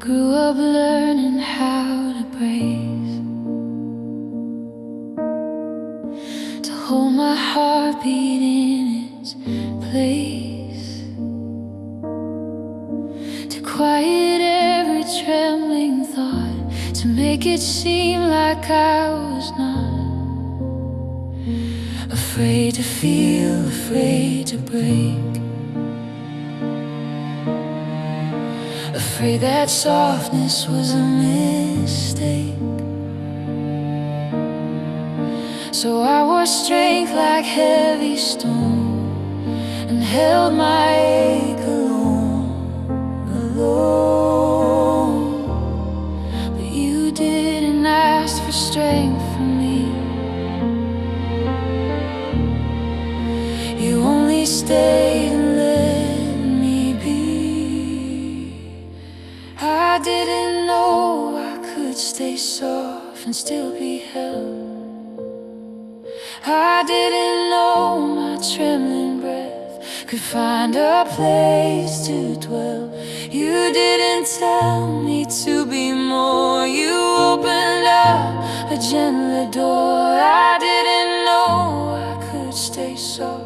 Grew up learning how to brace, to hold my heartbeat in its place, to quiet every trembling thought, to make it seem like I was not afraid to feel, afraid to break, afraid that softness was a mistake. So I wore strength like heavy stone and held my ache alone. But you didn't ask for strength from me. You only stayed and let me be. I didn't know I could stay soft and still be held. I didn't know my trembling breath could find a place to dwell. You didn't tell me to be more. You opened up a gentler door. I didn't know I could stay soft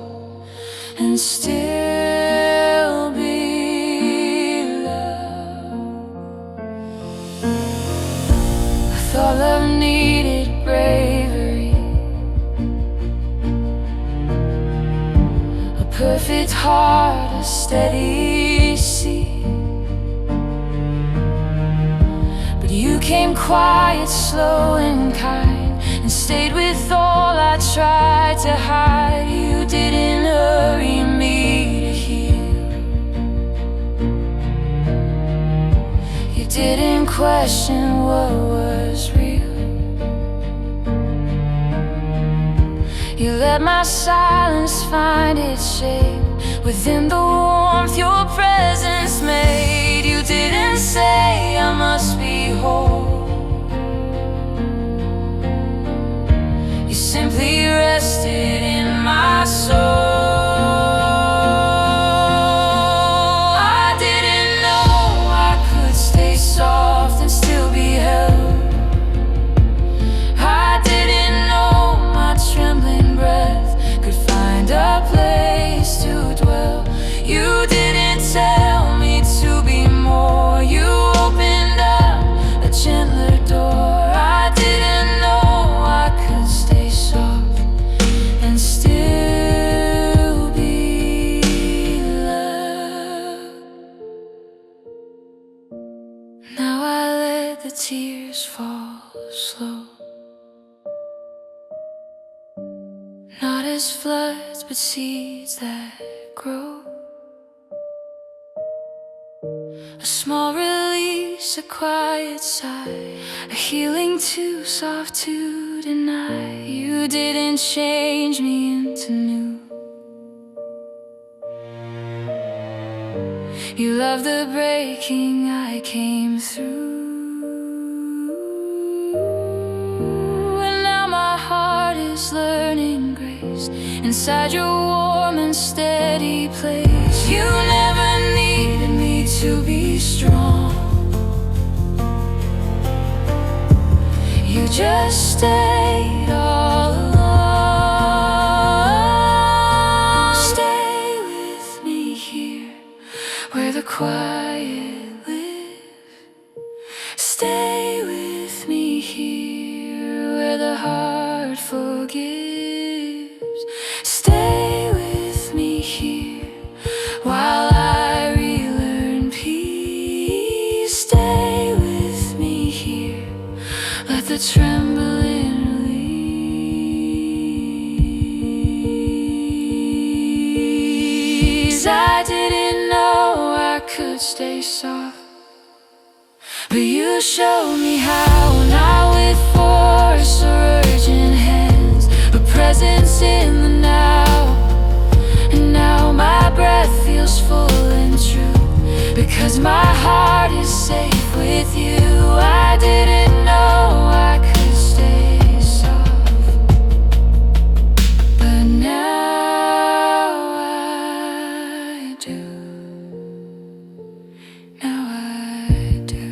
and still be loved. I thought love needed bravery, a perfect heart, a steady sea. But you came quiet, slow and kind, and stayed with all I tried to hide. You didn't hurry me to heal. You didn't question what was real. You let my silence find its shape within the warmth your presence made. You didn't say I must be whole. You simply rested in my soul. I didn't know I could stay soft and still be held. I didn't know my trembling breath could find a place to dwell. You didn't tell me to be more. You opened up a gentler door. I didn't know I could stay soft and still be loved. Now I let the tears fall slow, not as floods, but seeds that grow. A small release, a quiet sigh, a healing too soft to deny. You didn't change me into new. You love the breaking I came through, and now my heart is learning grace inside your warm and steady place. You never needed me to be strong. You just stayed all along. Stay with me here where the quiet lives. Stay with me here where the heart forgives. Stay with me here while I relearn peace. Stay with me here, let the trembling release. I didn't know I could stay soft, but you showed me how. Not with force or urgent hands, but presence in the now. And now my breath feels full and true, because my heart is safe with you. I didn't know I could stay soft, but now I do. Now I do.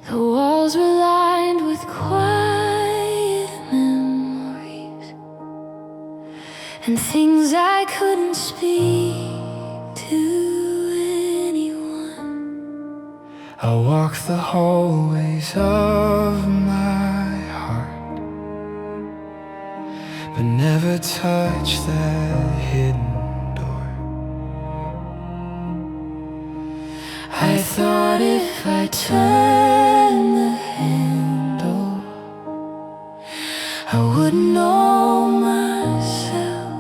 The walls were lined with quiet memories and things I couldn't speak to anyone. I walk the hallways of my heart, but never touch that hidden door. I thought if I turned the handle, I wouldn't know myself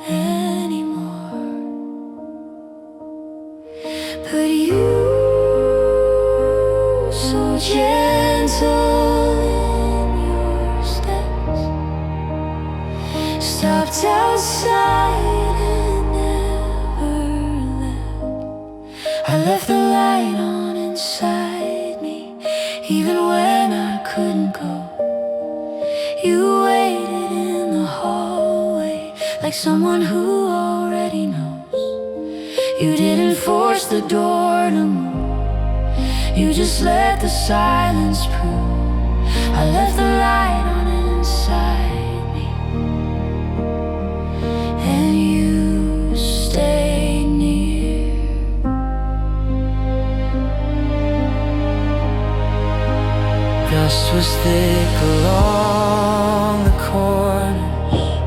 anymore. But you, so gentle in your steps, stopped outside and never left. I left the light on inside me, even when I couldn't go. You waited in the hallway like someone who already knows. You didn't force the door to move, you just let the silence prove. I left the light on inside me, and you stayed near. Dust was thick along the corners,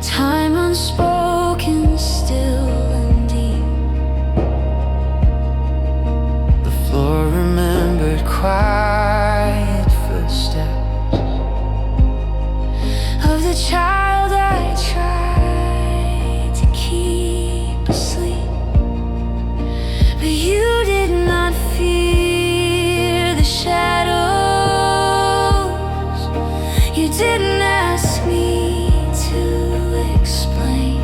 Time unspoken, still and deep. the floor remembered quiet footsteps Of the child I tried to keep asleep, but you did not fear the shadows. You didn't ask me to explain.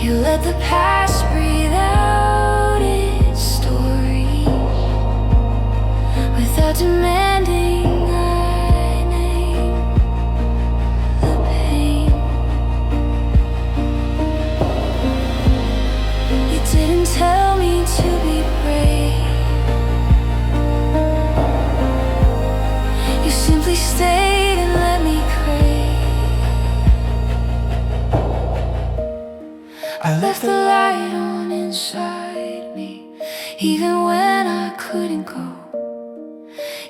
You let the past breathe out its stories without demanding I name the pain. You didn't tell me to be brave, you simply stayed and let me crave. I Left the light on inside me, even when I couldn't go.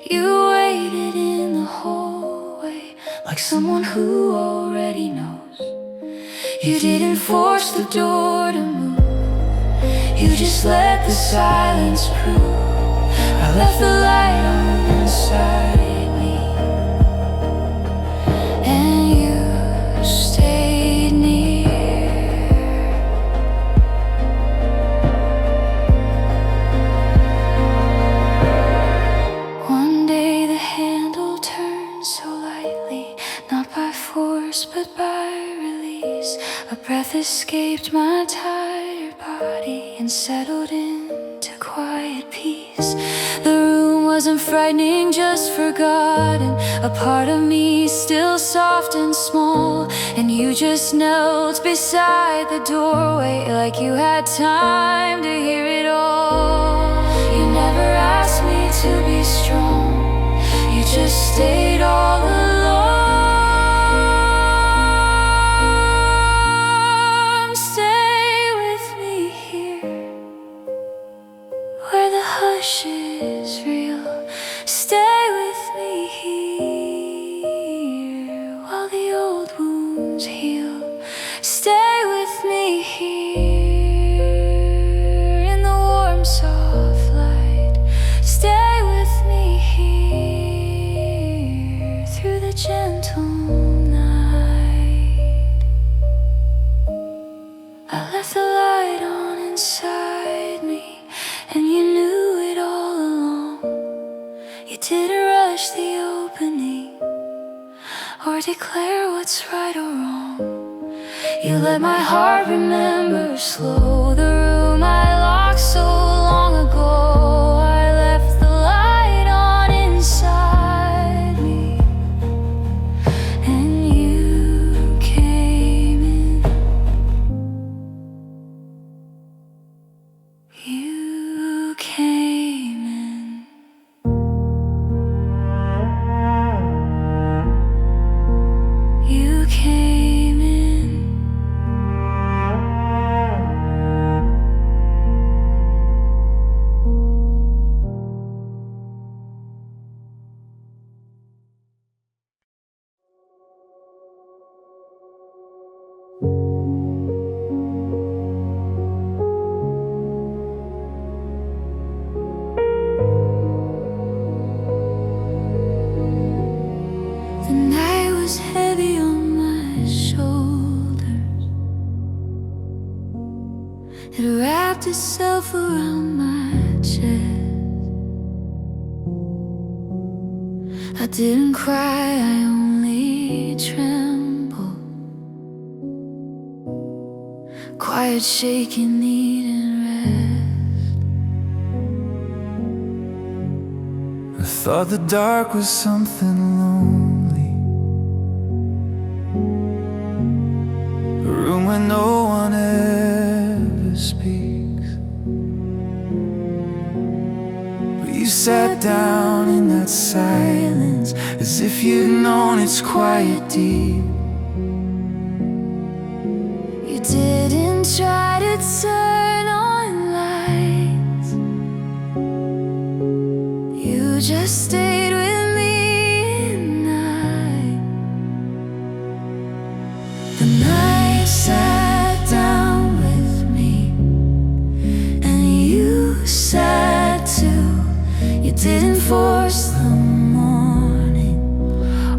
You waited in the hallway like someone who already knows. You didn't force the door to move, you just let the silence prove. I left the light on inside me, and you stayed near. One day the handle turned so lightly, not by force but by release. A breath escaped my tired body and settled into quiet peace. The room wasn't frightening, just forgotten. A part of me still soft and small, and you just knelt beside the doorway like you had time to hear it all. You never asked me to be strong, you just stayed all alone. Stay with me here, where the hush is real. Stay with me here, while the old wounds heal. Stay with me here, in the warm soft light. Stay with me here, through the gentle night. I left the light on inside me, and you knew it all along. You didn't rush the opening or declare what's right or wrong. You let my heart remember slow the room I locked so long ago. I left the light on inside me, and you came in. You wrapped itself around my chest. I didn't cry, I only trembled. Quiet, shaking, needing rest. I thought the dark was something lonely, a room where no one ever speaks. But you sat down in that silence as if you'd known its quiet deep. You didn't try to turn on lights, you just stayed with me at night. The night sat down with me, and you sat too. You didn't force the morning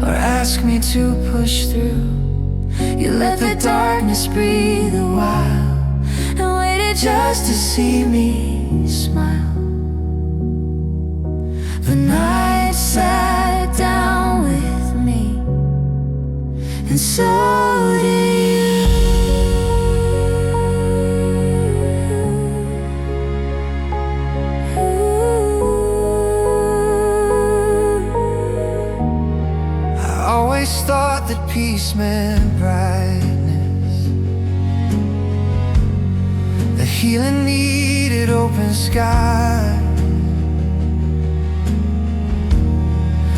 Or ask me to push through. You let the darkness breathe a while and waited just to see me smile. The night sat down with me, and so did I always thought that peace meant brightness, that healing needed open sky.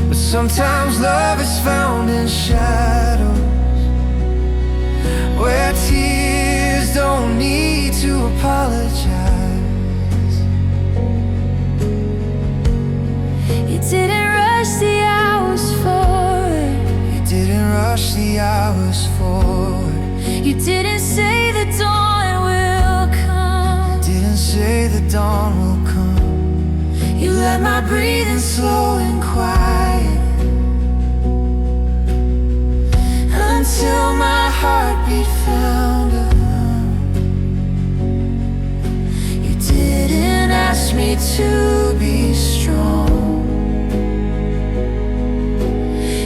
But sometimes love is found in shadows, where tears don't need to apologize. You didn't rush the hours forward, You didn't rush the hours forward, you didn't say the dawn will come. didn't say the dawn will come. You let my breathing slow and quiet until my heartbeat found a hum. You didn't ask me to be strong,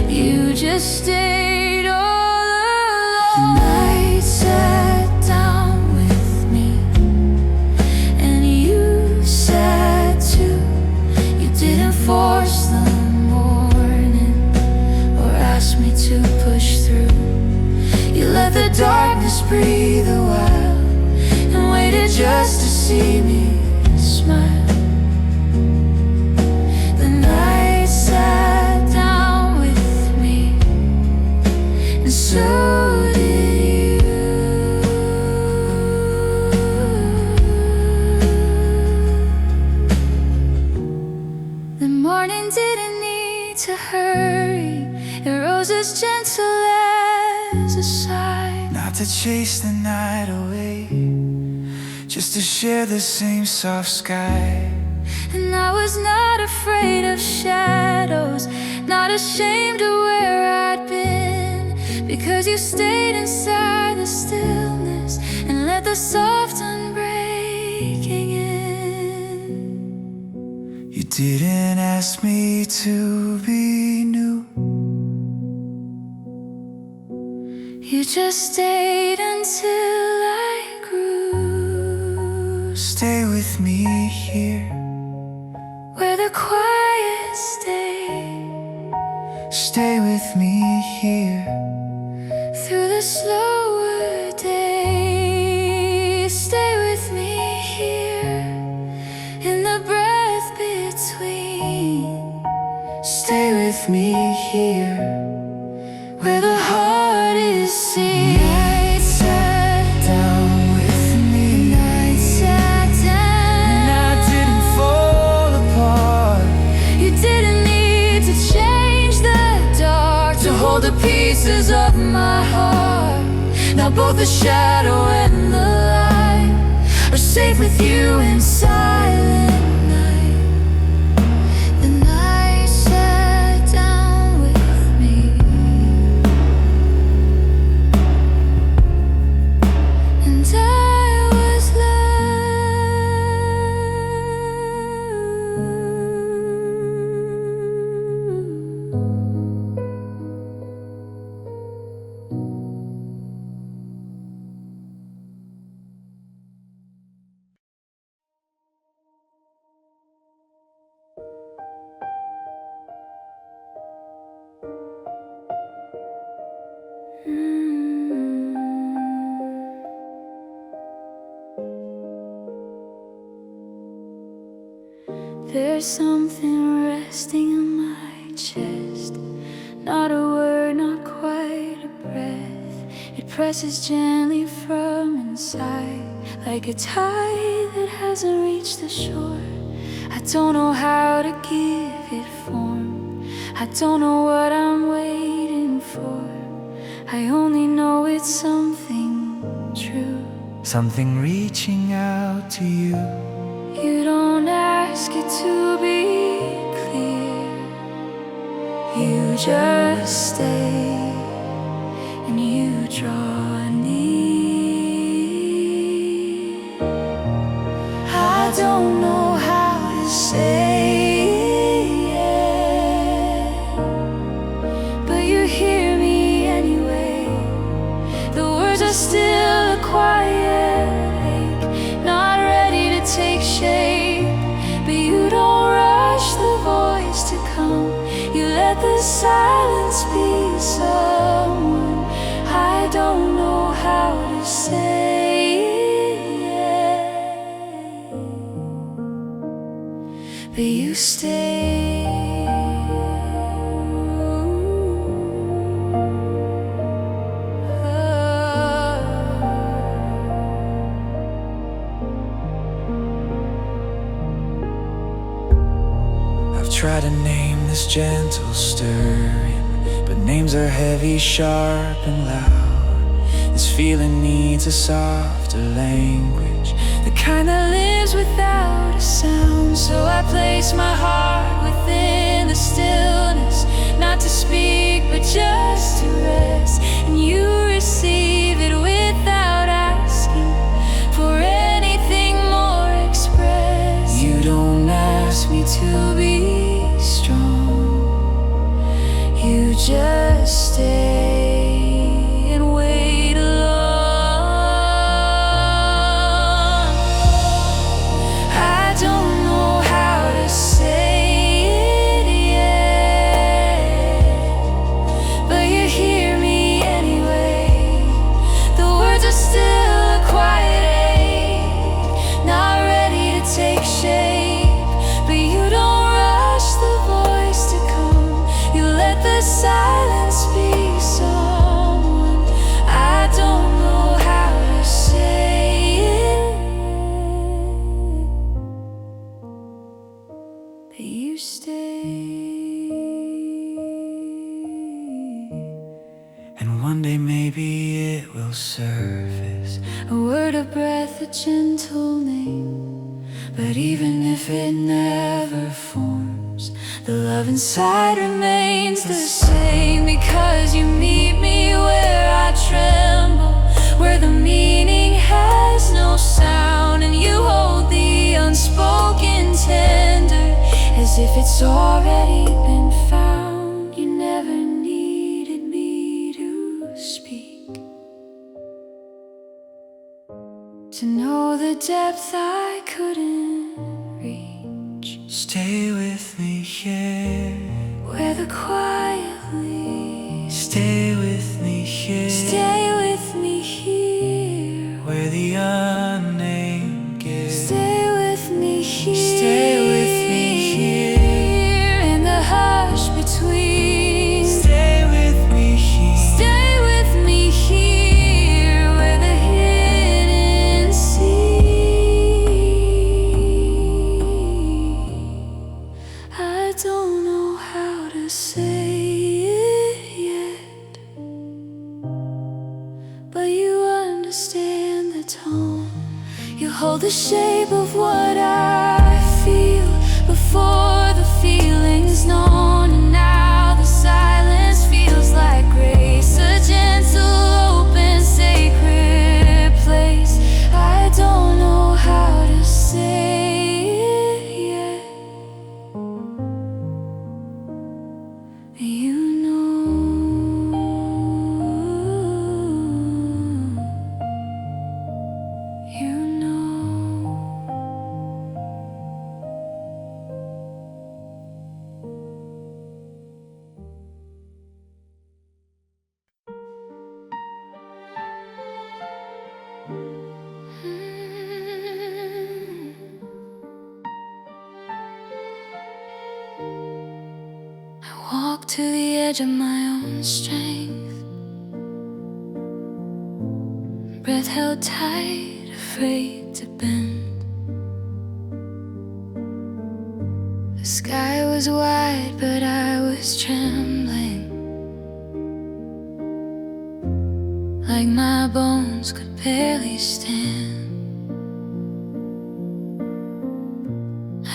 you just stayed all alone. The night sat down with me, and you sat too. You didn't force the morning or ask me to push through. You let the darkness breathe a while and waited just to see me smile. The night sat down with me, and so did you. The morning didn't need to hurry, it rose as gentle as a sigh. Not to chase the night away, just to share the same soft sky. And I was not afraid of shadows, not ashamed of where I'd been, because you stayed inside the stillness and let the soft unbreaking in. You didn't ask me to be new, You just stayed until I grew. stay with me here, Where the quiet stay, stay with me here. through the slower days. Stay with me here, in the breath between. Stay with me here, Where the heart is seen. Night sat down with me, Night sat down, and I didn't fall apart. You didn't need to change the dark to hold the pieces of my heart. Now both the shadow and the light are safe with you in silent night. The night sat down with me, and I was left There's something resting in my chest. Not a word, not quite a breath. It presses gently from inside, like a tide that hasn't reached the shore. I don't know how to give it form. I don't know what I'm waiting for. I only know it's something true. Something reaching out to you. You don't ask it to be clear. You just stay and you draw near. I don't know how to say it, but you hear me anyway. The words are still a quiet ache, not ready to take shape. But you don't rush the voice to come. You let the silence be someone. I don't know how to say it, but you stay. I've tried to name this gentle stirring, but names are heavy, sharp and loud. This feeling needs a softer language, the kind that lives without a sound. So I place my heart within the stillness, not to speak but just to rest. And you receive it without asking for anything more expressed. You don't Ask me to be strong. You just stay and wait alone. I don't know how to say it yet, but you hear me anyway. The words are still a quiet ache, not ready to take shape. But you don't rush the voice to come. You let the silence be someone. I don't know how to say it, but you stay. And one day maybe it will surface. A word, a breath, a gentle name. But even if it never forms, the love inside remains the same. Because you meet me where I tremble, where the meaning has no sound. And you hold the unspoken tender, as if it's already been found. You never needed me to speak, to know the depth I couldn't reach. Stay with me here. Where the quiet leaves. Stay with me here. Stay with me here. Where the unnamed gives. Stay with me here. Stay with me here. In the hush between. Stay with me here. Stay with me here. Where the hidden sea. I don't know how to say it yet, but you understand the tone. You hold the shape of what I feel before the feeling's known. And now the silence feels like grace, a gentle, open, sacred place. I don't know how to say it yet, you know. You know. to the edge of my own strength. Breath held tight, afraid to bend. The sky was wide, but I was trembling, like my bones could barely stand.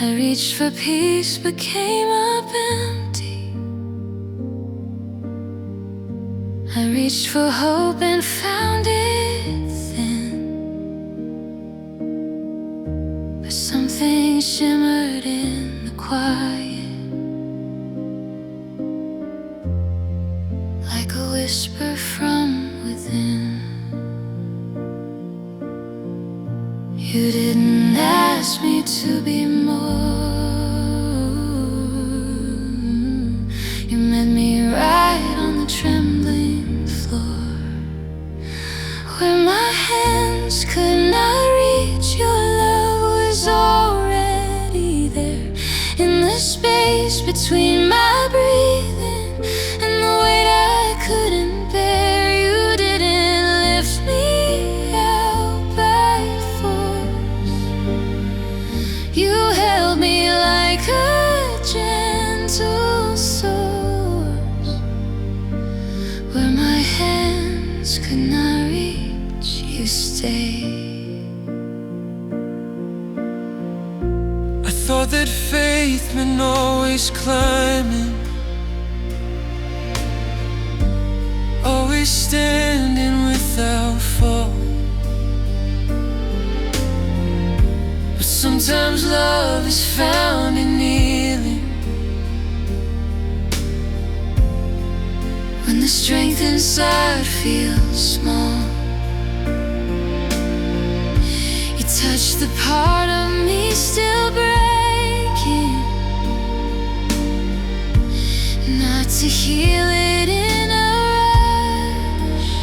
I reached for peace but came up empty. I reached for hope and found it thin. But something shimmered in the quiet, like a whisper from within. You didn't ask me to be more. You met me right on the trembling floor, where my hands could not reach. Your love was already there, in the space between my breathing and the weight I couldn't bear. You didn't lift me out by force. You held me like a gentle source, where my hands could not reach. You stayed. I thought that faith meant always climbing, always standing without fall. But sometimes love is found in kneeling, when the strength inside feels small. You touch the part of me still breaking, not to heal it in a rush.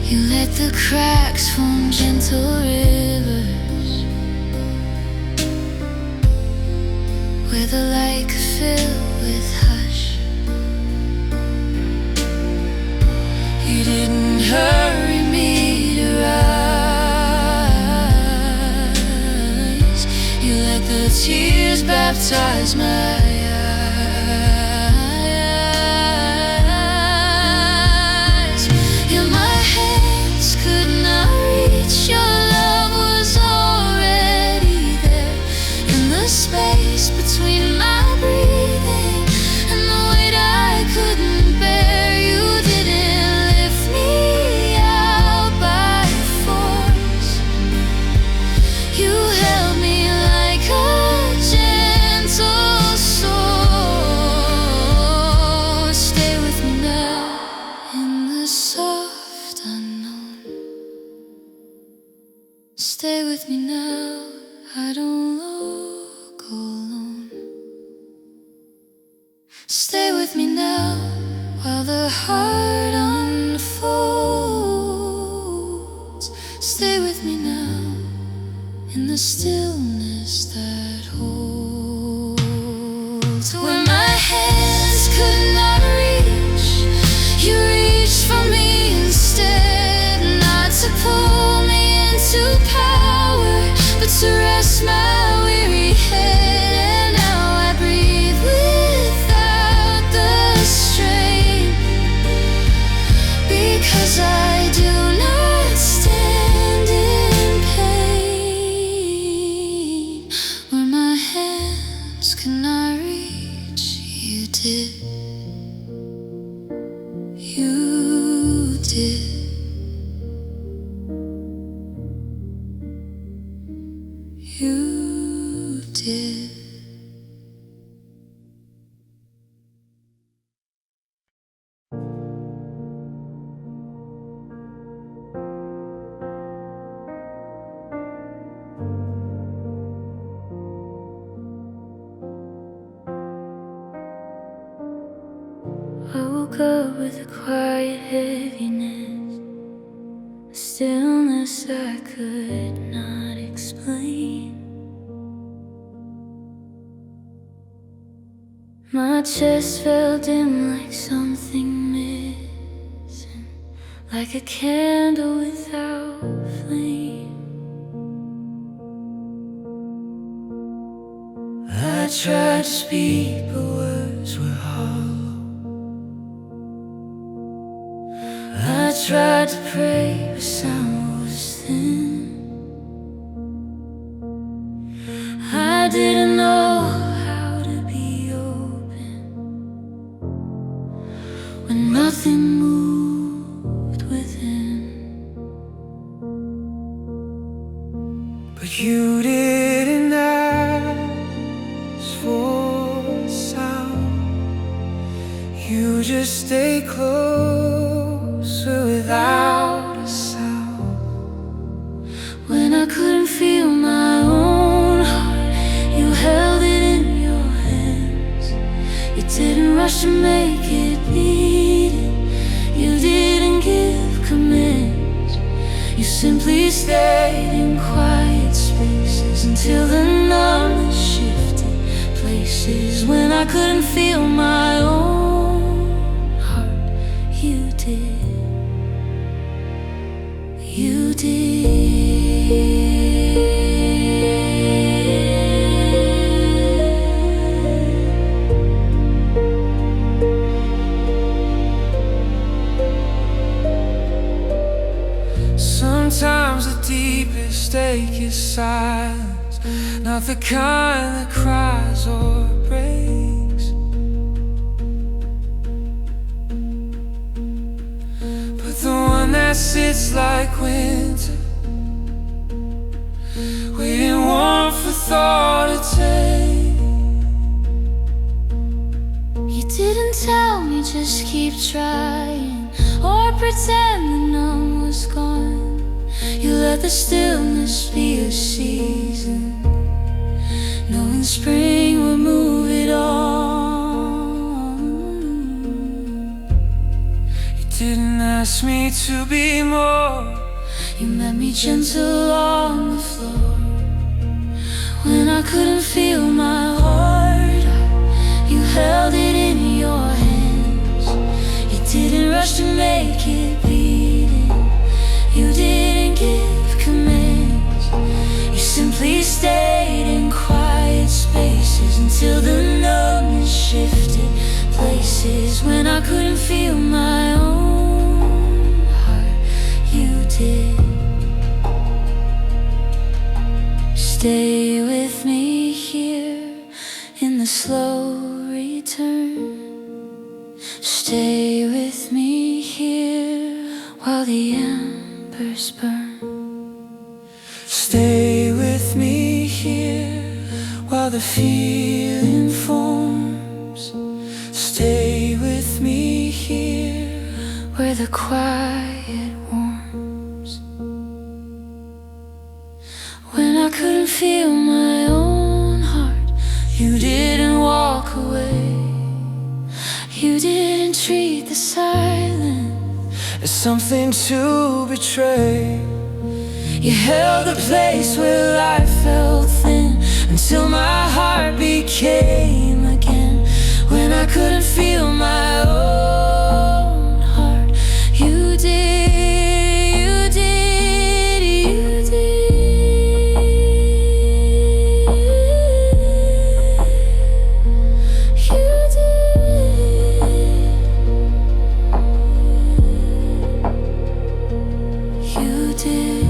You let the cracks form gentle rivers, where the light could fill with hush. You didn't hurry me to rise. You let the tears baptize my eyes. Yeah, my hands could not reach. Your love was already there, in the space between my breathing and the weight I couldn't bear. You didn't lift me out by force. You held me like a gentle source. Stay with me now in the soft unknown. Stay with me now, I don't look alone. Stay with me now while the heart unfolds. Stay with me now in the stillness that holds. When my hands could not reach, you reached for me instead, not to pull me into power, but to rest my weary head. And now I breathe without the strain, because I do not stand in pain. Where my hands could not reach, you did. You did. You did. I woke up with a quiet heaviness, a stillness I could not explain. My chest felt dim like something missing, like a candle without flame. I tried to speak, but words were hollow. I tried to pray, but sound was thin. I didn't know how to be open when nothing moved within. But you didn't ask for a sound. You just stay closer without a sound. When I couldn't feel my own heart, you held it in your hands. You didn't rush to make it beat it. You didn't give commands. You simply stayed in quiet spaces until the numbness shifted places. When I couldn't feel my own heart, you did. You did. Sometimes the deepest ache is silence, not the kind that cries or breaks, but the one that sits like winter, waiting warm for thought to take. You didn't tell me just keep trying, or pretend the numb was gone. You let the stillness be a season, knowing spring would move it on. You didn't ask me to be more. You met me gentle on the floor. When I couldn't feel my heart, you held it in your hands. You didn't rush to make it beat it. You didn't give commands. You simply stayed in quiet spaces until the numbness shifted places. When I couldn't feel my own heart, you did. Stay with me here in the slow return. Stay with me here while the embers burn. Stay with me here while the feeling forms. Stay with me here where the quiet warms. When I couldn't feel my own heart, you didn't walk away. You didn't treat the silence as something to betray. You held the place where life felt thin until my heart became again. When I couldn't feel my own heart, you did, you did, you did. You did. You did.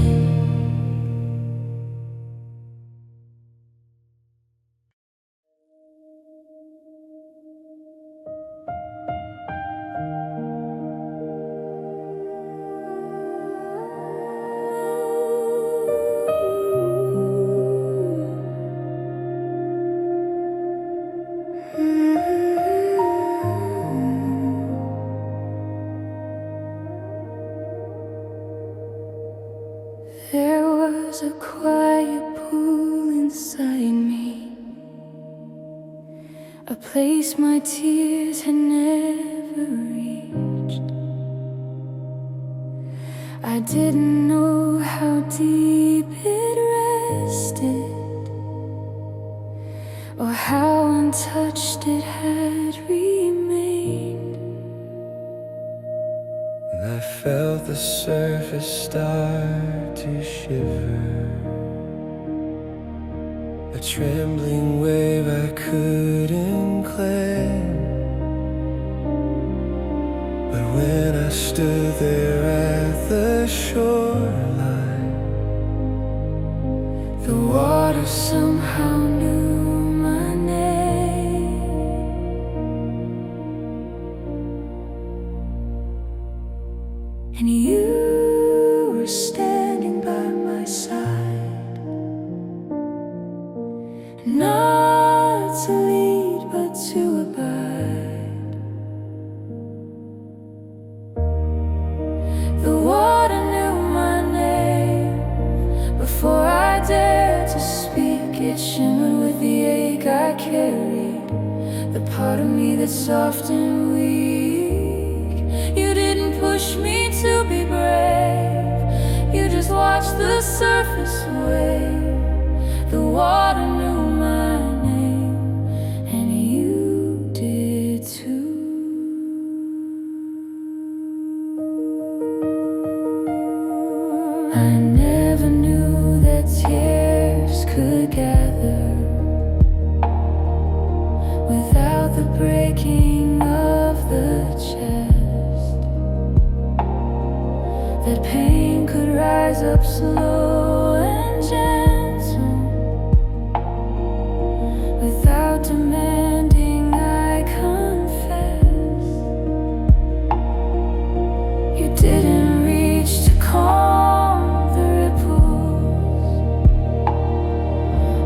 There was a quiet pool inside me, a place my tears had never reached. I didn't know how deep it rested, or how untouched it had remained. And I felt the surface start to shiver, a trembling wave I couldn't claim. But when I stood there at the shoreline, The water somehow knew my name. And you were standing by my side, not to lead but to abide. The water knew my name before I dared to speak. It shimmered with the ache I carried, the part of me that's soft and weak. You didn't push me to be brave, you just watched the surface wave. The water knew my name, and you did too. I never knew that tears could gather without the breaking of the chest, that pain could rise up slow and gentle without demanding I confess. You didn't reach to calm the ripples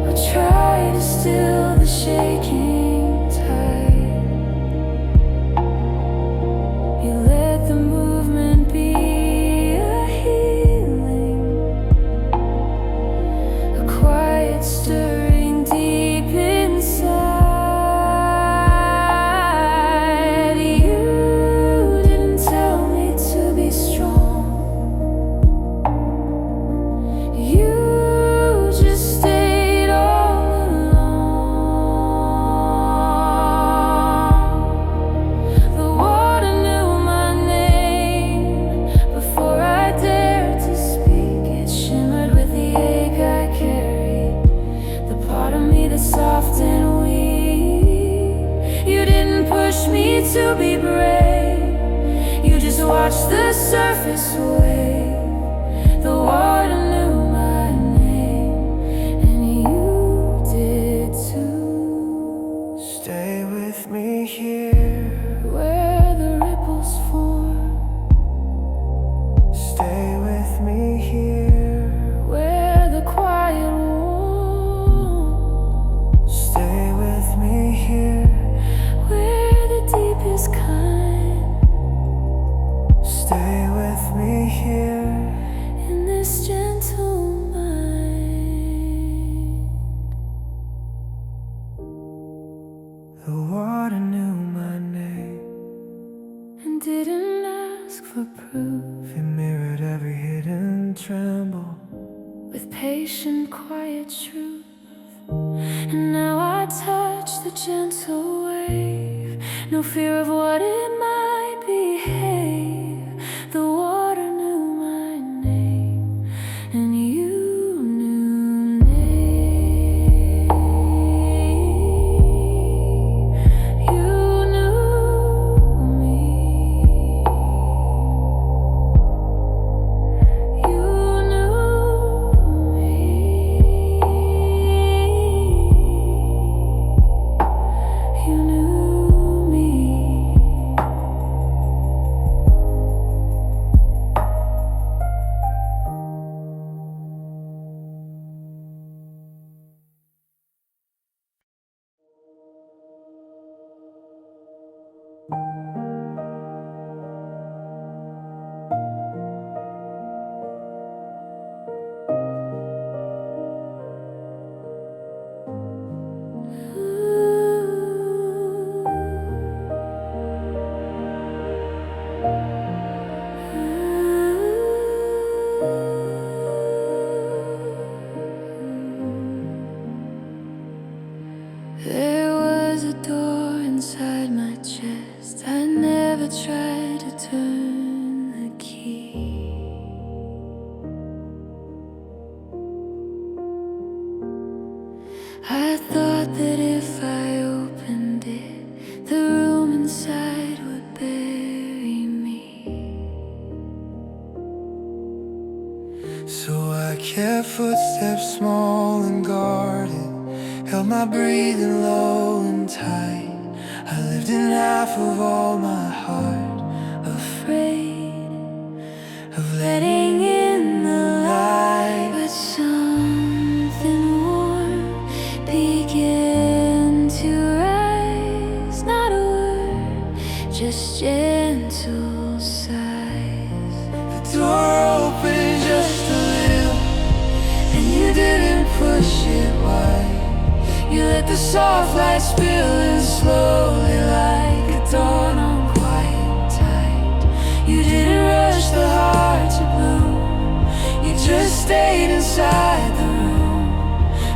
or try to still the shaking tide. You let the movement be a healing, a quiet stirring deep inside. You didn't tell me to be strong, you just stayed all along. The water knew my name before I dared to speak. It shimmered with the ache I carried, the part of me that's soft and weak. You didn't push me to be brave, you just watched the surface wave. The water knew my name, and you did too. stay with me here, Where the ripples form, stay with me here, where the quiet warm, stay with me here, where the deepest kind, stay with me here. in this gentle mind. The water knew my name, And didn't ask for proof, it mirrored every hidden tremble. with patient, quiet truth. And now I touch the gentle wave, no fear of what it might behave. The water knew my name, and you knew me. You knew me. You knew me. You knew me. I thought that if I opened it, the room inside would bury me. So I kept footsteps small and guarded, held my breathing low and tight. I lived in half of all my heart, Afraid of letting in the light, but something warm began to rise. Not a word, just gentle sighs. the door opened just a little, and you didn't push it wide. You let the soft light spill in slowly like a dawn on quiet tide. You didn't rush the heart to bloom, you just stayed inside the room.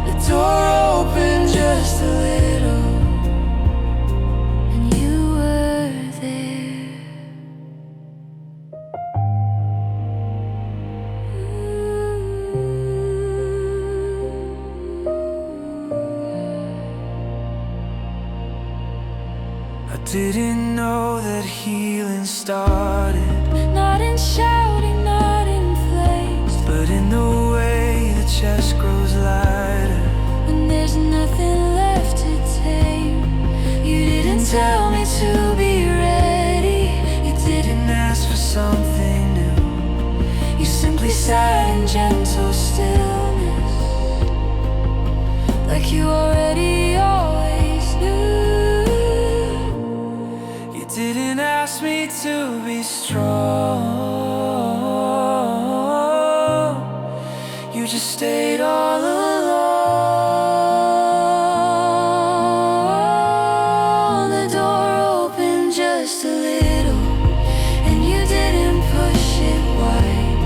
The door opened just a little, And you were there. I didn't know that healing started, Not in shouting, not in flames, but in the way the chest grows lighter. when there's nothing left to tame. You didn't tell me to be ready, You didn't ask for something new, you simply sat in gentle stillness, like you already always knew. you didn't ask me to be strong, you just stayed all alone. The door opened just a little, and you didn't push it wide.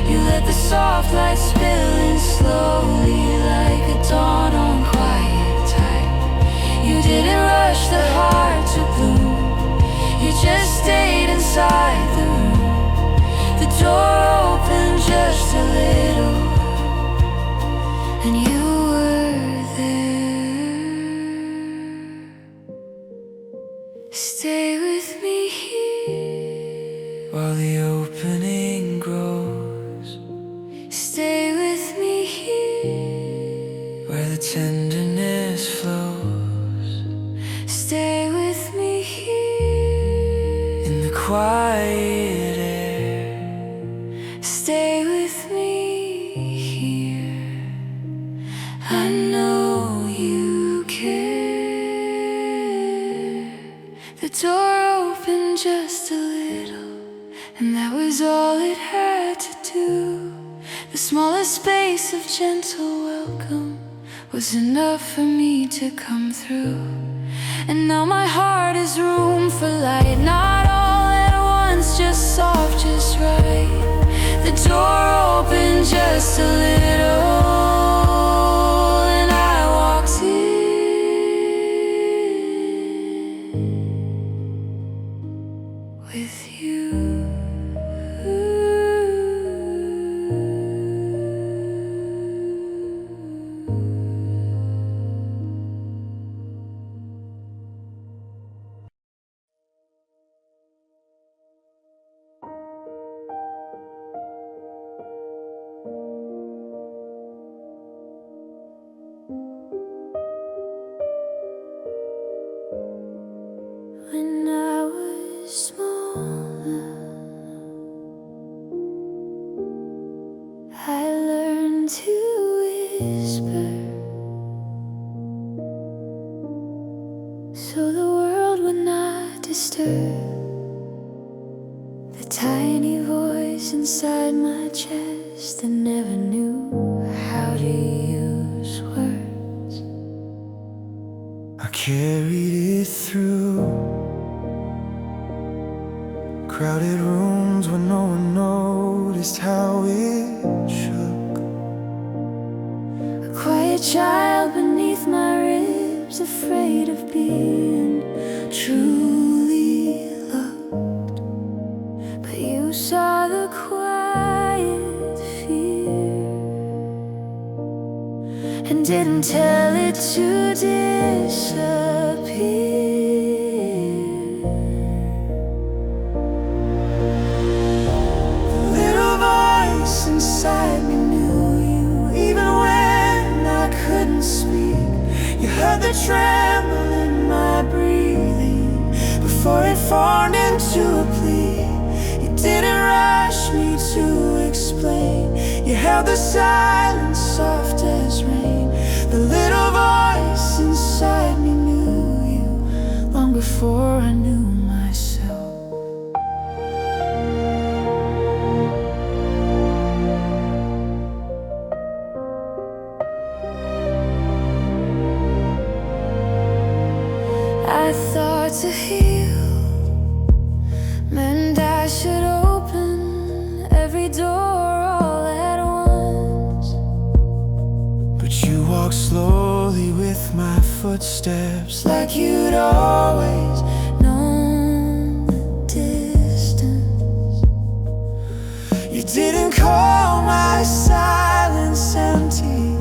You let the soft light spill in slowly like a dawn on quiet tide. You didn't rush the heart to bloom, you just stayed inside the room. The door opened just a little, and you were there. Stay with me here, while the opening grows, stay with me here, where the tenderness flows, stay with me here, in the quiet air. stay with me here. I know you care. The door opened just a little, and that was all it had to do. The smallest space of gentle welcome was enough for me to come through. And now my heart is room for light, not all at once, just soft, just right. The door opened just a little, and I walked in with you. When I was smaller, I learned to whisper, so the world would not disturb the tiny voice inside my chest that never knew how to use words. I carried it through crowded rooms where no one noticed how it shook. A quiet child beneath my ribs, afraid of being truly loved. But you saw the quiet fear and didn't tell it to disappear. The little voice inside me knew you, even when I couldn't speak. You heard the tremble in my breathing before it formed into a plea. You didn't rush me to explain. You held the silence soft as rain. The little voice inside me knew you long before I knew myself. I thought to heal meant I should open every door all at once. But you walked slowly with my footsteps, Like you'd always known the distance. you didn't call my silence empty.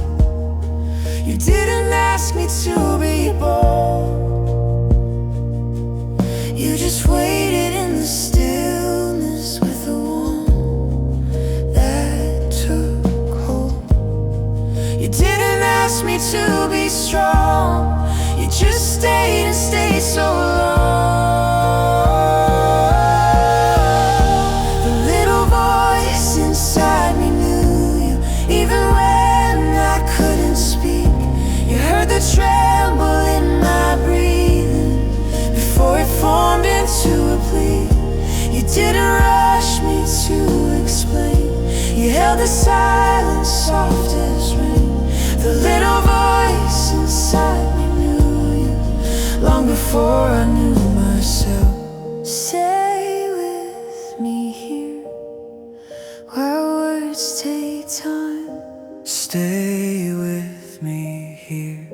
You didn't ask me to be bold. You just waited in the stillness with a warmth that took hold. You didn't ask me to be strong. You just stayed and stayed so long. The little voice inside me knew you, even when I couldn't speak. You heard the tremble in my breathing before it formed into a plea. You didn't rush me to explain. You held the silence soft as rain. The little voice inside me knew you Long before I knew myself. Stay with me here, while words take time. Stay with me here.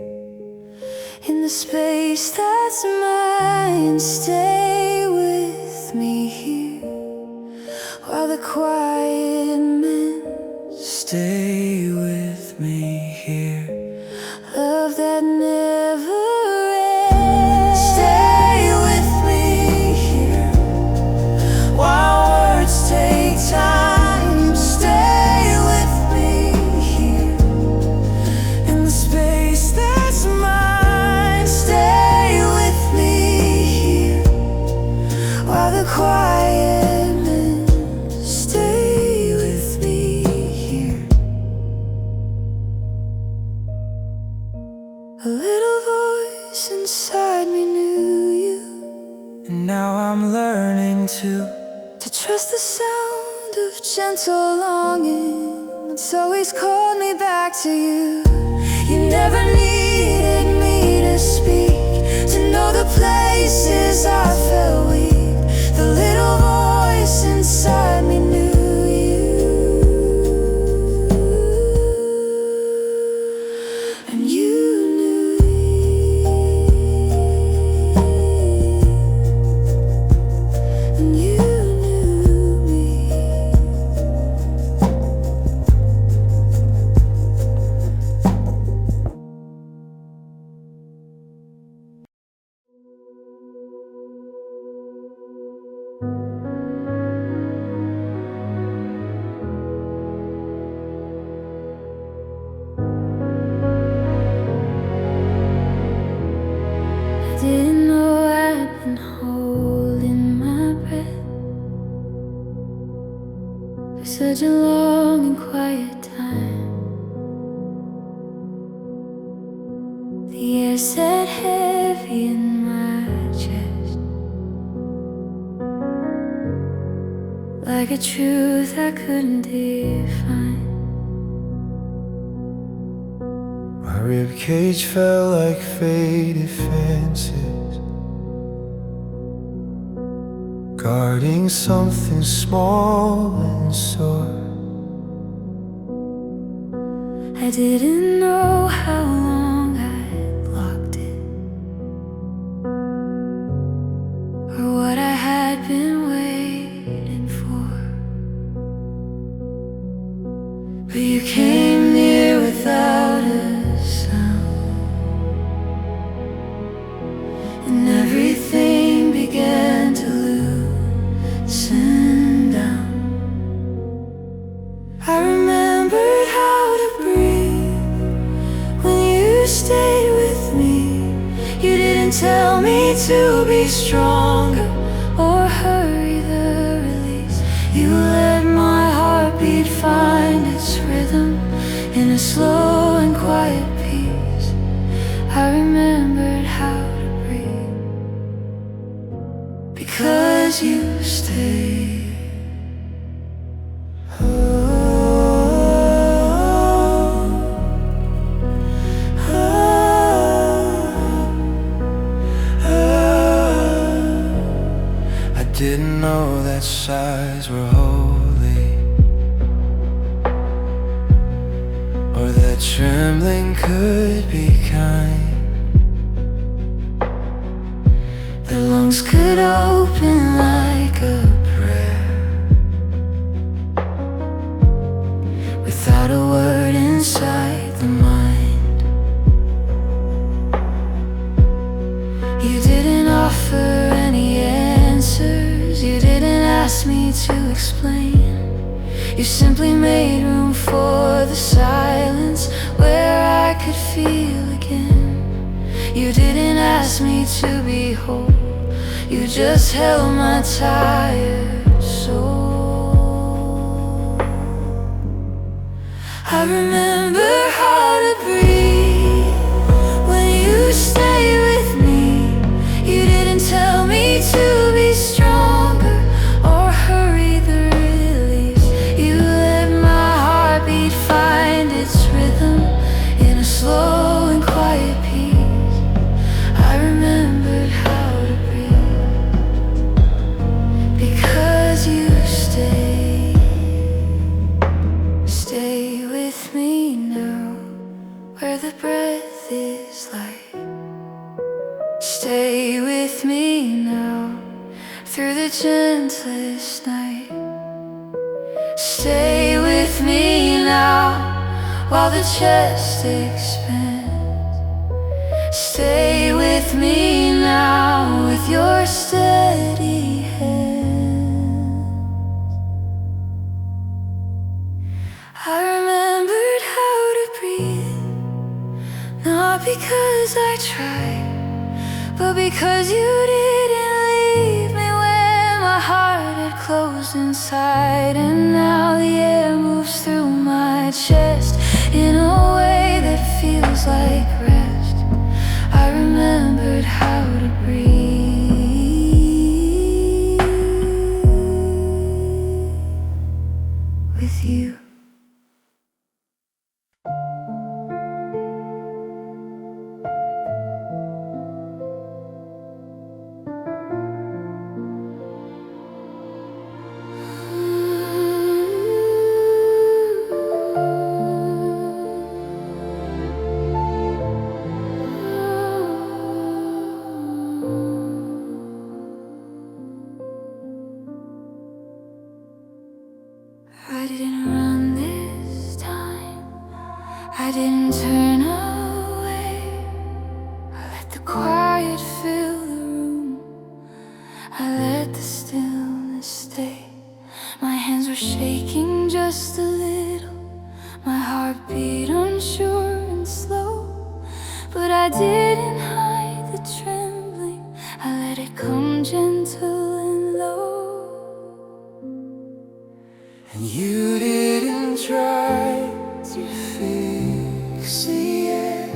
In the space that's mine, stay with me here, while the quiet mends. Stay with me here. Love that never ends. Stay with me here, While words take time. stay with me here. In the space that's mine. Stay with me here, while the quiet mends. Stay with me here. A little voice inside me knew you, And now I'm learning to trust the sound of gentle longing that's always called me back to you. You never needed me to speak, to know the places I felt weak. The little voice inside me knew you, and you knew me, and you knew me. Didn't know I'd been holding my breath for such a long and quiet time. The air sat heavy in my chest, like a truth I couldn't define. My ribcage felt like faded fences, guarding something small and sore. I didn't know how long I'd locked it, or what I had been waiting for. But you came near without a stayed with me. You didn't tell me to be stronger or hurry the release. You let my heartbeat find its rhythm in a slow and quiet peace. I remembered how to breathe because you stayed. Didn't know that sighs were holy, or that trembling could be kind. The lungs could open like a prayer without a word inside the mind. You didn't offer any answers, you didn't ask me to explain. You simply made room for the silence where I could feel again. You didn't ask me to be whole, you just held my tired soul. I remember how to breathe when you stayed with me. You didn't tell me to be stronger or hurry the release. You let my heartbeat find its rhythm in a slow and quiet peace. I remembered how to breathe because you stayed. Stay with me now, where the breath is light. Stay with me now, through the gentlest night. Stay with me now, while the chest expands. Stay with me now, with your steady hand. I remembered how to breathe, not because I tried, but because you didn't leave me when my heart had closed inside. And now the air moves through my chest in a way that feels like rest. I remembered how to breathe with you. I didn't run this time, I didn't turn away. I let the quiet fill the room, I let the stillness stay. My hands were shaking just a little, my heart beat unsure and slow. But I didn't hide the trembling, I let it come gentle and low. And you didn't try to fix it,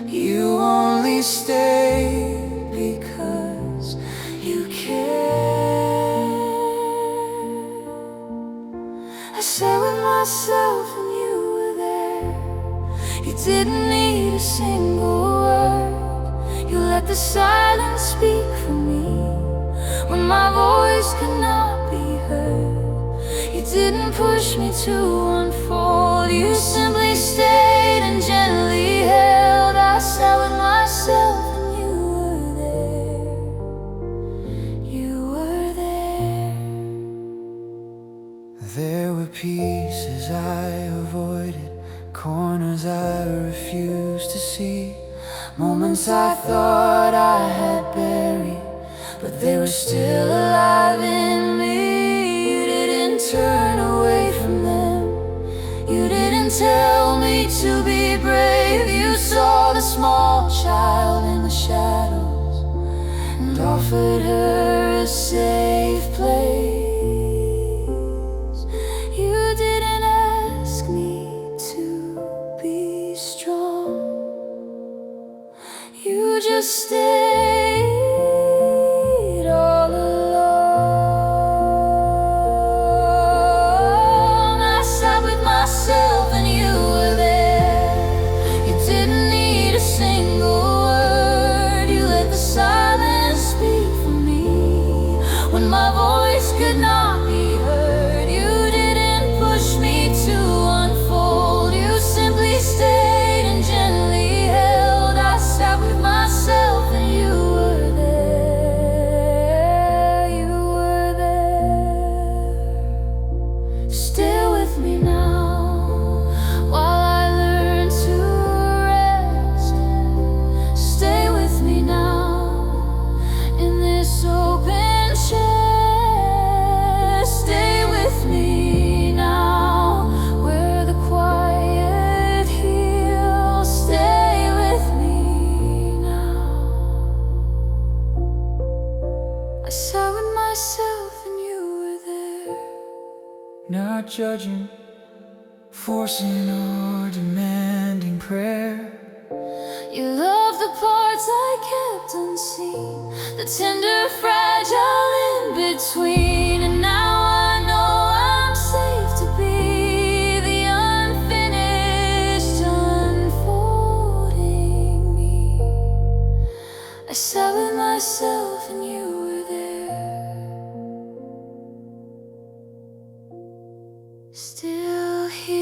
you only stayed because you cared. I sat with myself and you were there. You didn't need a single word, you let the silence speak for me when my voice could not be heard. You didn't push me to unfold, you simply stayed and gently held. I sat with myself and you were there. You were there. There were pieces I avoided, corners I refused to see, moments I thought I had buried, but they were still alive in me. You didn't turn away from them, you didn't tell me to be brave. You offered her a safe place. You didn't ask me to be strong. You just stayed all alone. I sat with myself and you were there. You didn't need a single word. You let the silence speak for me when my voice could not be heard. You didn't push me to unfold. You simply stayed and gently held. I sat with myself and you were there. You were there. Stay with me now while I learn to rest. Stay with me now in this open chest. Stay with me now where the quiet heals. Stay with me now. I sat with myself and you were there. Not judging, forcing or demanding prayer. You love the parts I kept unseen, the tender, fragile in between. And now I know I'm safe to be the unfinished unfolding me. I sat with myself and you were there. Still here.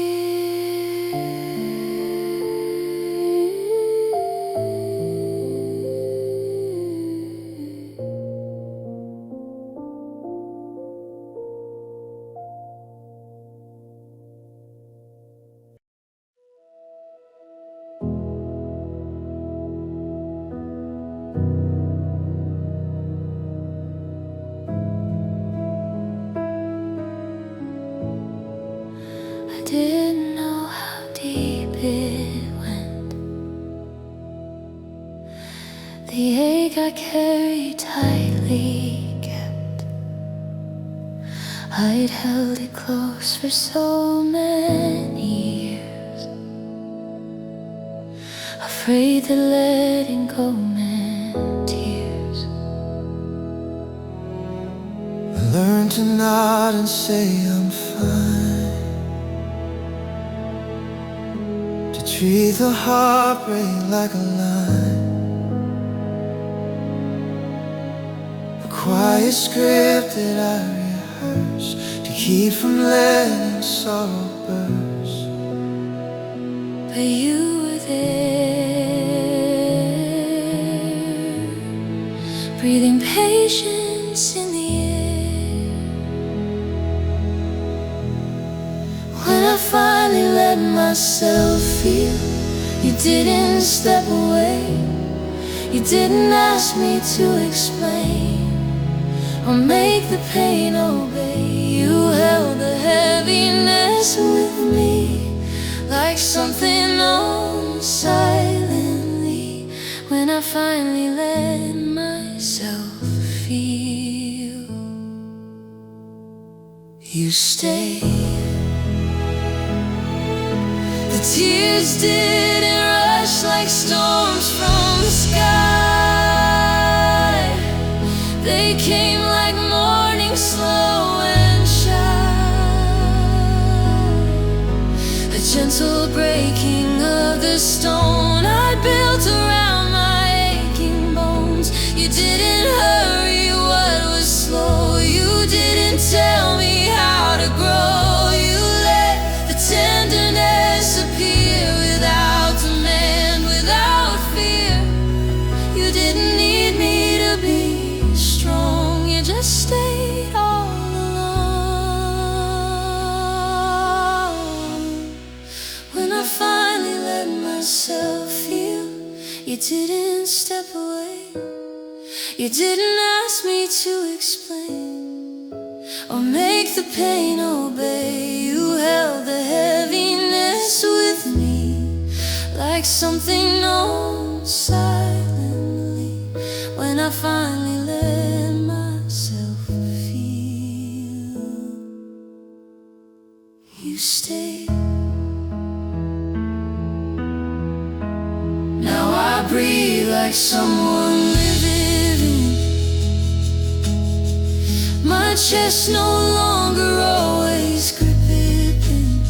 I didn't know how deep it went. The ache I carried tightly kept. I'd held it close for so many years, afraid that letting go meant tears. I learned to nod and say I'm fine, to treat the heartbreak like a line, a quiet script that I rehearse to keep from letting sorrow burst. But you were there, breathing patience in the air. When I finally let myself feel, you didn't step away. You didn't ask me to explain or make the pain obey. You held the heaviness with me like something known silently. When I finally let myself feel, you stayed. The tears didn't rush like storms from the sky. They came like morning, slow and shy, a gentle breaking of the stone I built around my aching bones. You didn't hurry what was slow. You didn't tell me how to grow. You let the tenderness appear without demand, without fear. You didn't need me to be strong. You just stayed all alone. When I finally let myself feel, you didn't step away. You didn't ask me to explain or make the pain obey. You held the heaviness with me like something known silently. When I finally let breathe like someone living. My chest no longer always gripping.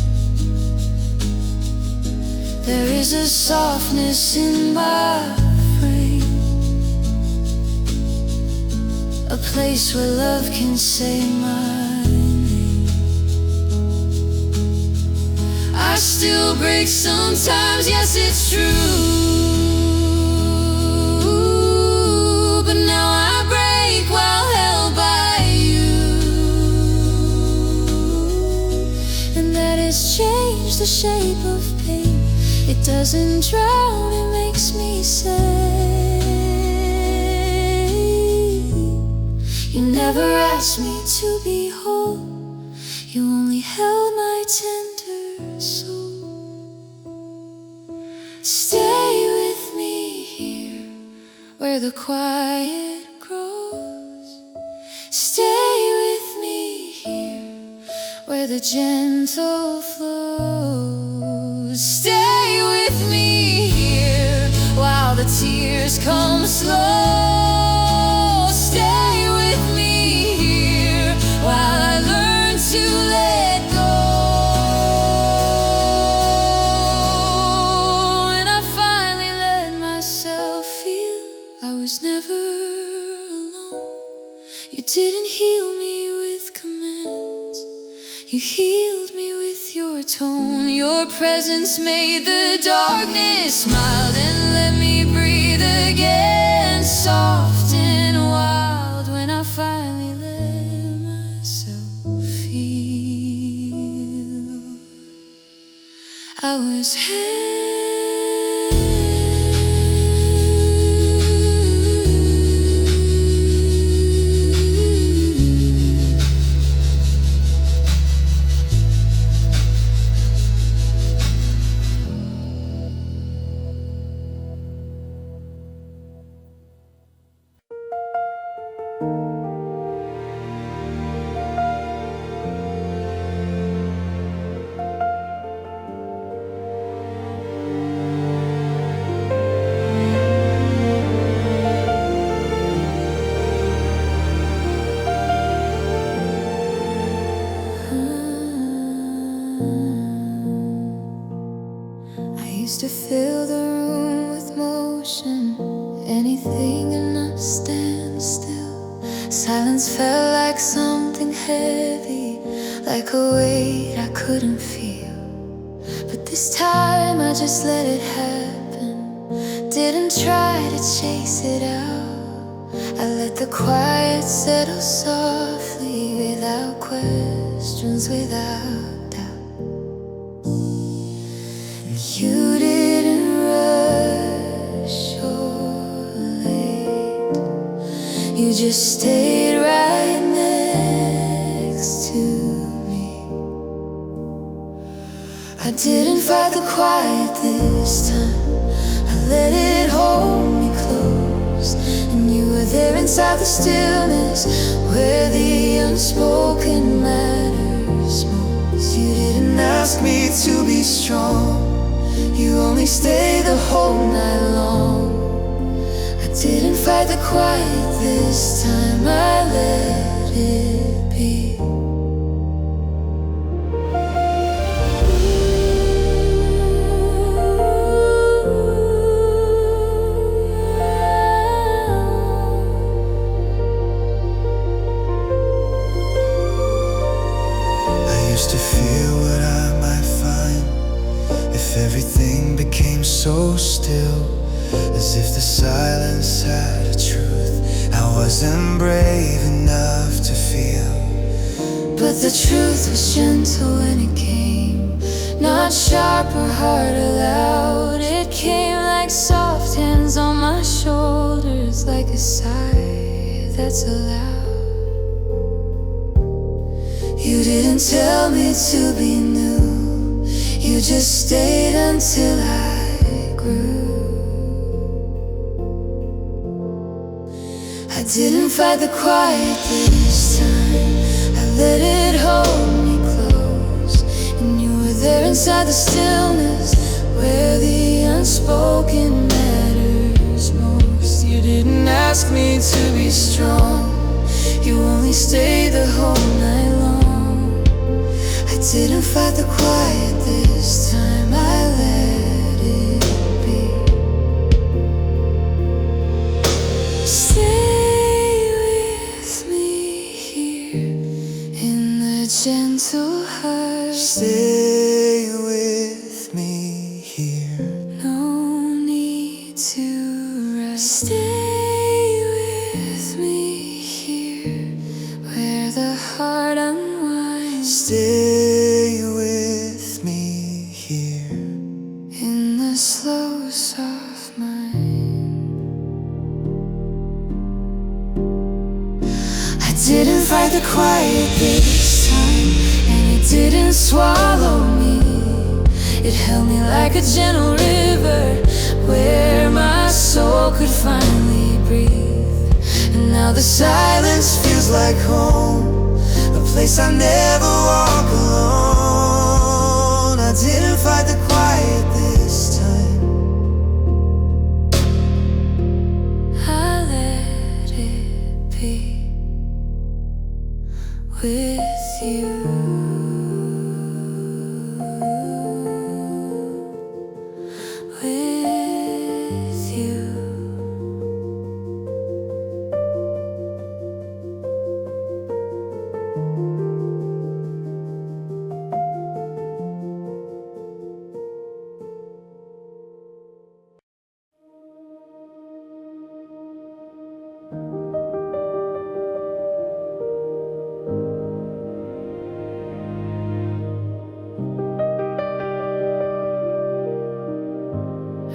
There is a softness in my frame, a place where love can say my name. I still break sometimes, yes it's true, but now I break while held by you, and that has changed the shape of pain. It doesn't drown, it makes me say, you never asked me to be whole, you only held my tender soul. Stay with me here, where the quiet grows. Stay with me here, where the gentle flows. Stay with me here, while the tears come slow. Stay with me here, while I learn to let go. And I finally let myself feel I was never alone. You didn't heal me with commands, you healed me with your tone. Your presence made the darkness smile and let me breathe again, soft and wild. When I finally let myself feel I was held. Used to fill the room with motion, anything and not stand still. Silence felt like something heavy, like a weight I couldn't feel. But this time I just let it happen, didn't try to chase it out. I let the quiet settle softly, without questions, without doubt. You didn't rush or late, you just stayed right next to me. I didn't fight the quiet this time, I let it hold me close. And you were there inside the stillness, where the unspoken matters most. You didn't ask me to be strong, you only stayed the whole night long. I didn't fight the quiet this time, I let it be. I used to fear what I might find if everything became so still, as if the silence had a truth I wasn't brave enough to feel. But the truth was gentle when it came, not sharp or hard or loud. It came like soft hands on my shoulders, like a sigh that's allowed. You didn't tell me to be new, you just stayed until I grew. I didn't fight the quiet this time, I let it hold me close. And you were there inside the stillness, where the unspoken matters me to be strong. You only stayed the whole night long. I didn't fight the quiet this time, I let it be. Stay with me here in the gentle hush. Stay with me here. No need to rush. Stay with me here where the heart unwinds. Stay with me here In the slow, soft mind. I didn't fight the quiet this time, and it didn't swallow me. It held me like a gentle river where my soul could finally breathe. And now the silence feels like home, a place I never walk alone. I didn't fight the quiet this time. I let it be with you. With you.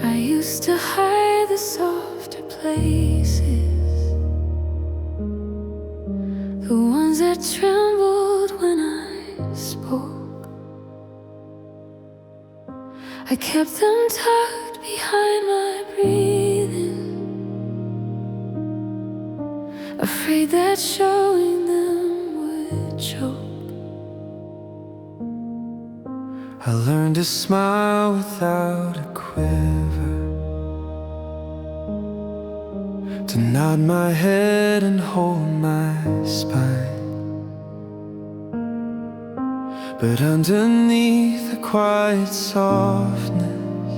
I used to hide the softer places, the ones that trembled when I spoke. I kept them tucked behind my breathing, afraid that showing them would choke. I learned to smile without a quiver, to nod my head and hold my spine. But underneath the quiet softness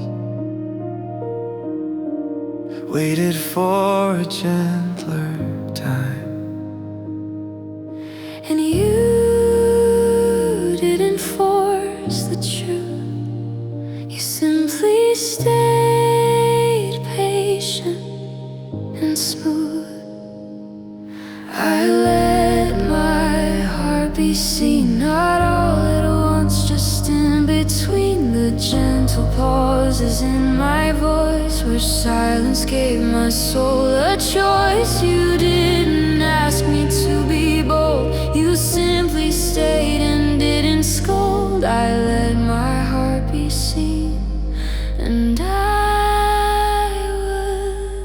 waited for a gentler time. And you didn't force the truth, you simply stayed patient and smooth. I let my heart be seen, not all at once, just in between the gentle pauses in my voice, where silence gave my soul a choice. You didn't ask me to be bold, you simply stayed and didn't scold. I let my heart be seen, and I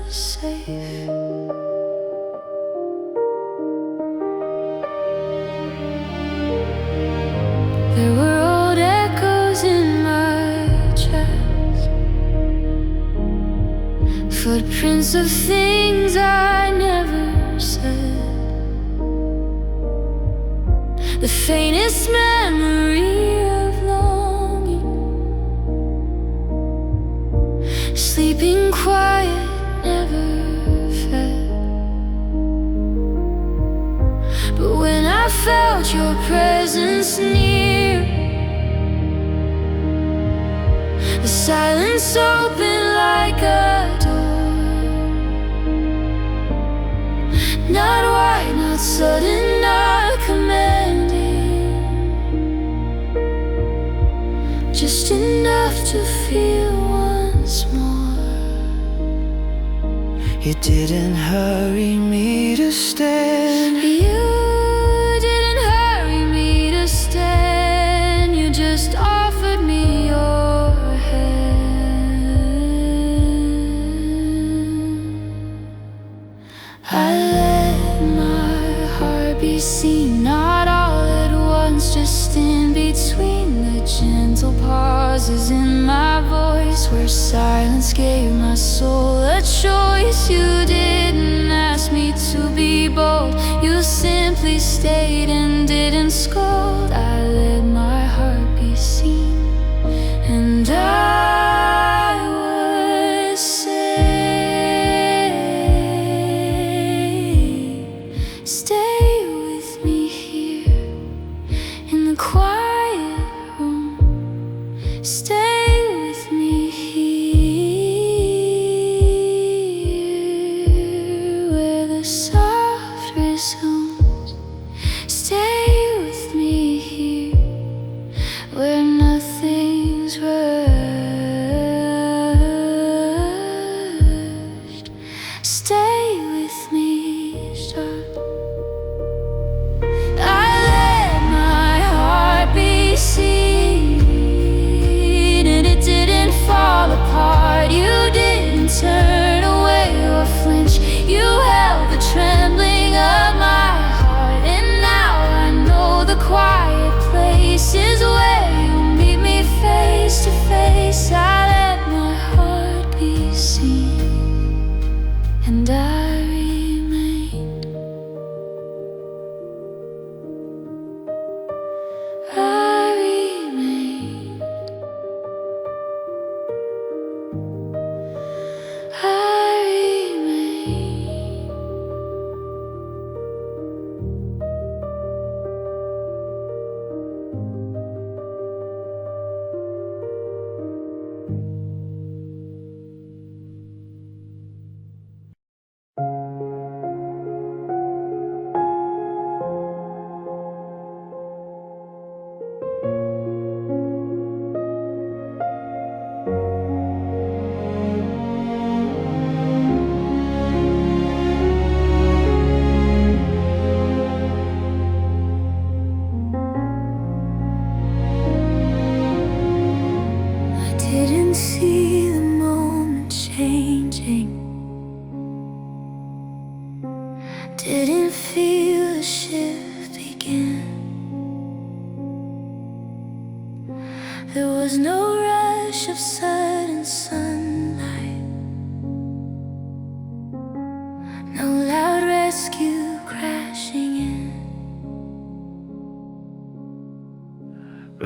was safe. There were old echoes in my chest, footprints of things I never said, the faintest memory of longing, sleeping quiet, never fed. But when I felt your presence near, the silence opened like a door, not wide, not sudden, not commanding, just enough to feel once more. You didn't hurry me to stand. You didn't hurry me to stand, you just offered me your hand. I let my heart be seen, not all at once, just in between the gentle pauses in my voice, where silence gave my soul a choice. You didn't ask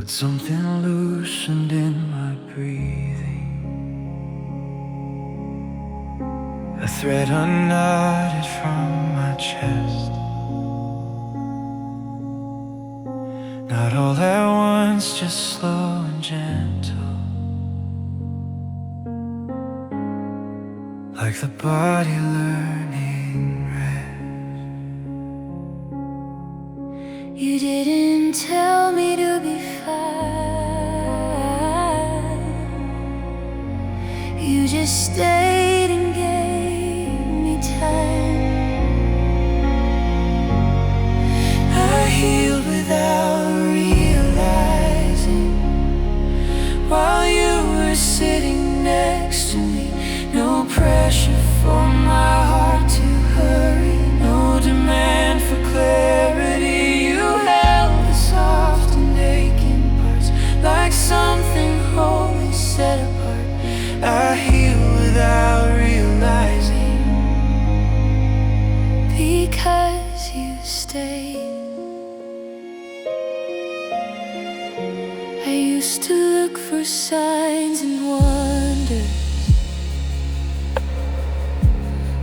but something loosened in my breathing. A thread unknotted from my chest. Not all at once, just slow and gentle, like the body learning rest. You didn't tell me to be fine. You just stayed and gave me time. I healed without realizing, while you were sitting next to me. No pressure for my heart to hurry, no demand for clarity. You held the soft and aching parts like something holy set apart. I heal without realizing, Because you stayed. I used to look for signs and wonders,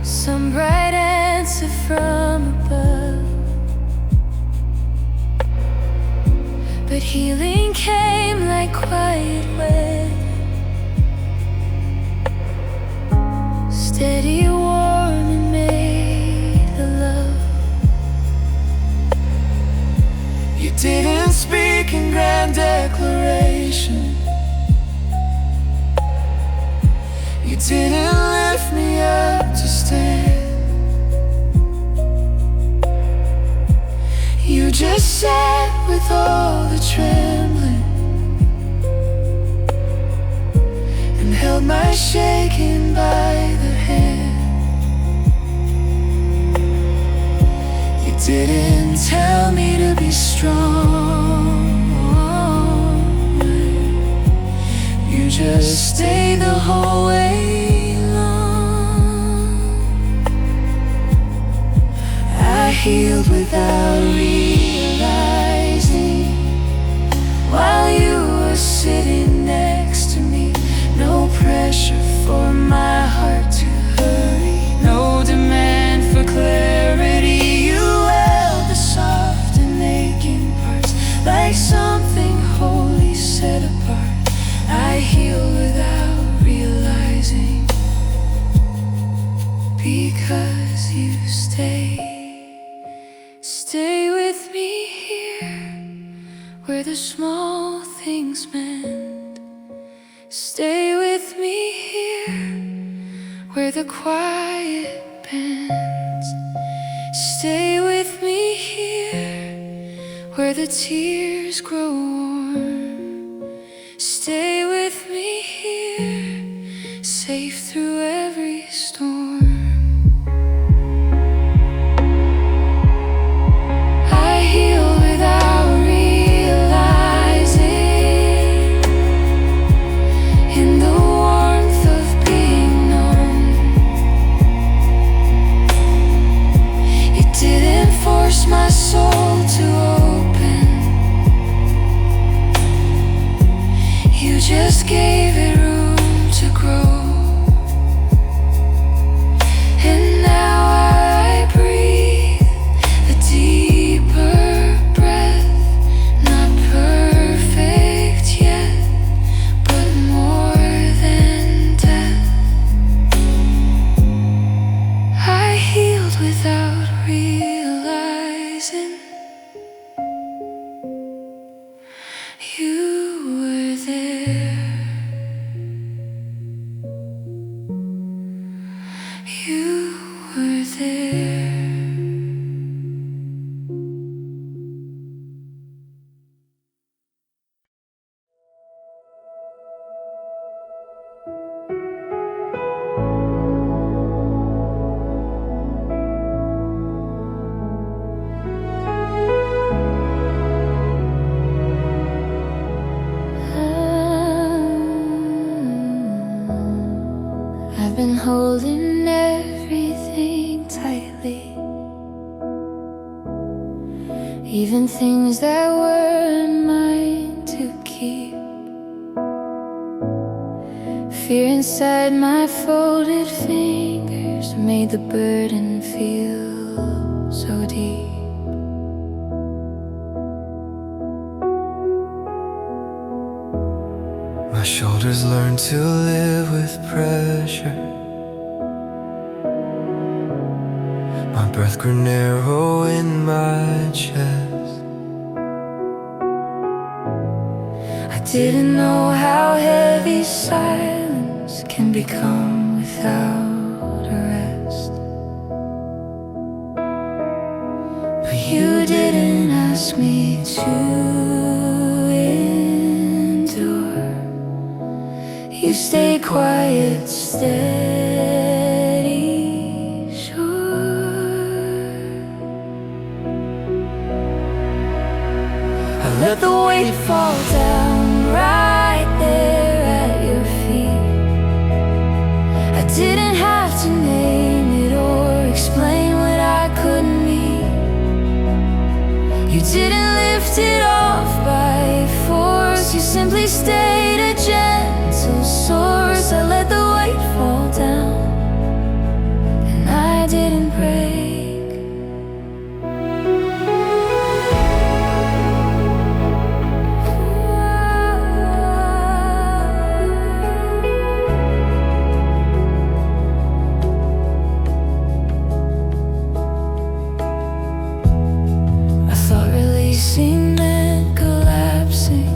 some bright answer from above. But healing came like quiet weather, steady, warm, and made the love. you didn't speak in grand declaration. You didn't lift me up to stand. You just sat with all the trembling and held my shaking by the hand. You didn't tell me to be strong. You just stayed the whole way long. I healed without realizing, while you were sitting next to me. No pressure for my heart to hurry, no demand for clarity. You held the soft and aching parts like something holy set apart. I heal without realizing, because you stay. Stay with me here, where the small things mend. Stay with me here, where the quiet bends. Stay with me here, where the tears grow warm. Stay with me here, safe through every storm. I heal without realizing, in the warmth of being known. You didn't force my soul to open, you just gave it room to grow. And now I breathe a deeper breath, not perfect yet, but more than death. I healed without realizing, you were there. You were there. I've been holding everything tightly, even things that weren't mine to fear inside my folded fingers made the burden feel so deep. My shoulders learned to live with pressure. My breath grew narrow in my chest. I didn't know how heavy silence can become without a rest. But you didn't ask me to endure. You stayed quiet, steady, sure. I let the weight fall down right there at your feet. I didn't have to name it or explain what I couldn't meet. You didn't lift it off by force. You simply stayed a gentle source. I let the weight fall down, and I didn't break. Releasing meant collapsing.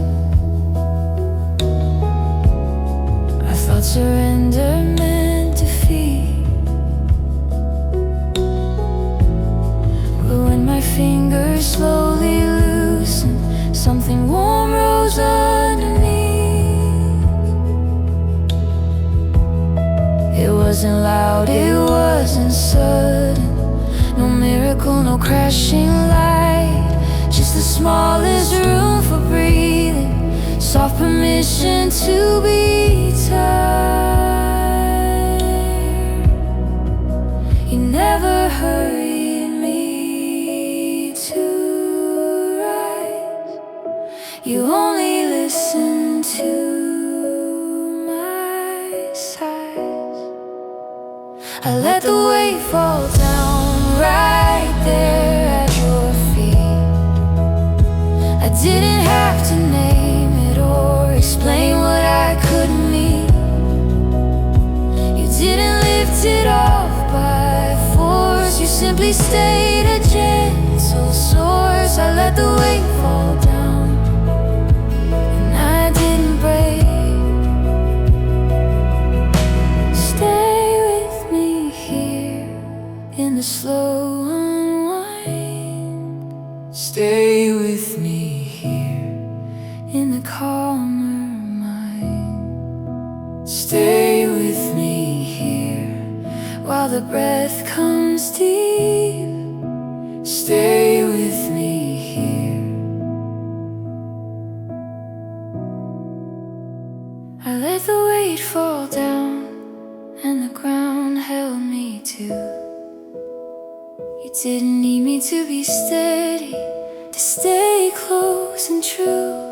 I thought surrender meant defeat. But when my fingers slowly loosened, something warm rose underneath. It wasn't loud, it wasn't sudden. No miracle, no crashing light. Just the smallest room for breathing, soft permission to be tired. You never hurried me to rise. You only listened to my sighs. I let the weight fall down right there at your feet. I didn't have to name it or explain what I couldn't meet. You didn't lift it off by force. You simply stayed a gentle source. I let the weight fall down, and I didn't break. Stay with me here in the slow unwind. Stay with me in the calmer mind. Stay with me Here while the breath comes deep. Stay with me Here I let the weight fall down, and the ground held me too. You didn't need me to be steady, to stay close and true.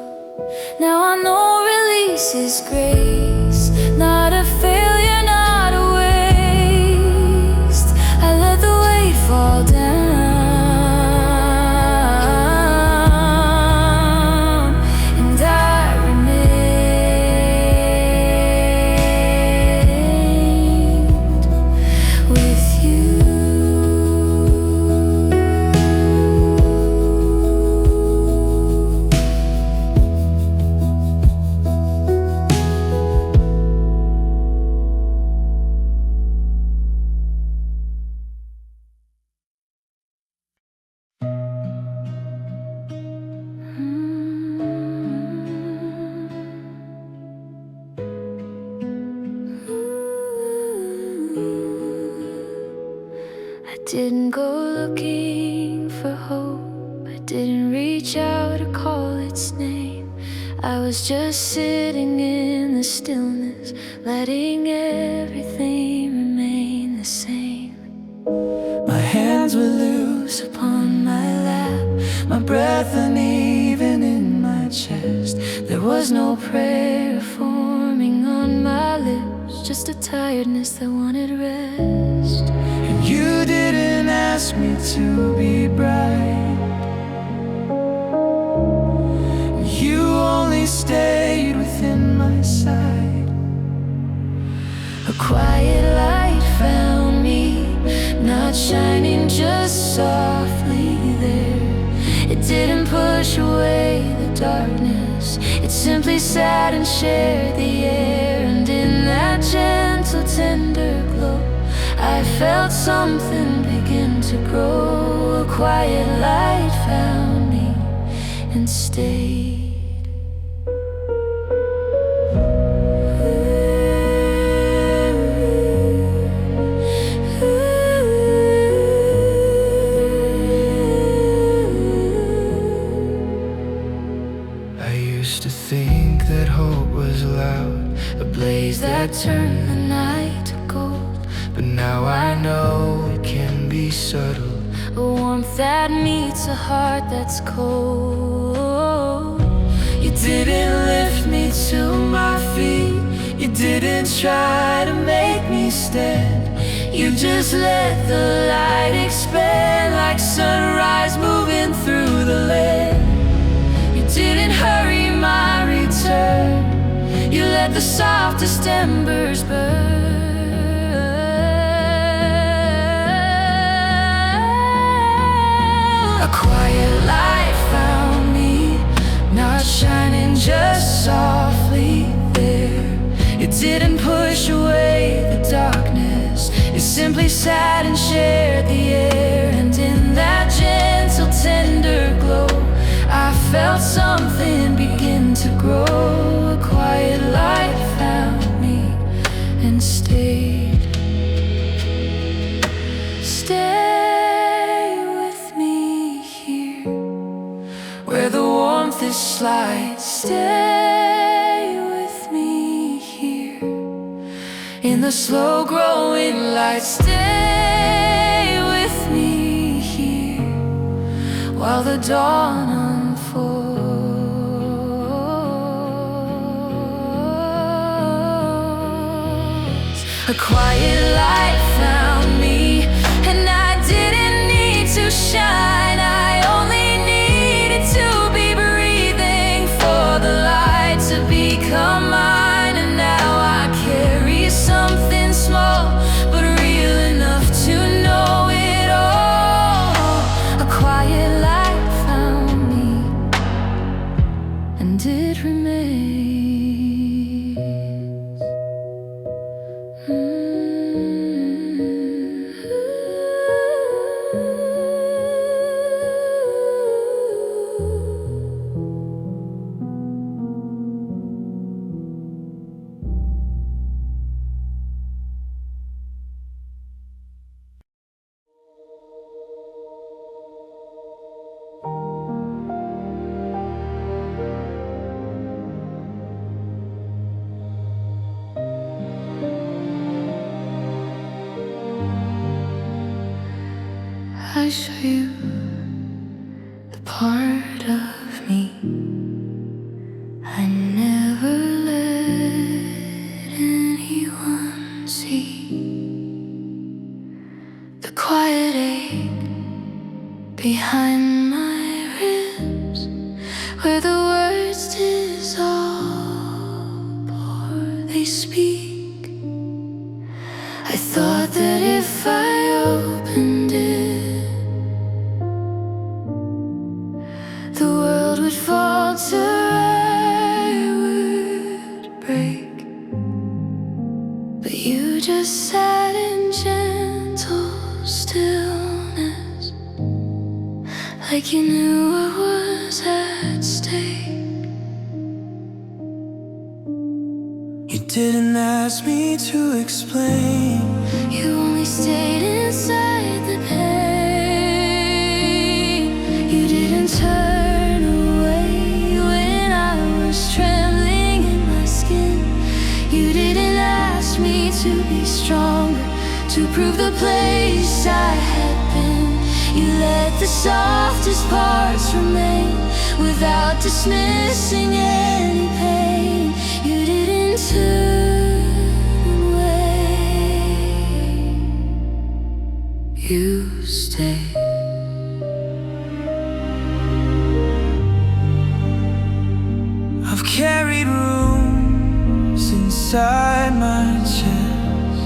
Now I know release is grace, not a failure, not a waste. I let the weight fall down, and I remained with you. I didn't go looking for hope. I didn't reach out or call its name. I was just sitting in the stillness, letting everything remain the same. My hands were loose Upon my lap, my breath uneven in my chest. there was no prayer forming on my lips. just a tiredness that wanted rest. And you didn't ask me to be bright. You only stayed within my sight. A quiet light found me, not shining, just softly there. It didn't push away the darkness, it simply sat and shared the air. And in that gentle, tender glow, I felt something begin to grow. A quiet light found me and stayed. I used to think that hope was loud, A blaze that turned the night to gold. but now I know it can be subtle. A warmth that meets a heart that's cold. You didn't lift me to my feet, you didn't try to make me stand. You just let the light expand, like sunrise moving through the land. You didn't hurry my return, you let the softest embers burn. A quiet light found me, not shining, just softly there. It didn't push away the darkness, it simply sat and shared the air. And in that gentle, tender glow, I felt something begin to grow. A quiet light found me and stayed. Stay with me here, where the warmth is slight. Stay with me here, in the slow growing light. Stay with me here, while the dawn unfolds. A quiet light found me, and I didn't need to shine. I only needed to be breathing for the light to become mine. And now I carry something small, but real enough to know it all. A quiet light found me, and it remains. I show you the part of me I never let anyone see. The quiet ache behind my ribs, where the words dissolve or they speak. I thought that if I opened it, the world would falter, I would break. But you just sat in gentle stillness, like you knew what was at stake. You didn't ask me to explain, You only stayed inside the pain. You didn't turn away when I was trembling in my skin. You didn't ask me to be stronger, to prove the place I had been. You let the softest parts remain, without dismissing any pain. You didn't turn away. you stay. I've carried rooms inside my chest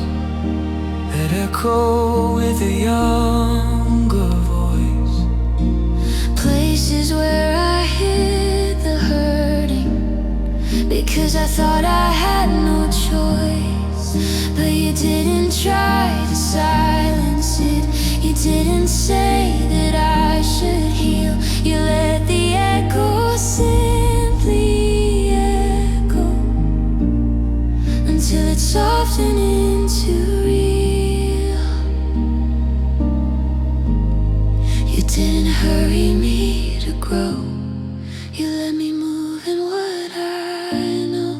that echo with a younger voice. Places where I hid the hurting because I thought I had no choice. But you didn't try to silence it. You didn't say that I should heal. You let the echo simply echo until it softened into real. You didn't hurry me to grow. You let me move in what I know.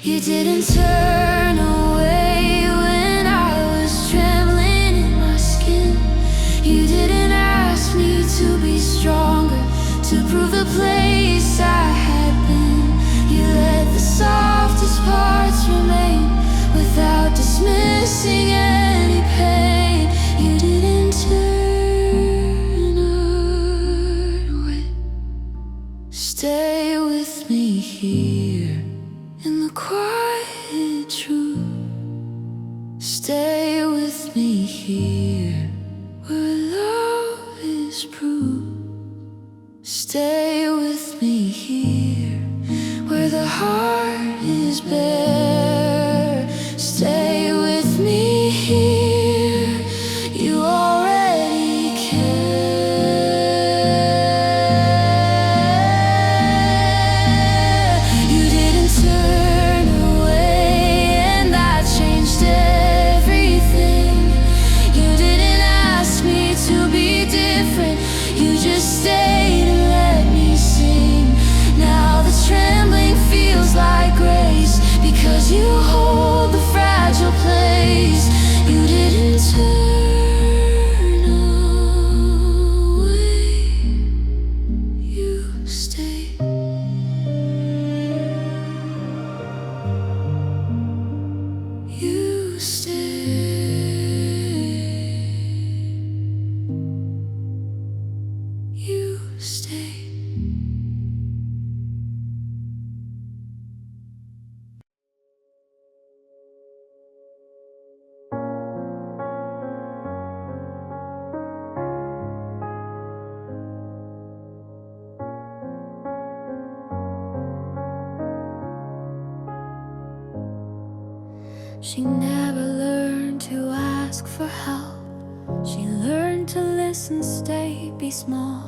You didn't turn away when I was trembling in my skin. You didn't ask me to be stronger, to prove the place I had been. You let the softest parts remain without dismissing any pain. You didn't turn away. Stay with me here in the quiet truth. Stay with me here where love is proved. Stay with me here where the heart is bare. Stay with me here, you already care. You didn't turn away and that changed everything. You didn't ask me to be different. You just stayed and let me sing. Now the trembling feels like grace because you hold the fragile place. You didn't turn away. You stayed. You stayed. You stayed. She never learned to ask for help. She learned to listen, stay, be small.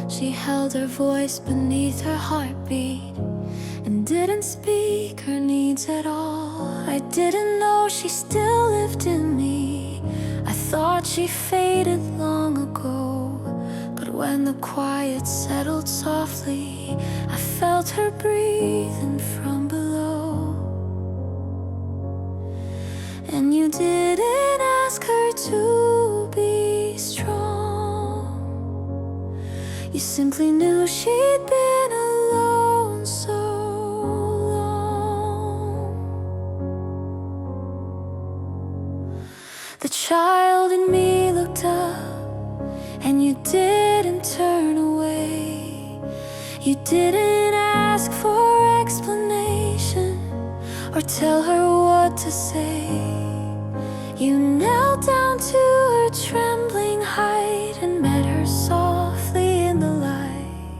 She held her voice beneath her heartbeat and didn't speak her needs at all. I didn't know she still lived in me. I thought she faded long ago. But when the quiet settled softly, I felt her breathing from below. And you didn't ask her to be strong. You simply knew she'd been alone so long. The child in me looked up, and you didn't turn away. You didn't ask for explanation or tell her what to say. You knelt down to her trembling height and met her softly in the light.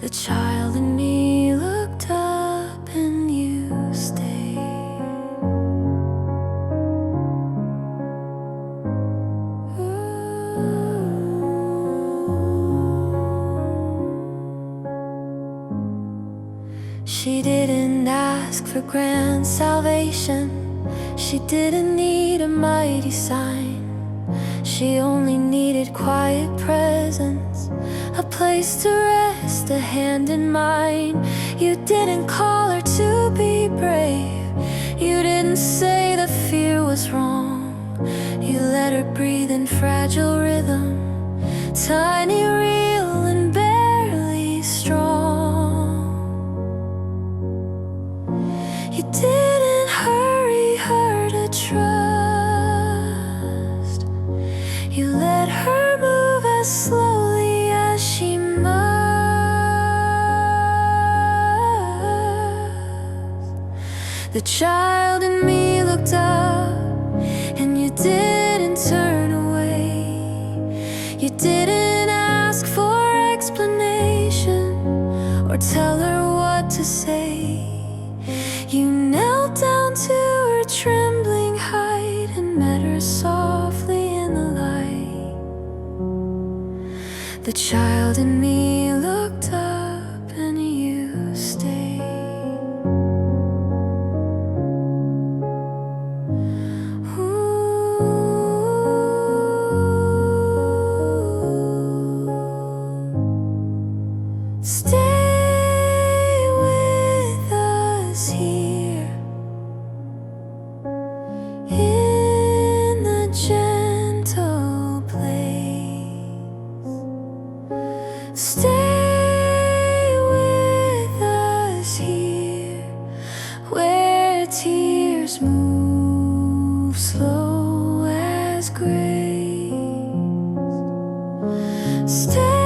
The child in me looked up and you stayed. She didn't ask for grand salvation. She didn't need a mighty sign. She only needed quiet presence, a place to rest, a hand in mine. You didn't call her to be brave. You didn't say that fear was wrong. You let her breathe in fragile rhythm, tiny, real, and barely strong. You didn't hurry her to trust. child in me looked up, and you didn't turn away. You didn't ask for explanation or tell her what to say. You knelt down to her trembling height and met her softly in the light. The child in me looked up, and you stayed. Stay with us here in the gentle place. Stay with us here where tears move slow as grace. Stay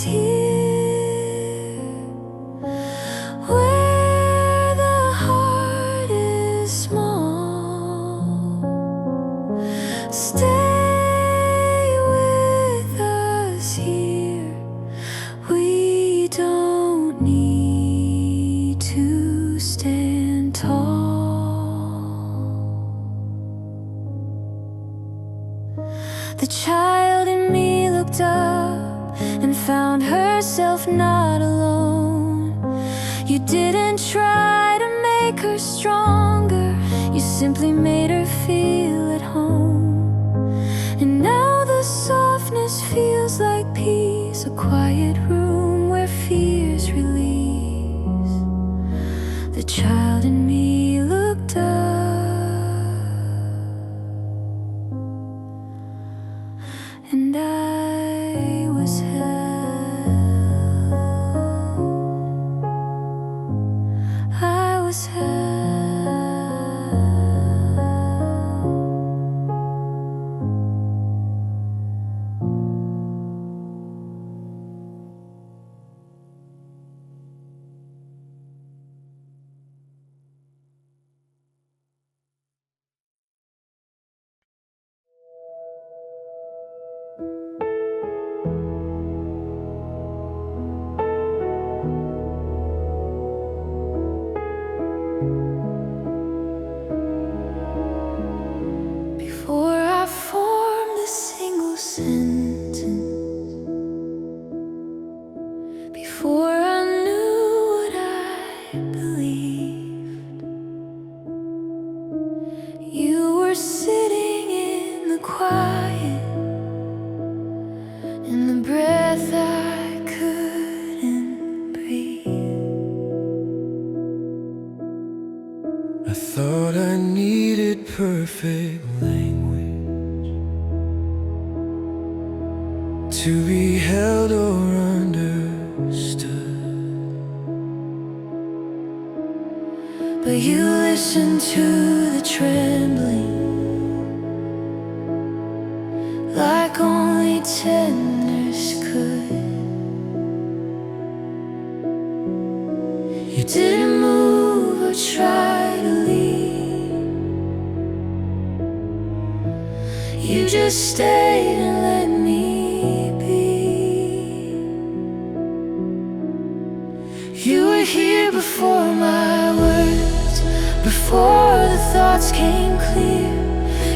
here where the heart is small. Stay with us here. We don't need to stand tall. The child in me looked up and found herself not alone. You didn't try to make her stronger, you simply made her feel at home. And now the softness feels like peace, a quiet room where fears release. The child in me looked up, and I was held. I was held. Before I formed a single sentence, before I knew what I believed, you were sitting in the quiet, in the breath I couldn't breathe. I thought I needed perfect language to be held or understood, but you listened to the trembling like only tenders could. You didn't move or try to lead, you just stayed and let me be. You were here before my words, before the thoughts came clear.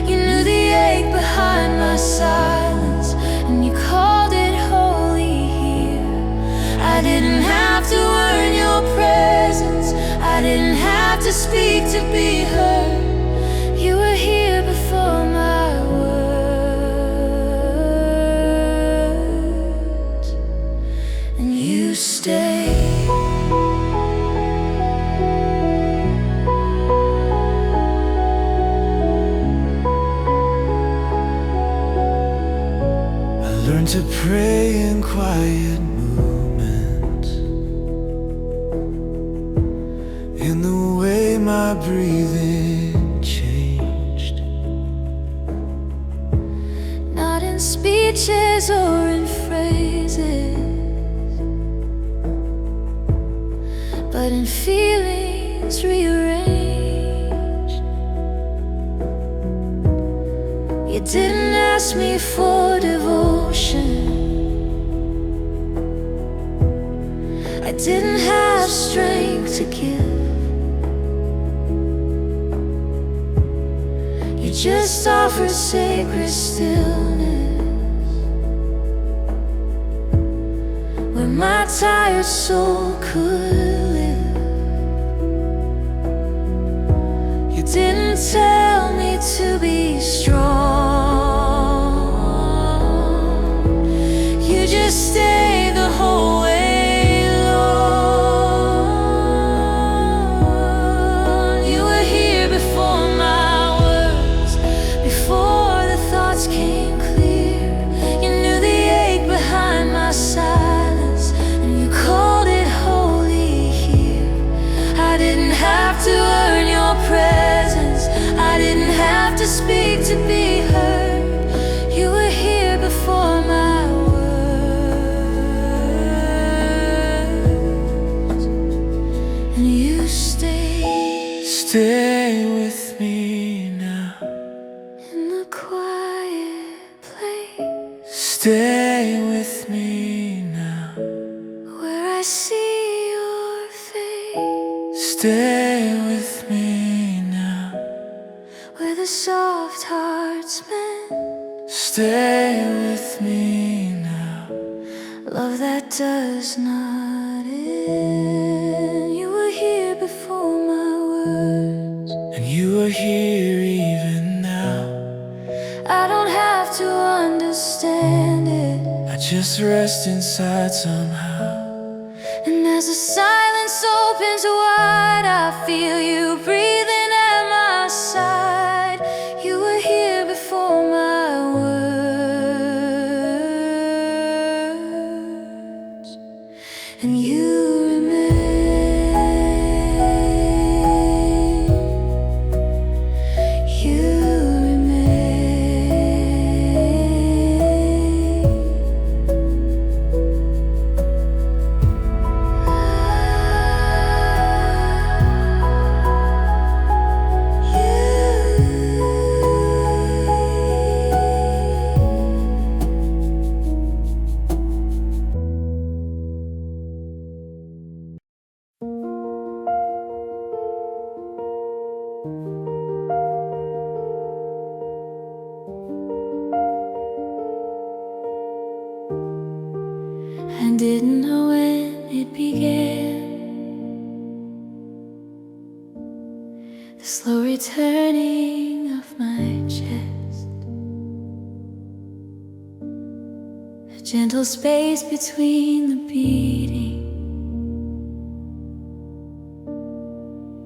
You knew the ache behind my silence, and you called it holy here. I didn't have to earn your presence, I didn't have to speak to be heard. You were here before my words, and you stayed. learned to pray in quiet movements, in the way my breathing changed, not in speeches or in phrases, but sudden feelings rearranged. You didn't ask me for devotion. I didn't have strength to give. You just offered sacred stillness where my tired soul could live. You didn't tell me to be strong. You just stayed the whole way. Speak to be heard. You were here before my words, and you stayed. Stay with me now In the quiet place. Stay with me now Where I see your face. Stay with me now Where the soft hearts mend. Stay with me now. Love that does not end. You were here before my words, And you are here even now. I don't have to understand it. I just rest inside somehow. And as the silence opens wide, I feel you breathing at my side. You were here before my words, and you remain. You remain. I didn't know when it began, the slow returning of my chest, a gentle space between the beating,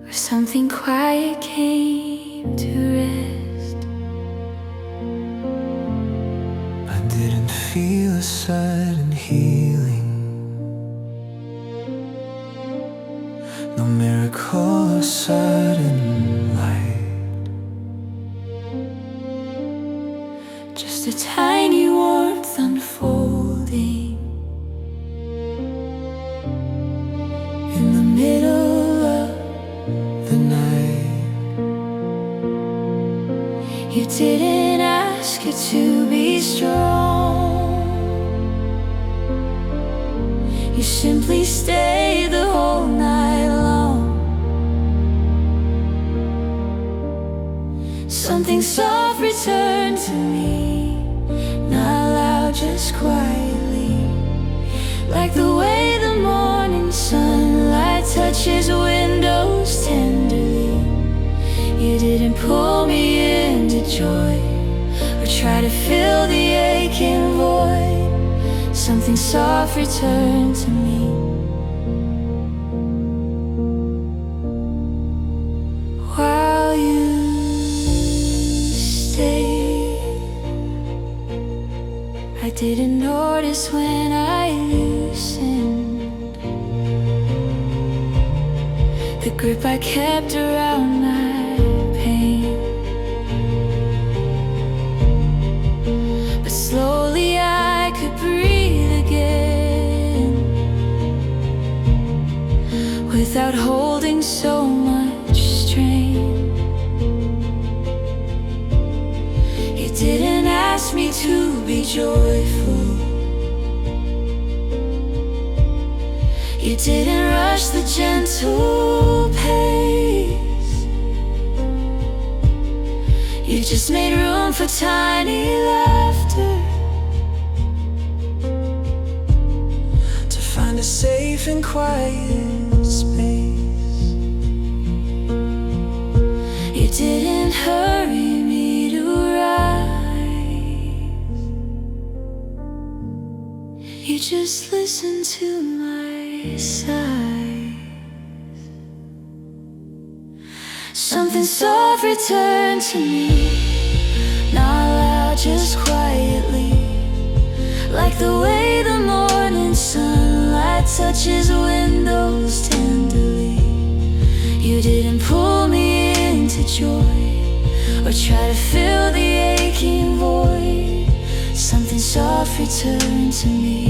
where something quiet came to rest. I didn't feel a sudden healing, no miracle or sudden light, Just a tiny warmth unfolding in the middle of the night. You didn't ask it to be strong. You simply stayed the whole night long. Something soft returned to me, not loud, just quietly, like the way the morning sunlight touches windows tenderly. You didn't pull me into joy or try to fill the aching void. Something soft returned to me. While you stayed, I didn't notice when I loosened the grip I kept around my pain. But slowly I could breathe again, without without holding so much strain. You didn't ask me to be joyful. You didn't rush the gentle pace. You just made room for tiny laughter, to find a safe and quiet space. You didn't hurry me to rise. You just listened to my sighs. Something soft returned to me, not loud, just quietly, like the way the morning sunlight touches windows tenderly. You didn't pull me into joy or try to fill the aching void. Something soft returned to me.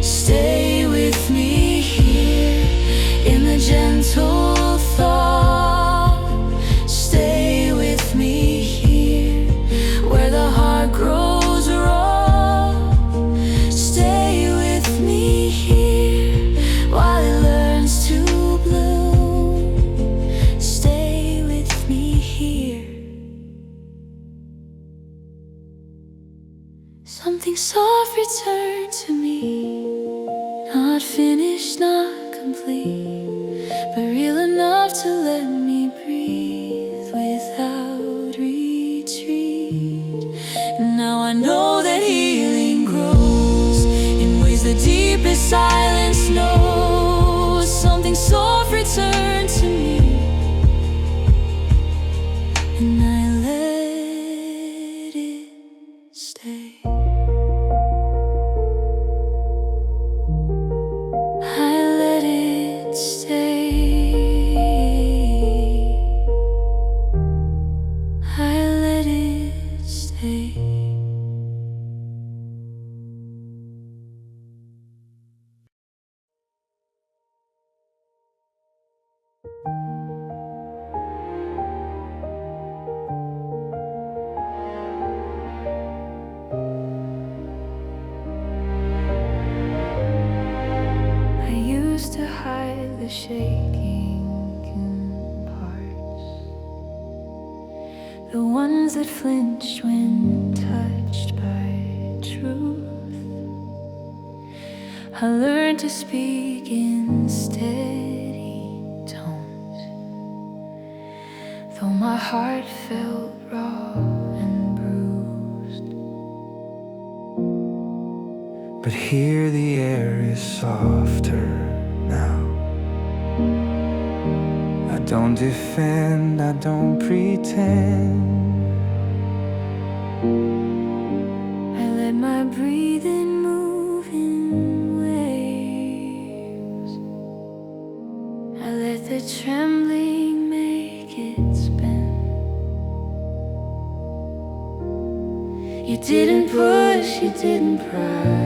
Stay with me here in the gentle thought. Stay with me here where the heart grows raw. Stay with me here while it learns to bloom. Stay with me here. Something soft returned to me, not finished, not complete, but real enough to let me breathe without retreat. And now I know that healing grows in ways the deepest silence knows. Something soft returned to me, and I let it stay. To hide the shaking parts, the ones that flinched when touched by truth. I learned to speak in steady tones, though my heart felt raw and bruised. But here the air is softer now. I don't defend, I don't pretend. I let my breathing move in waves. I let the trembling make it spin. You didn't push, you didn't pry.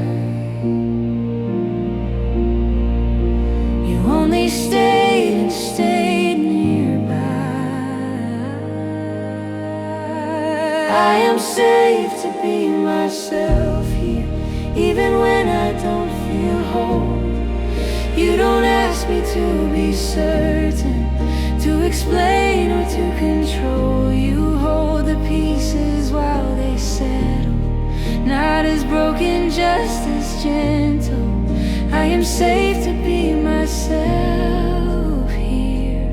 Only stayed and stayed nearby. I am safe to be myself here, even when I don't feel whole. You don't ask me to be certain, to explain or to control. You hold the pieces while they settle, not as broken, just as gentle. I am safe to be myself here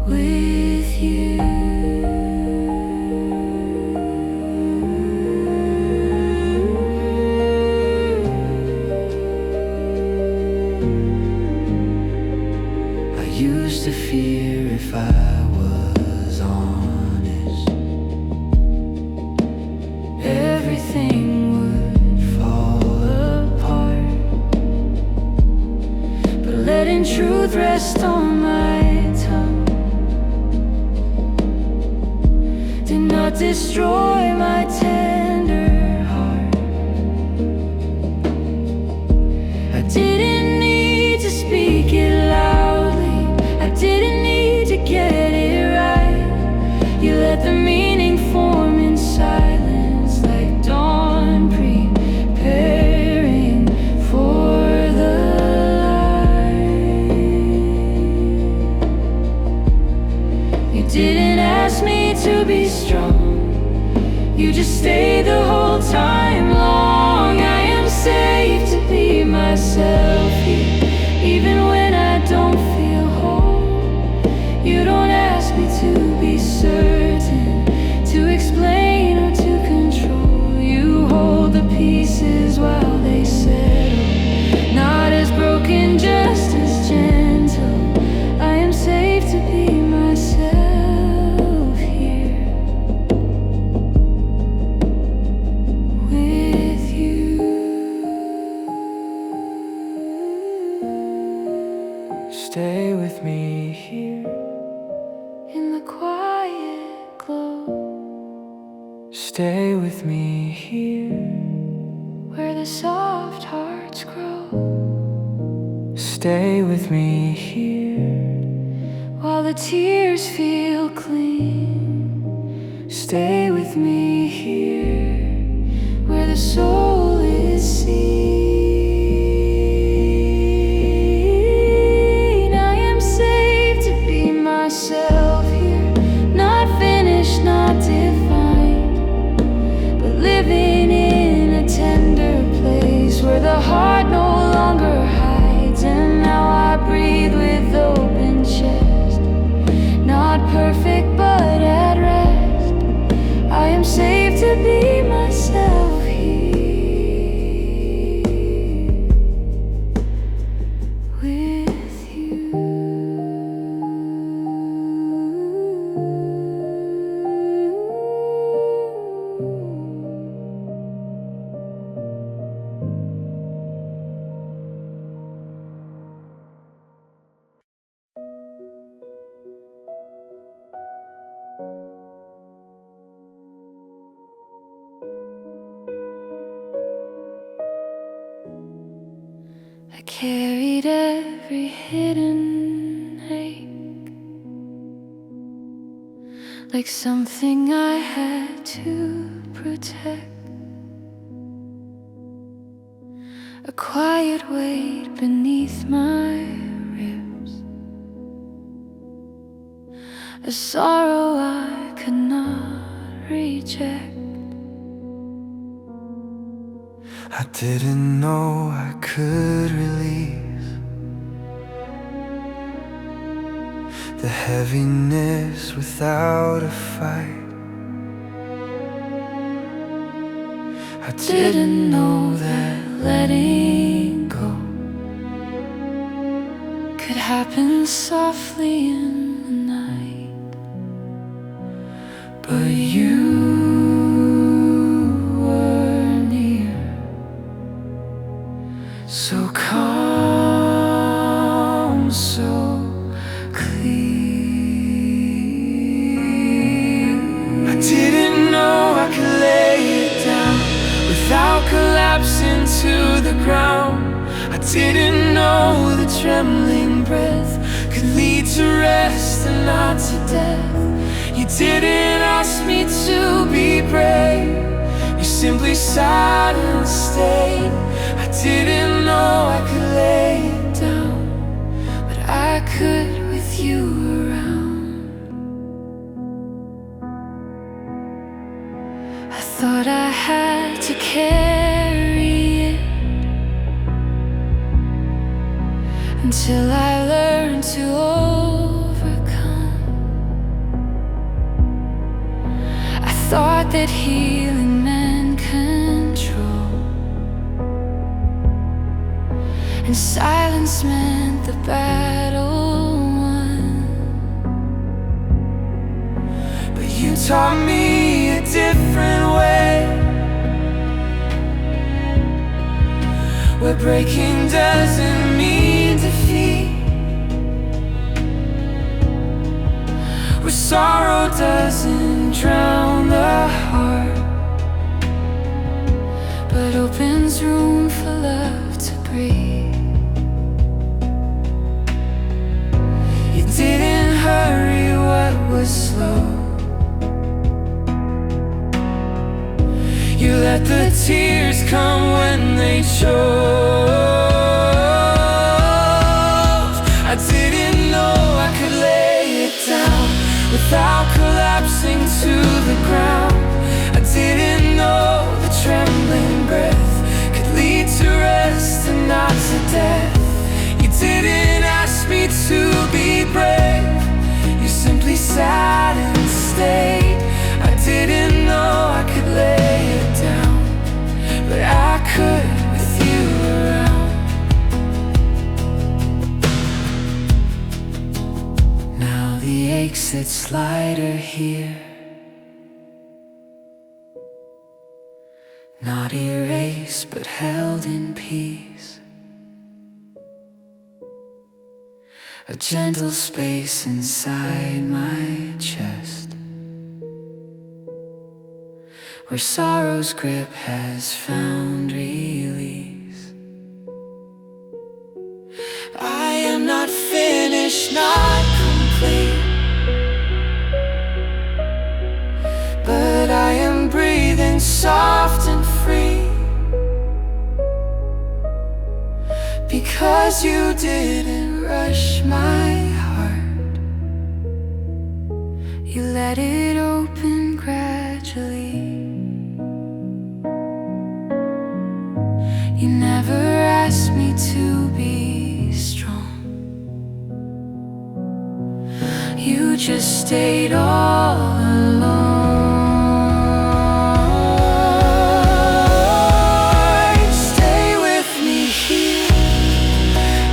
with you. I used to fear if I was honest, everything letting truth rest on my tongue did not destroy my tender heart. didn't need to speak it loudly, I didn't need to get it right. You let the meaning form in silence, like dawn preparing for the light. You didn't ask me to be strong, you just stayed the whole time long. I am safe to be myself here, even when I don't feel whole. You don't ask me to be certain, to explain or to control. You hold the pieces while they settle, not as broken, just as gentle. I am safe to be myself here with you. Stay with me here, In the quiet glow, stay with me here, where the soft hearts grow, stay with me here, while the tears feel clean. stay with me here, Where the soul is seen. I am safe to be myself here, not finished, not defined, but living in a tender place where the heart no longer hides. And now I breathe with open chest, not perfect but at rest. I am safe to be myself here with you. I carried every hidden ache, like something I had to protect. A quiet weight beneath my ribs, a sorrow I could not reject. I didn't know I could release the heaviness without a fight. I Didn't know that letting go could happen softly in the night. But you were near, so calm, so clear. I didn't know I could lay it down without collapsing to the ground. I didn't know the trembling breath could lead to rest and not to death. You didn't ask me to be brave, you simply sat and stayed. I didn't know I could lay it down, But I could with you around. I thought I had to carry it until I learned to overcome. I thought that healing meant control, and silence meant the battle won. but you taught me a different way, where breaking doesn't mean defeat, where sorrow doesn't drown the heart, but opens room for love to breathe. let the tears come when they chose. I didn't know I could lay it down without collapsing to the ground. I didn't know the trembling breath could lead to rest and not to death. You didn't ask me to be brave, you simply sat and stayed. I didn't know I could lay it down, but I could with you around. Now the aches that slide are here, not erased but held in peace. A gentle space inside my chest, where sorrow's grip has found release. I am not finished, not complete, but I am breathing soft and free, because you didn't rush my heart. You let it open gradually. You never asked me to be strong, you just stayed all alone. Stay with me here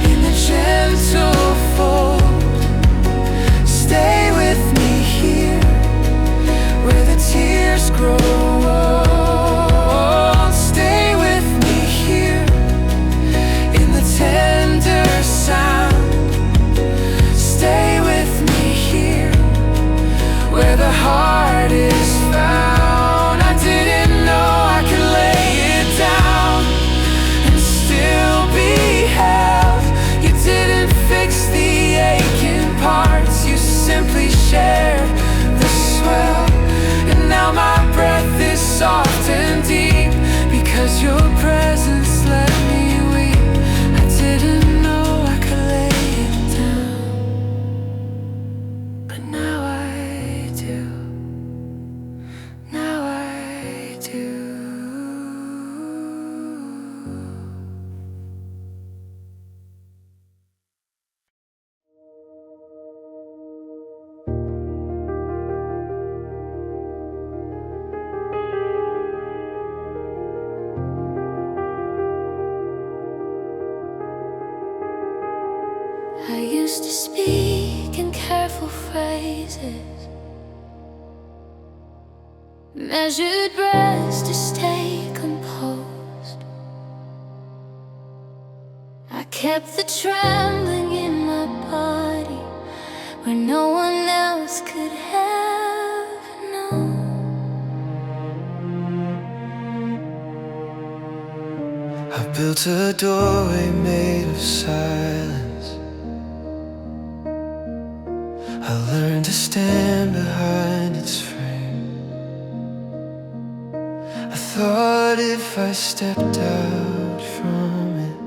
in the gentle fold. Stay with me here where the tears grow. Heart is found. I didn't know I could lay it down and still be held. You didn't fix the aching parts, you simply shared the swell. And now my breath is soft and deep, because your presence let me weep. I didn't know I could lay it down, but now I do. Now I do. I used to speak in careful phrases, measured breaths to stay composed. I kept the trembling in my body where no one else could have known. I built a doorway made of silence. I learned to stand behind its frame. I thought if I stepped out from it,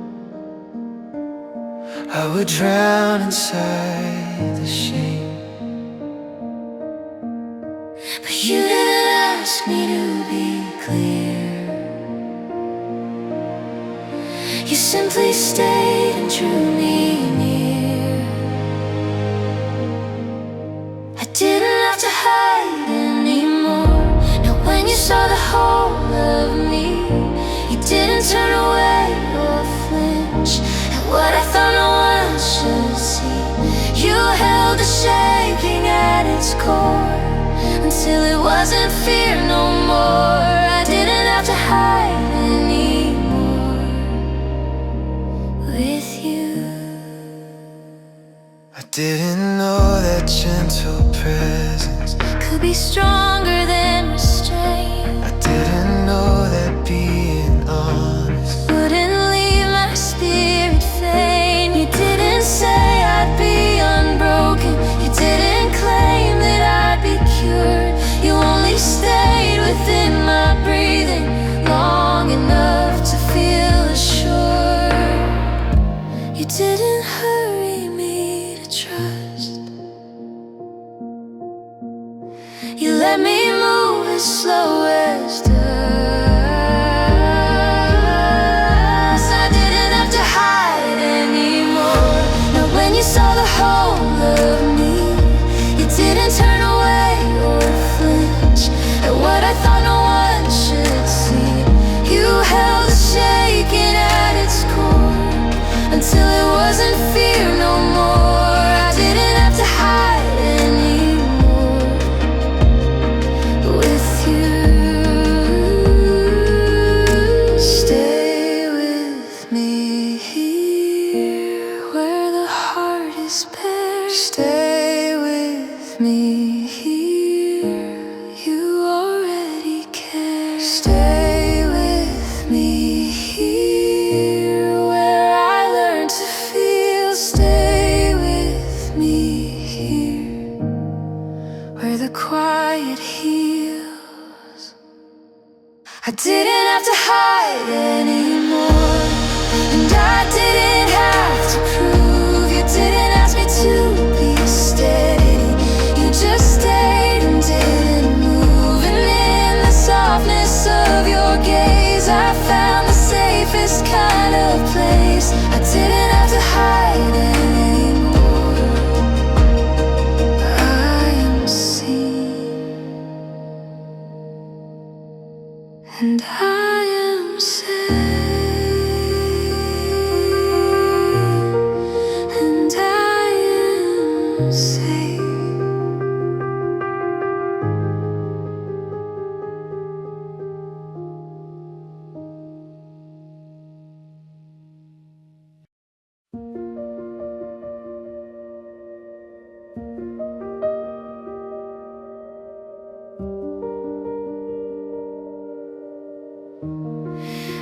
I would drown inside the shame. But you didn't ask me to be clear, you simply stayed and drew me near. I didn't have to hide anymore. Now when you saw the whole of me, you didn't turn away or flinch at what I thought no one should see. You held the shaking at its core until it wasn't fear no more. I didn't have to hide anymore with you. I didn't know that gentle presence could be stronger than restraint. I didn't know that being honest wouldn't leave my spirit faint. You didn't say I'd be unbroken, you didn't claim that I'd be cured. You only stayed within my breathing me here, where the heart is bare. Stay with me here, you already care. Stay with me here, where I learn to feel. Stay with me here, where the quiet heals. I didn't have to hide anymore, and I didn't have to prove. You didn't ask me to be steady, you just stayed and didn't move. And in the softness of your gaze, I found the safest kind of place. I didn't have to hide anymore. I am seen, and I am safe, and I am safe.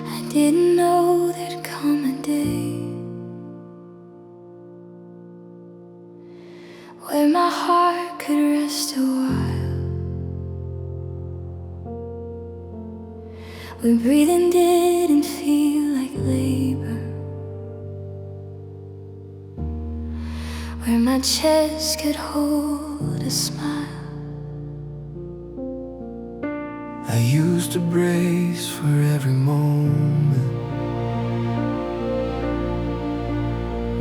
I didn't know there'd come a day where my heart could rest a while, where breathing didn't feel like labor, where my chest could hold a smile. I used to brace for every moment,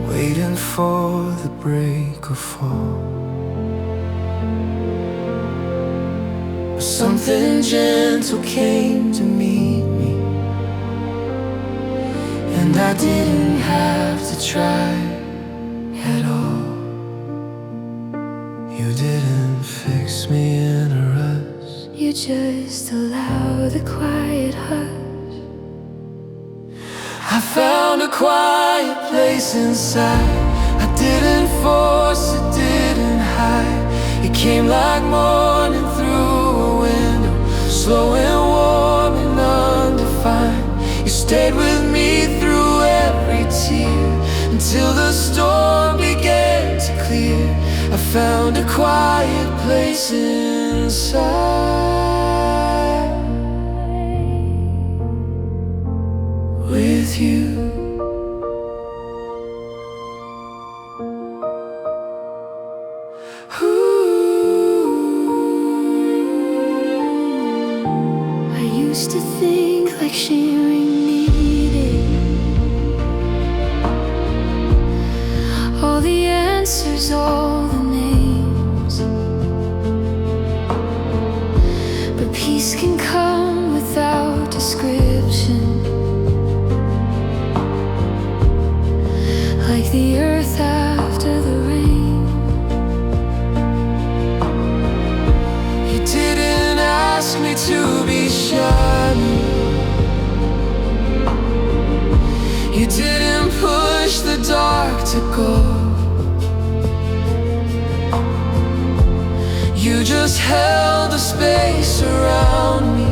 waiting for the break or fall. But something gentle came to meet me, and I didn't have to try at all. You didn't fix me in a rush, You just allow the quiet hush. I found a quiet place inside. I didn't force it, didn't hide. It came like morning through a window, slow and warm and undefined. You stayed with me through every tear, until the storm began to clear. I found a quiet place inside with you. I used to think like sharing needed all the answers, all the names. But peace can come without description, like the earth after the rain. You didn't ask me to be shining, you didn't push the dark to go. You just held the space around me,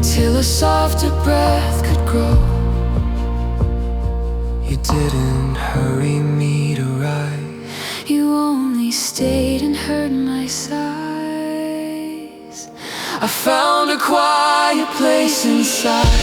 till a softer breath could grow. You didn't hurry me to rise, You only stayed and heard my sighs. I found a quiet place inside.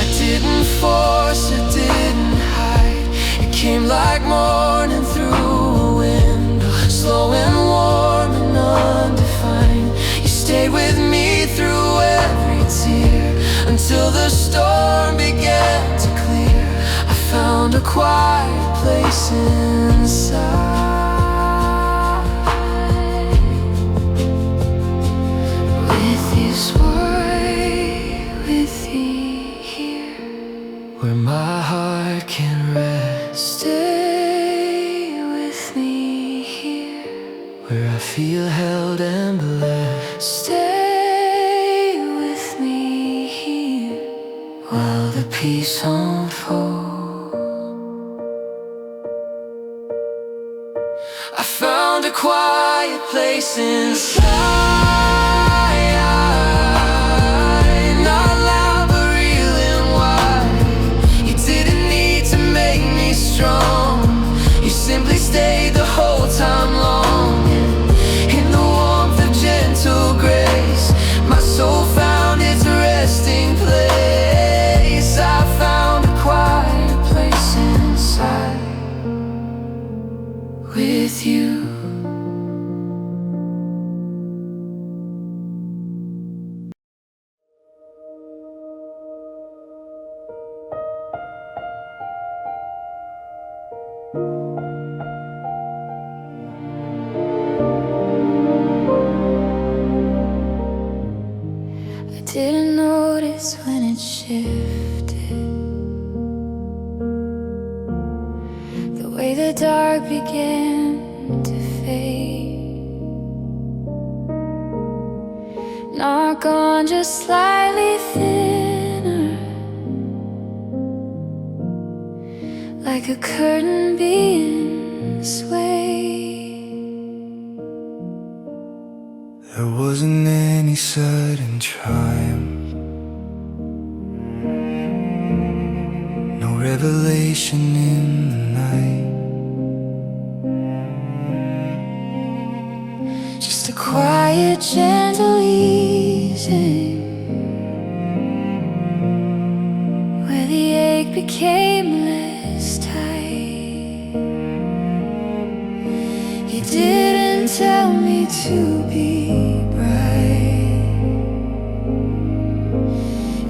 I didn't force it, didn't hide. It came like morning through a window, slow and warm and undefined. You stayed with me through every tear, until the storm began to clear. I found a quiet place inside With you, sway with you here, where my heart can rest, stay with me here, where I feel held and blessed. stay with me here. while the peace unfolds. I found a quiet place inside, not loud but real and wide. You didn't need to make me strong, you simply stayed the whole time long. In the warmth of gentle grace, my soul found its resting place. I found a quiet place inside with you. I didn't notice when it shifted, the way the dark began to fade. Not gone, just slightly thinner, like a curtain being swayed. There wasn't any sudden triumph, no revelation in the night, just a quiet, gentle easing, where the ache became less tight. You didn't tell me to be bright,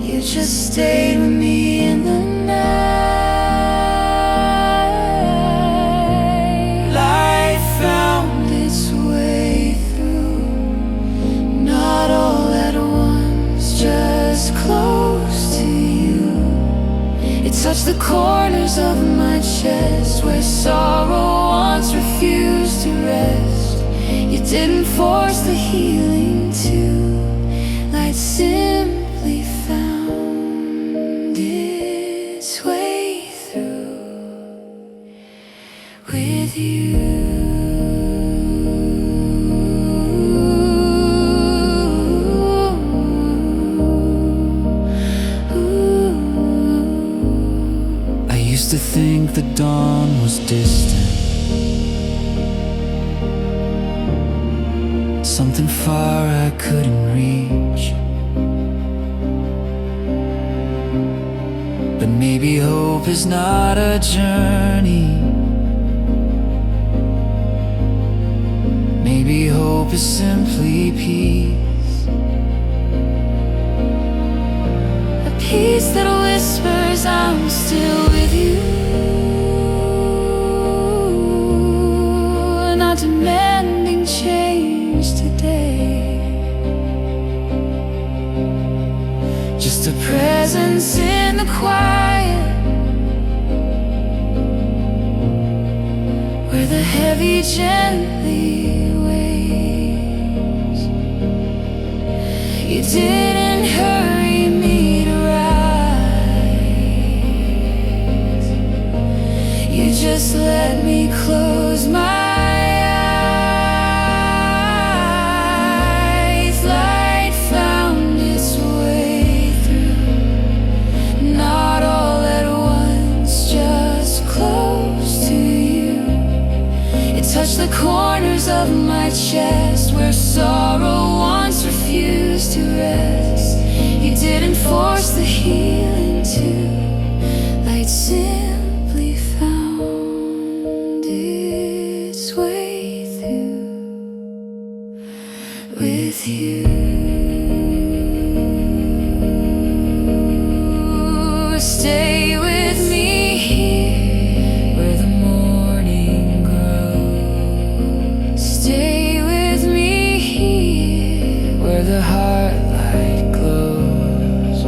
you just stayed with me in the night. Light found its way through, not all at once, just close to you. It touched the corners of my chest, where sorrow once refused to rest. You didn't force the healing to, light simply found its way through with you. I used to think the dawn was distant, something far I couldn't reach. But maybe hope is not a journey, maybe hope is simply peace. A peace that whispers I'm still with you, not demanding change today, just a presence in the quiet, where the heavy gently weighs. You didn't hurry me to rise, you just let me close my eyes. Light found its way through, not all at once, just close to you. It touched the corners of my chest, where sorrow once refused to rest. You didn't force the healing to, light simply found its way through with you. Stay with me here, where the morning grows. Stay with me here, where the heart light glows.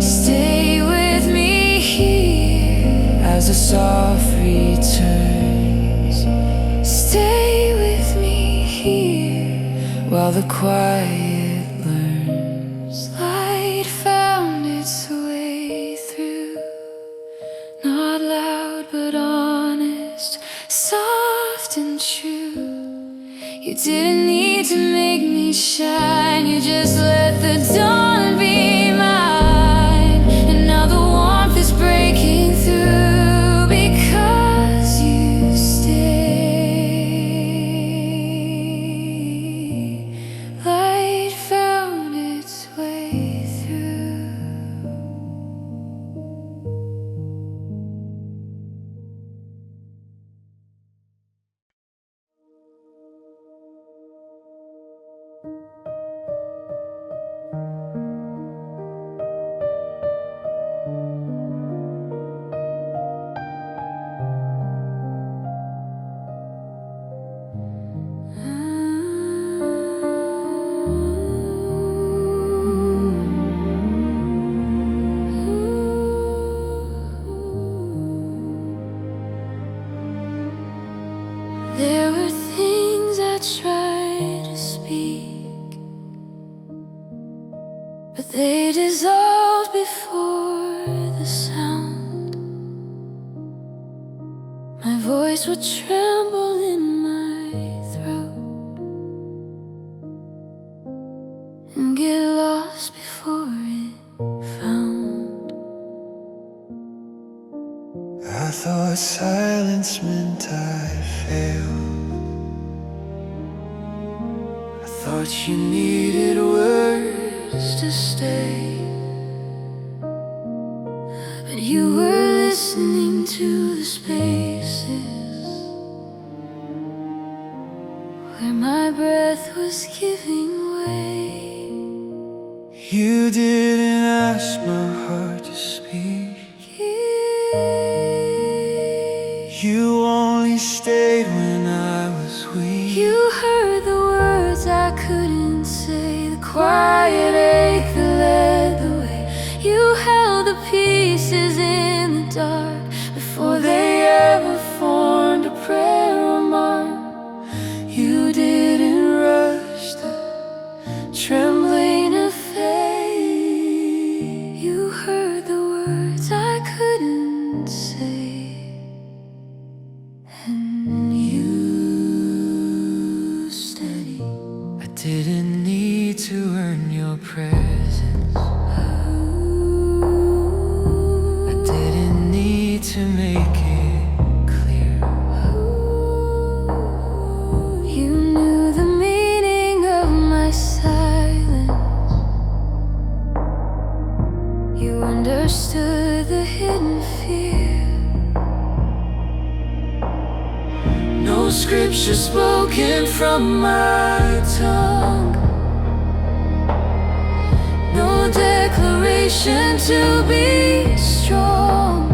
Stay with me here, as the soft returns. Stay with me here, while the quiet learns. Light found its way didn't need to make me shine. You just let the dawn be mine. And now the warmth is breaking through because you stay. Light found its way through. There were things I tried to speak, but they dissolved before the sound. My voice would tremble in my throat and get lost before it found. I thought silence meant I failed. I thought you needed words To stay, but you were listening to the spaces where my breath was giving way. You didn't ask my heart to speak. You only stayed when I was weak. You heard the words I couldn't say, the quiet ache that led the way. You held the pieces in the dark before they ever formed a prayer or mark. You didn't rush the trembling of faith. You heard the words I couldn't say, and you steady. I didn't need to earn your presence. I didn't need to make it clear. You knew the meaning of my silence. You understood the hidden fear. No scripture spoken from my tongue. No declaration to be strong.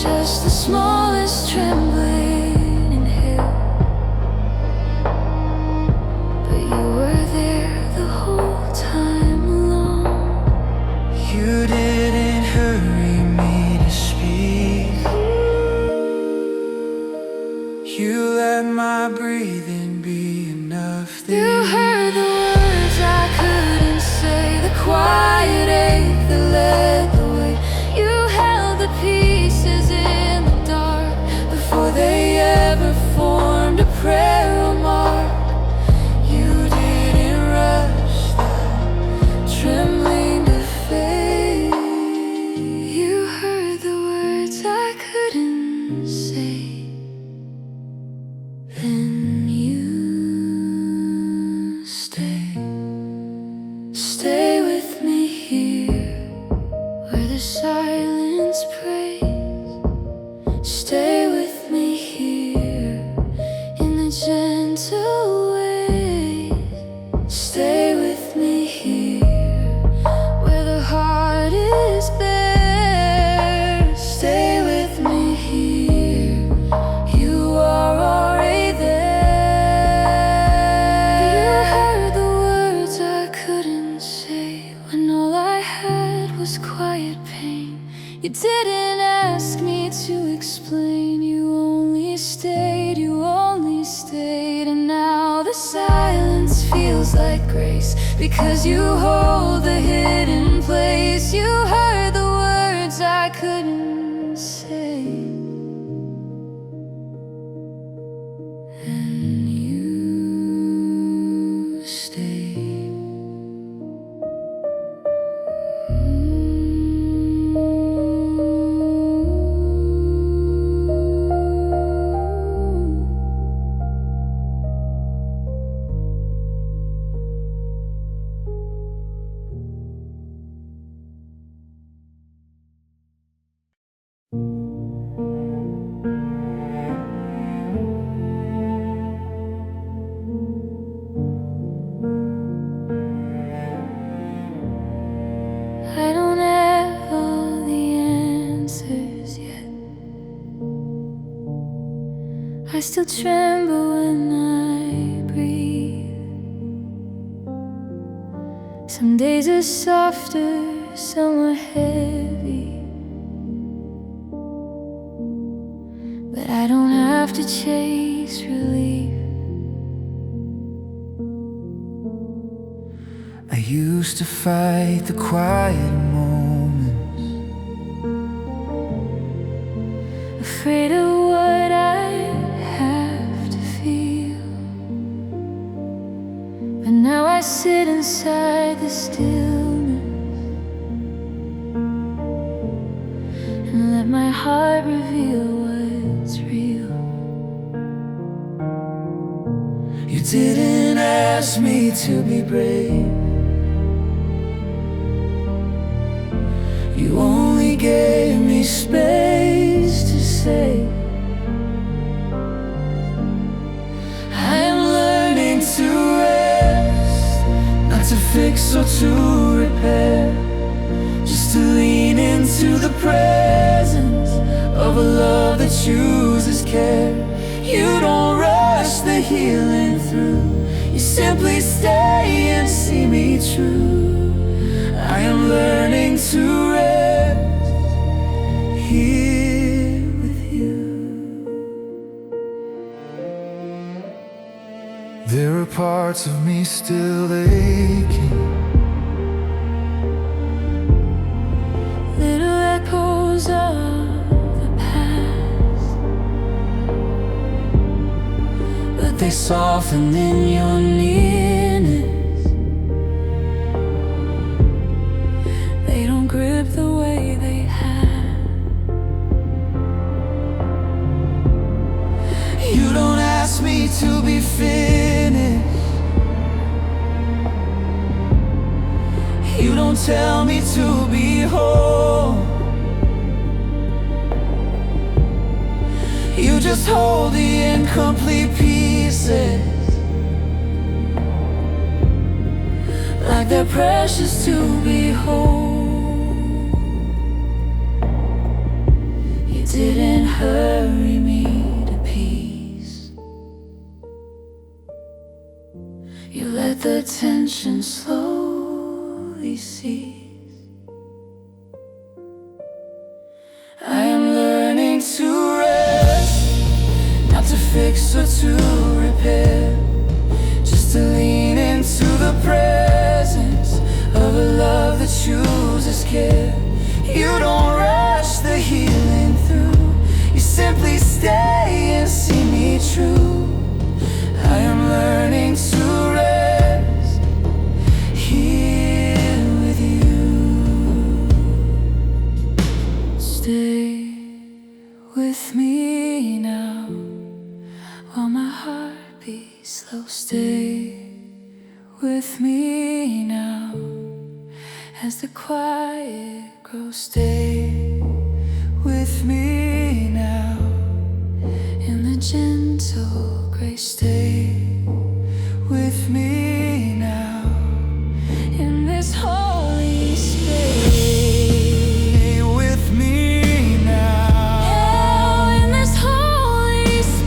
Just the smallest trembling inhale. But you were there the whole time along. You didn't hurry me to speak. You let my breathing be enough. You heard the words I couldn't say, the quiet ache that led the way. You held the pieces in the dark before they ever formed a prayer or mark. You didn't rush the trembling to faith. You heard the words I couldn't say, and you stay. Stay with me here where the silence prays. Stay with me here in the gentle ways. Stay with me here where the heart is bare. Stay with me here. You are already there. You heard the words I couldn't say when all I had was quiet pain. You didn't ask me to explain. You only stayed, and now the silence feels like grace because you hold the hidden place. You heard the words I couldn't say, still tremble when I breathe. Some days are softer, some are heavy, but I don't have to chase relief. I used to fight the quiet moments, Afraid of what I have to feel, but now I sit inside the stillness and let my heart reveal what's real. you didn't ask me to be brave, you only gave me space to say I am learning to rest, not to fix or to repair, just to lean into the presence of a love that chooses care. You don't rush the healing through, you simply stay and see me true. I am learning to rest here with you. There are parts of me still aching, Little echoes of the past, but they soften in your nearness. they don't grip the way they have. You don't ask me to be finished, you don't tell me to be whole, you just hold the incomplete pieces like they're precious to behold. You didn't hurry me to peace, you let the tension slowly cease. I am learning to rest, not to fix or to repair, just to lean into the presence of a love that chooses care. You don't rush the healing through, you simply stay and see me true. I am learning to rest here with you. Stay with me now while my heart beats slow. Stay with me now as the quiet grows. Stay with me now in the gentle grace. Stay with me now in this holy space. Stay with me now, In this holy space.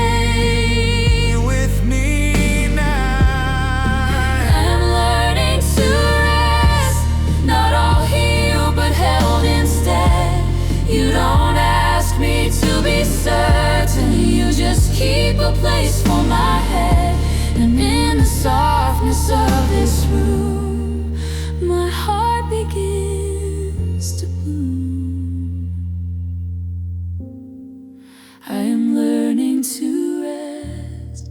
stay with me now. I'm learning to rest, not all healed but held instead. You don't ask me to be certain, you just keep a place for my head. And in the softness of this room, my heart begins to bloom. I am learning to rest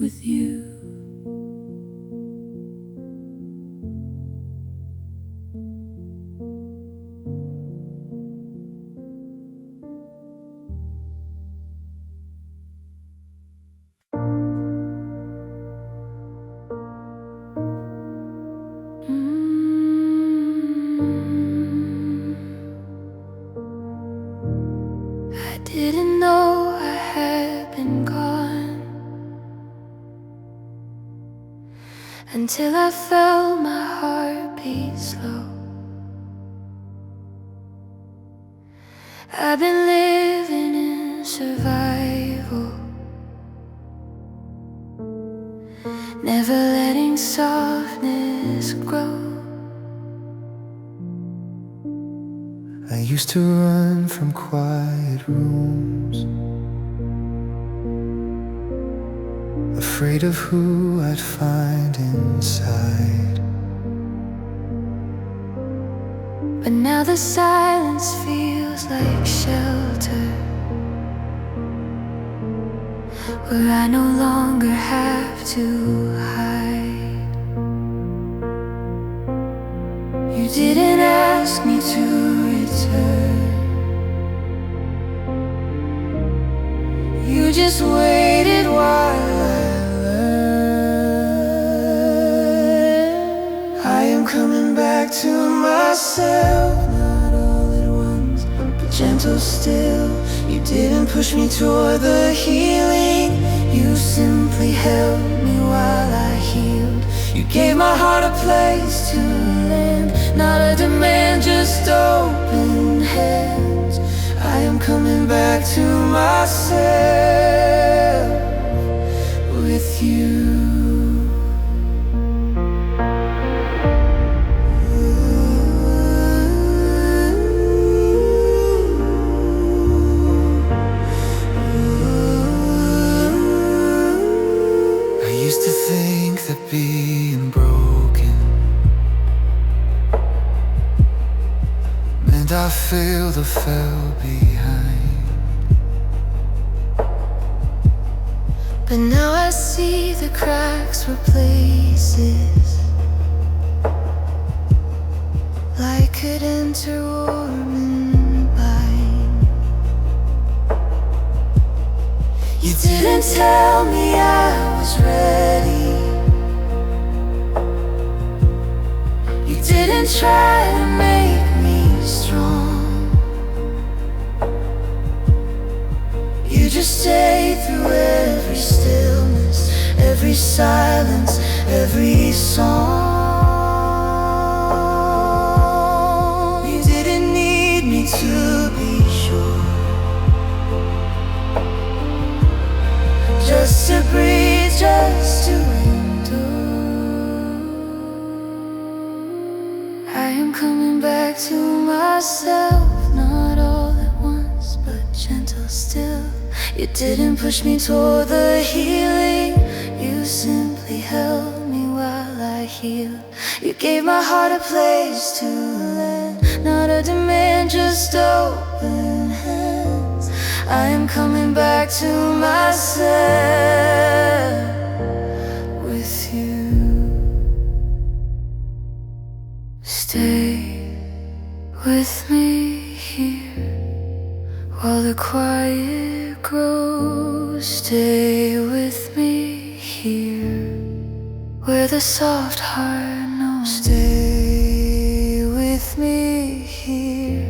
with you. I didn't know I had been gone until I felt my heart beat slow. I've been living in in survival, never letting softness grow. I used to run from quiet rooms, afraid of who I'd find inside. But now the silence feels like shelter, where I no longer have to hide. You didn't ask me to return, you just waited while I learned. I am coming back to myself, not all at once, but gentle still. You didn't push me toward the healing, you simply held me while I healed. You gave my heart a place to land, not a demand, just open hands. I am coming back to myself with you. Being broken meant I failed or fell behind. But now I see the cracks were places light could enter warm and bind. You didn't tell me I was ready, didn't try to make me strong. You just stayed through every stillness, every silence, every song. You didn't need me to be sure, just to breathe, just to endure. I am coming back to myself, not all at once, but gentle still. You didn't push me toward the healing, you simply held me while I healed. You gave my heart a place to land, not a demand, just open hands. I am coming back to myself with you. Stay with me here while the quiet grows. Stay with me here where the soft heart knows. Stay with me here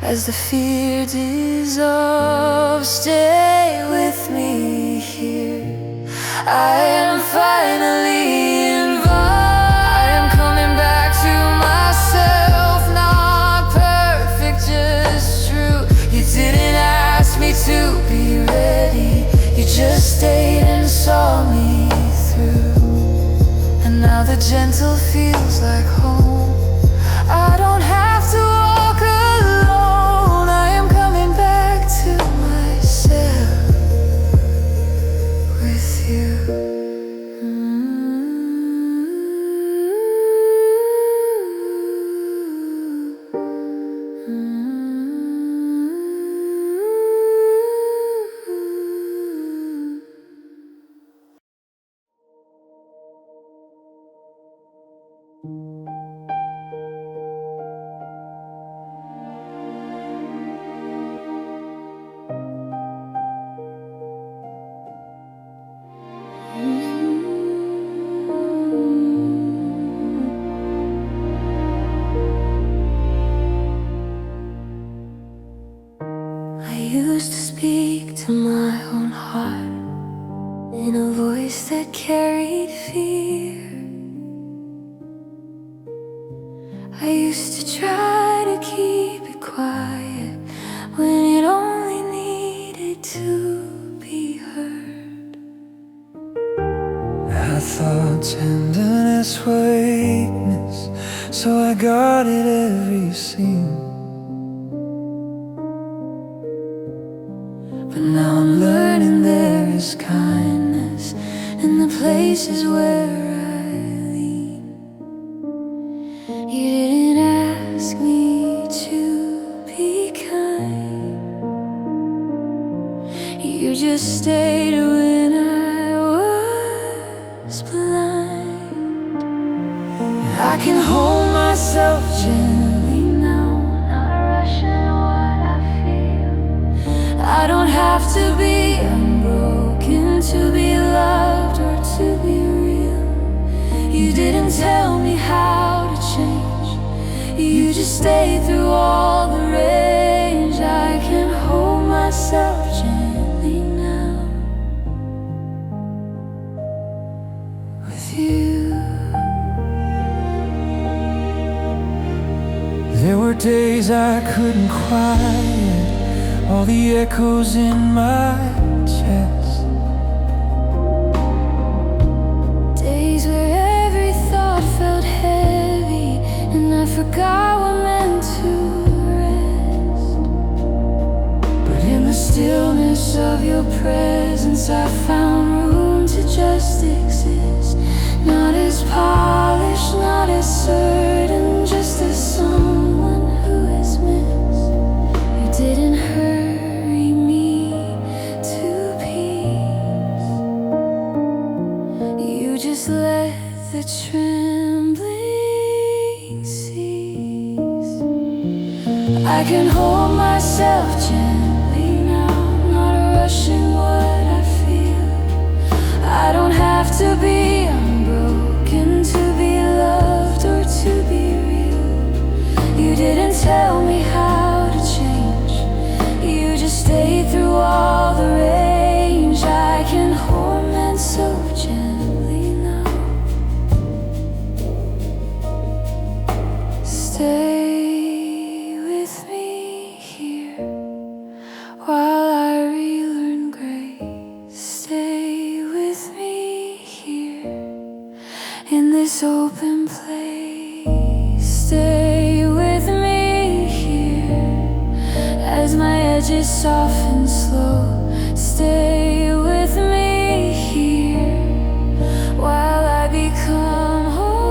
as the fear dissolves. Stay with me here, I am finally involved. To be ready, you just stayed and saw me through. And now the gentle feels like home. I don't have to walk alone. I am coming back to myself with you. I used to speak to my own heart in a voice that carried fear. I used to try to keep it quiet when it only needed tenderness weakness, so I guarded every seam. But now I'm learning there is kindness in the places where I lean. You didn't ask me to be kind. You just stayed when I was blind. I can hold myself gently now, not rushing what I feel. I don't have to be unbroken to be loved or to be real. You didn't tell me how to change. You just stayed through all the range. I can hold myself gently now with you. There were days I couldn't quiet all the echoes in my chest. Days where every thought felt heavy and I forgot what meant to rest. But in the stillness of your presence I found room to just exist. Not as polished, not as certain, just as someone who is missed. You didn't hurry me to peace. You just let the trembling cease. I can hold myself gently now, not rushing what I feel. I don't have to be unbroken to be loved or to be real. You didn't tell me how to change. You just stayed through all the range. I can hold myself gently now. Stay with me here while I relearn grace. Stay with me here in this open place. Stay with me here as my edges soften slow. Stay with me here while I become whole.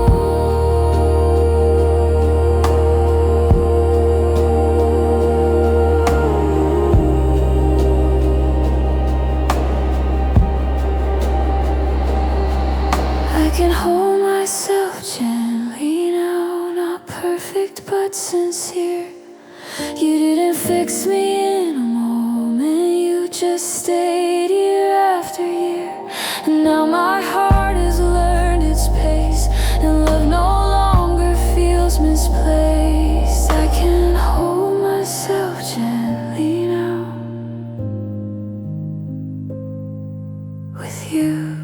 I can hold myself gently now, not perfect but sincere. You didn't fix me in a moment, you just stayed year after year. And now my heart has learned its pace, and love no longer feels misplaced. I can hold myself gently now with you.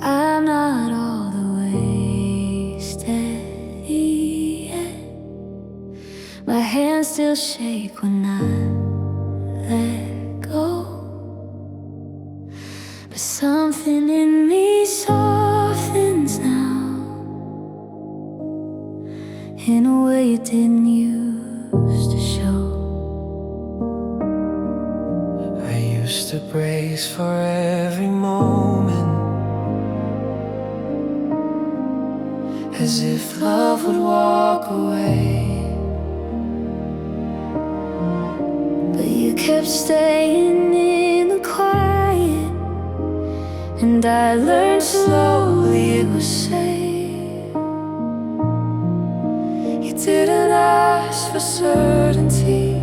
I'm not all the way steady yet. My hands still shake when I let go. But something in me softens now in a way it didn't used to show. I used to brace for every moment, as if love would walk away. But you kept staying in the quiet, and I learned slowly it was safe. You didn't ask for certainty,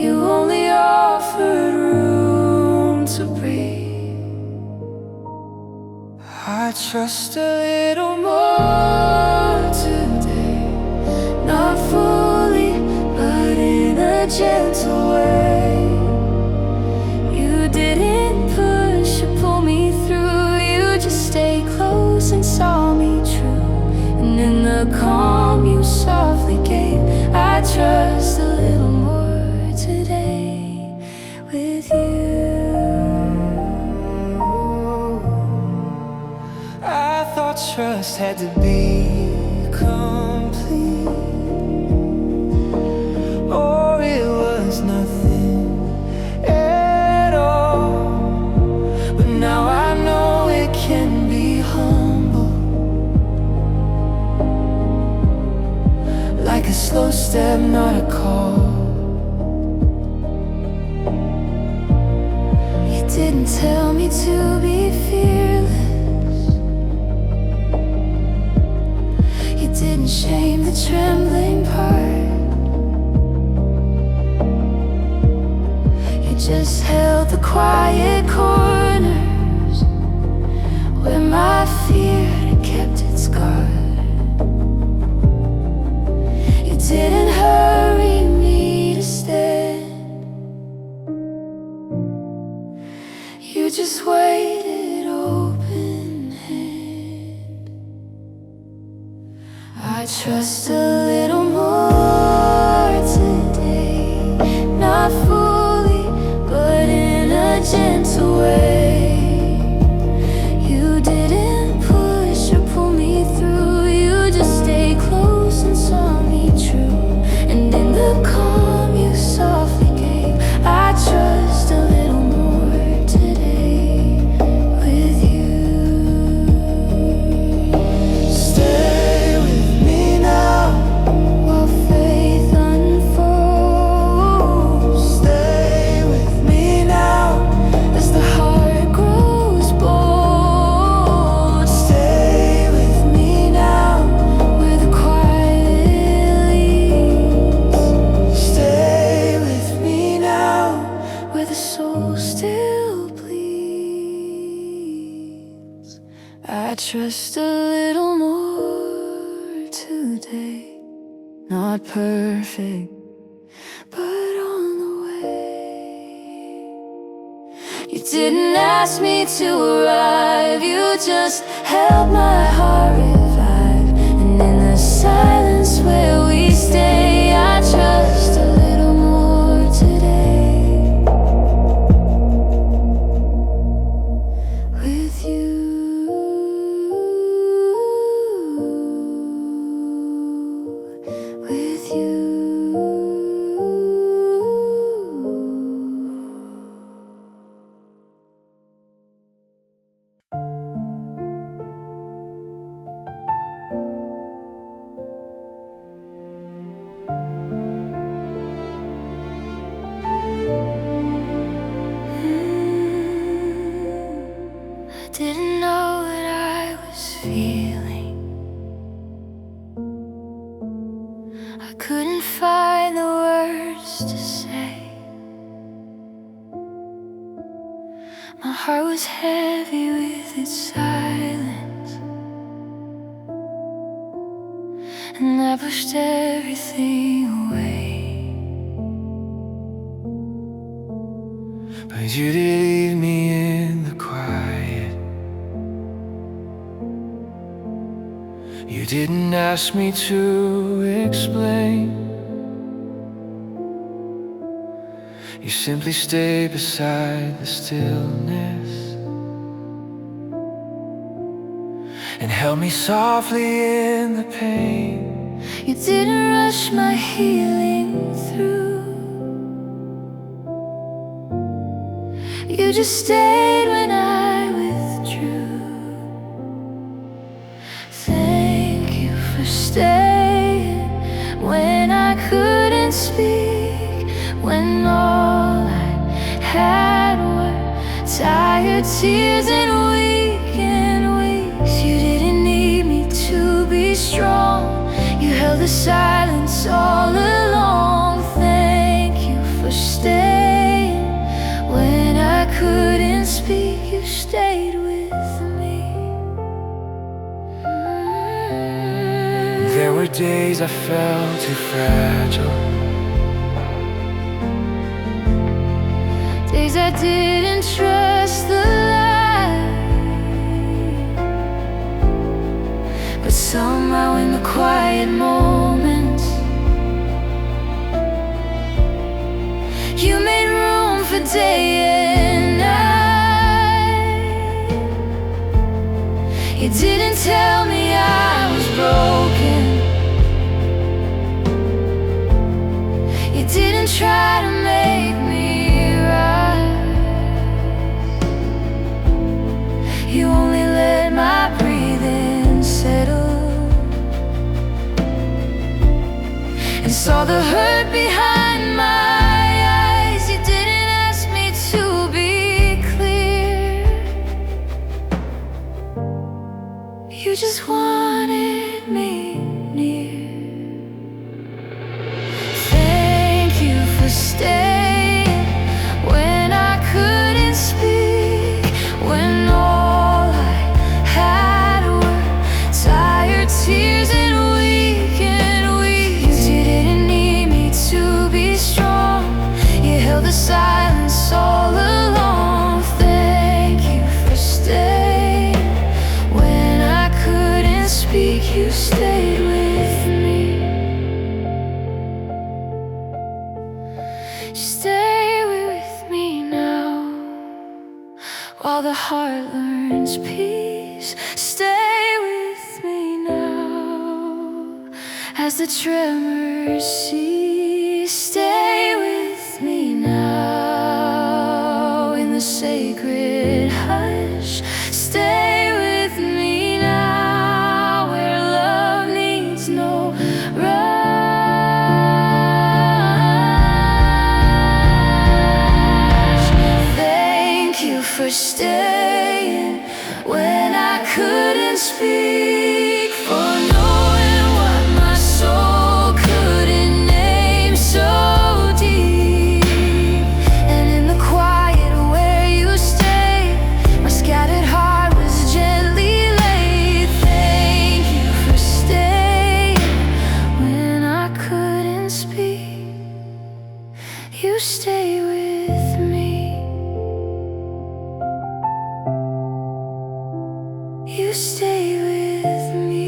you only offered room to breathe. I trust a little more today, Not fully, but away. You didn't push or pull me through. You just stayed close and saw me true. And in the calm you softly gave, I trust a little more today with you. I thought trust had to be complete, or it was nothing at all. But now I know it can be humble, like a slow step, not a call. You didn't tell me to be fearless. You didn't shame the trembling part. You just held the quiet corners where my fear had kept its guard. You didn't hurry me to stand. You just waited open hand. I trust a little more today, not fully, but in a gentle way. You didn't push or pull me through. You just stayed close and saw me true. And in the calm you softly gave, I trust a little more today with you. Stay with me now, While faith unfolds, stay with me now, as the heart grows bold. stay with Me now, where the quiet leads. stay with me now. Where the soul still bleeds. I trust a little more today. Not perfect, but on the way. You didn't ask me to arrive. You just held my heart revive. And in the silence where we stay, I trust a little more today with you. With you. I didn't know what I was feeling. I couldn't find the words to say. My heart was heavy with its silence, and I pushed everything away. But you did leave me in the quiet. You didn't ask me to explain. You simply stayed beside the stillness and held me softly in the pain. You didn't rush my healing through. You just stayed when I withdrew. Thank you for staying when I couldn't speak, when all I had were tired tears and weakened weeks. You didn't need me to be strong. You held the silence all along. Thank you for staying when I couldn't speak. You stayed with me. There were days I felt too fragile, days I didn't trust the light, but somehow in the quiet moments you made room for day and night. You didn't tell me I was broken, you didn't try to make me right, you only let my breathing settle and saw the hurt behind my eyes. You didn't ask me to be clear, you just wanted me near. Thank you for staying when I couldn't speak, when all I had were tired tears and weak and weak. You didn't need me to be strong, you held the silence all along. Thank you for staying when I couldn't speak, you stayed with me. Stay with me now while the heart learns peace. Stay with me now as the tremors cease. Stay with me now in the sacred hush. Stay with me now where love needs no rush. Thank you for staying when I couldn't speak, for knowing what my soul couldn't name so deep. And in the quiet where you stayed, my scattered heart was gently laid. Thank you for staying when I couldn't speak, you stay with me. You stay with me.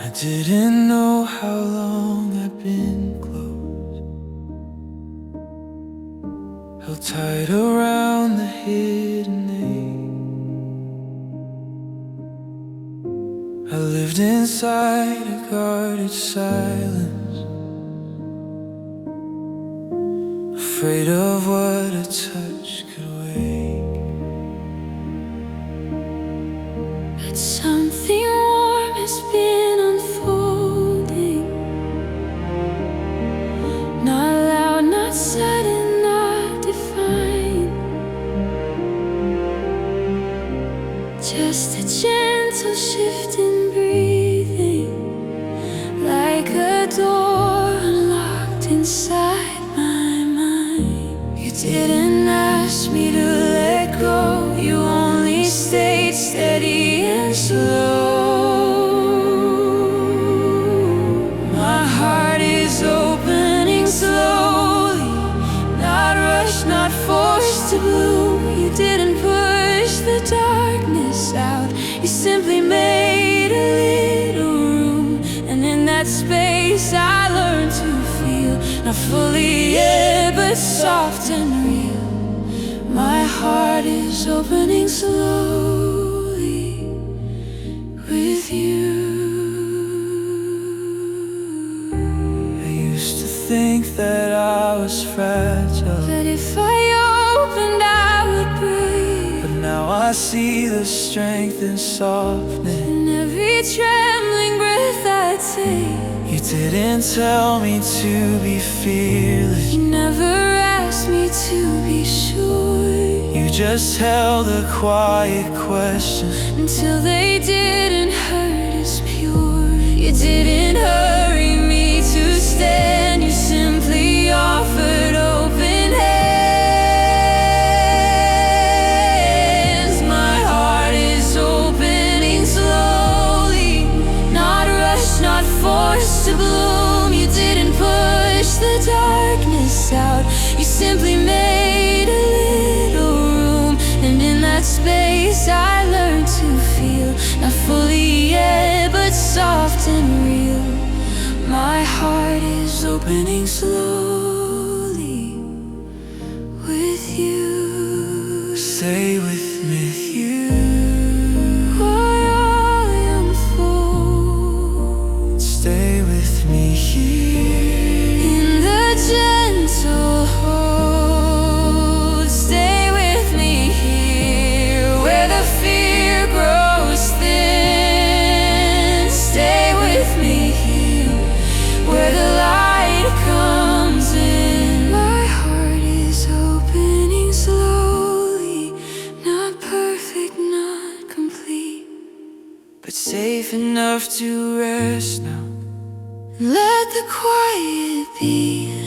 I didn't know how long I'd been closed, held tight around the hidden ache. I lived inside a guarded silence, afraid of what a touch could wake. But something warm has been unfolding, not loud, not sudden, not defined, just a gentle shift in breathing, like a door unlocked inside my mind. You didn't ask me to let go, you only stayed steady and slow. My heart is opening slowly, not rushed, not forced to bloom. You didn't push the darkness out, you simply made a little room. And in that space I learned to feel, not fully yet, but soft and real. My heart is opening slowly with you. I used to think that I was fragile, But if I opened I would break, but now I see the strength and softness. in every trembling breath I take. You didn't tell me to be fearless, You never asked me to be sure. you just held a quiet question until they didn't hurt as pure. You didn't hurry me to stand, you simply offered open hands. My heart is opening slowly, not rushed, not forced to bloom. You didn't push the darkness out, you simply made a little room. And in that space I learned to feel, not fully yet, but soft and real. My heart is opening slowly with you. Stay with me, While I unfold, stay with me here. in the gentle hold. Stay with me here, where the fear grows thin. Stay with me here, where the light comes in. My heart is opening slowly, not perfect, not complete, But safe enough to rest now. let the quiet be.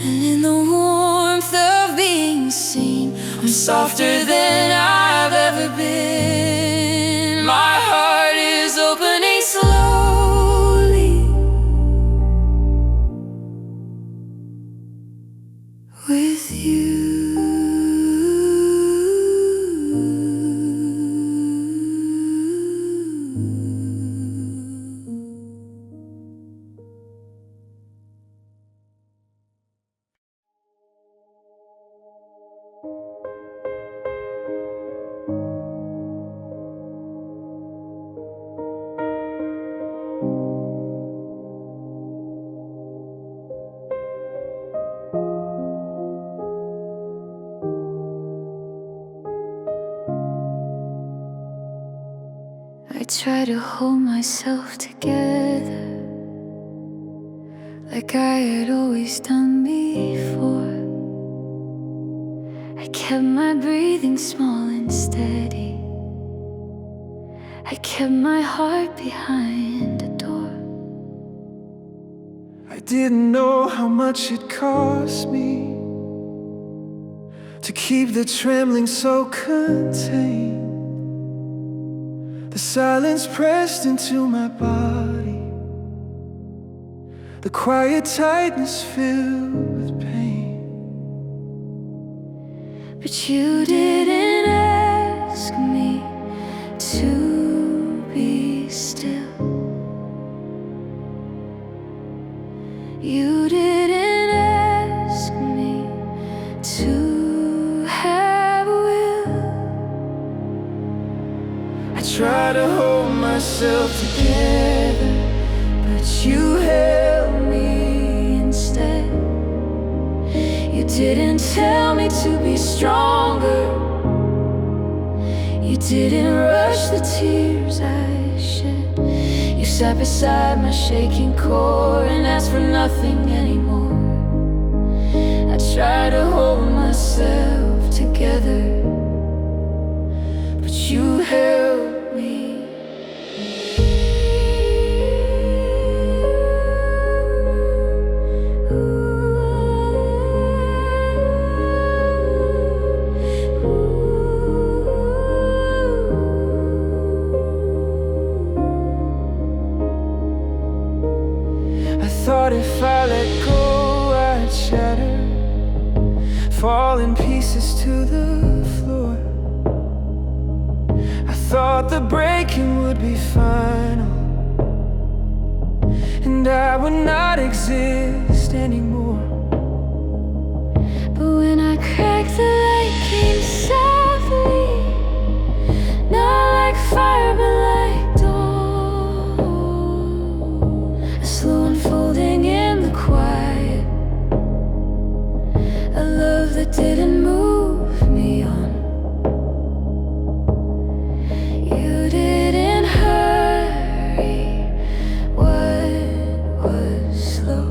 And in the warmth of being seen, I'm softer than I've ever been. My heart is opening slowly with you. I try to hold myself together, like I had always done before. I kept my breathing small and steady, I kept my heart behind a door. I didn't know how much it cost me to keep the trembling so contained. The silence pressed into my body, the quiet tightness filled with pain. But you didn't ask me to be still. You didn't ask me to have a will. I try to hold myself together, But you held me instead. You didn't tell me to be stronger. You didn't rush the tears I shed. You sat beside my shaking core and asked for nothing anymore. I try to hold myself together, but you held me. I thought if I let go I'd shatter, fall in pieces to the floor. I thought the breaking would be final, and I would not exist anymore. But when I cracked, the light came softly, not like fire but like dawn, a slow unfolding in the quiet, a love that didn't move me on. You didn't hurry what was slow.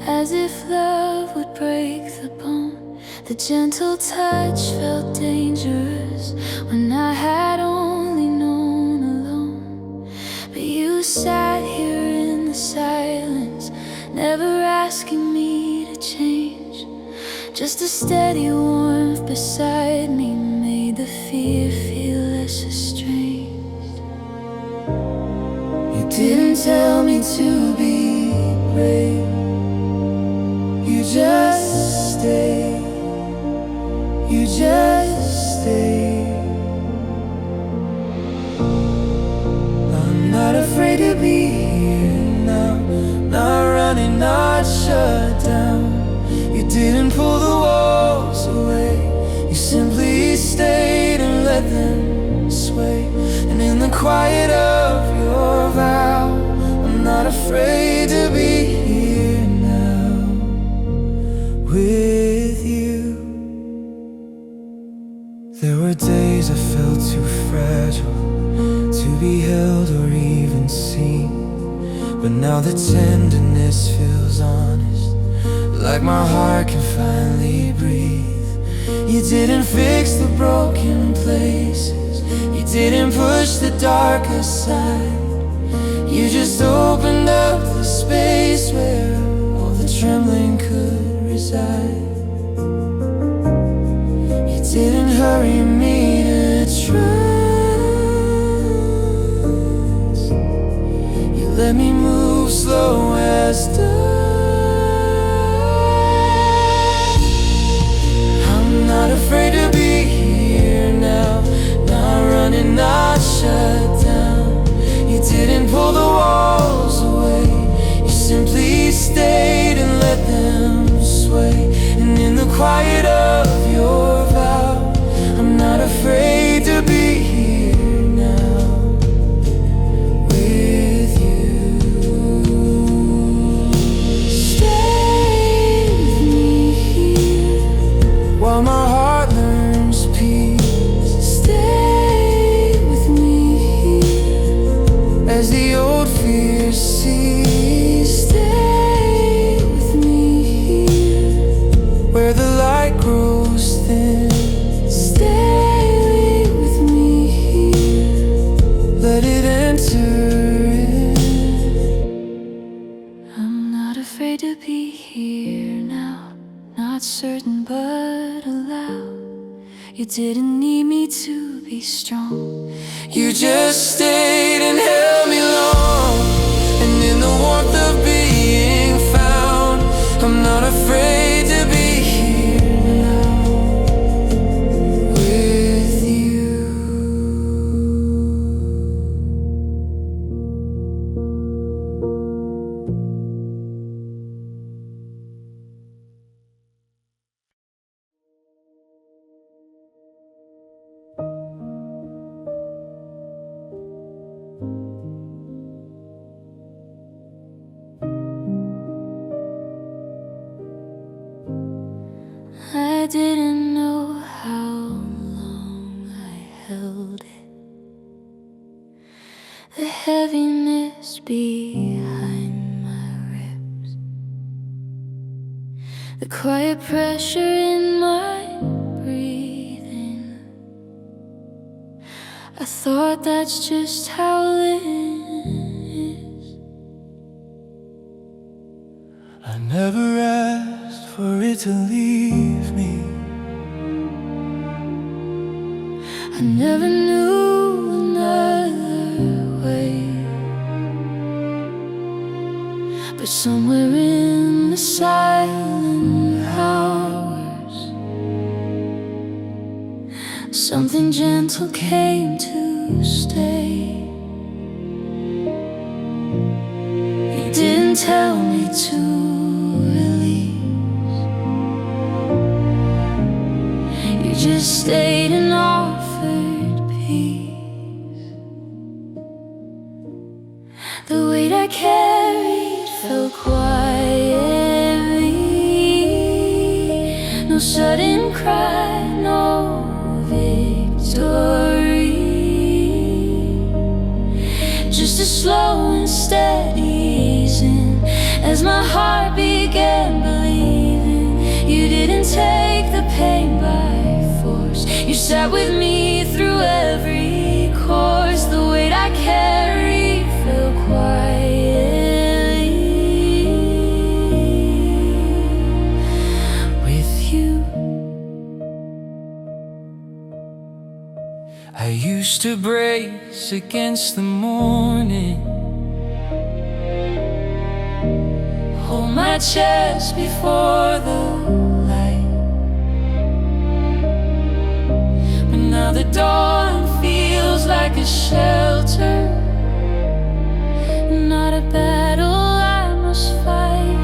as if love would break the bone. The gentle touch felt dangerous when I had only known alone. But you sat here in the silence, never asking me to change. Just a steady warmth beside me made the fear feel less estranged. You didn't tell me to be brave, you just stayed, you just stayed. I'm not afraid to be here now, not running, not shut down. You didn't pull the walls away, you simply stayed and let them sway. And in the quiet of your vow, I'm not afraid to be here now with you. There were days I felt too fragile to be held or even seen, but now the tenderness feels honest, like my heart can finally breathe. You didn't fix the broken places, you didn't push the dark aside. You just opened up the space where all the trembling could reside. You didn't hurry me to trust, you let me move slow as dust. Not afraid to be here now, not running, not shut down. You didn't pull the walls away, you simply stayed and let them sway. And in the quiet of your vow, I'm not afraid to be here now with you. Stay with me here while my heart learns peace. Stay with me here as the old fears cease. Stay with me here where the light grows thin. Stay with me here, let it enter in. I'm not afraid to be here now, not certain but allowed. You didn't need me to be strong, you just stayed and held me long. And in the warmth of being found, I'm not afraid to be here now with you. I didn't know how long I held it, the heaviness behind my ribs, the quiet pressure in my breathing. I thought that's just how living is. I never asked for it to leave me. I never knew another way, but somewhere in the silent hours, something gentle came to stay. You didn't tell me to release, you just stayed and offered peace. The weight I carried fell quietly, no sudden cry, no victory, just a slow and steady easing as my heart began sat with me through every course. The weight I carried fell quietly with you. I used to brace against the morning, Hold my chest before the light, but now the dawn feels like a shelter, not a battle I must fight.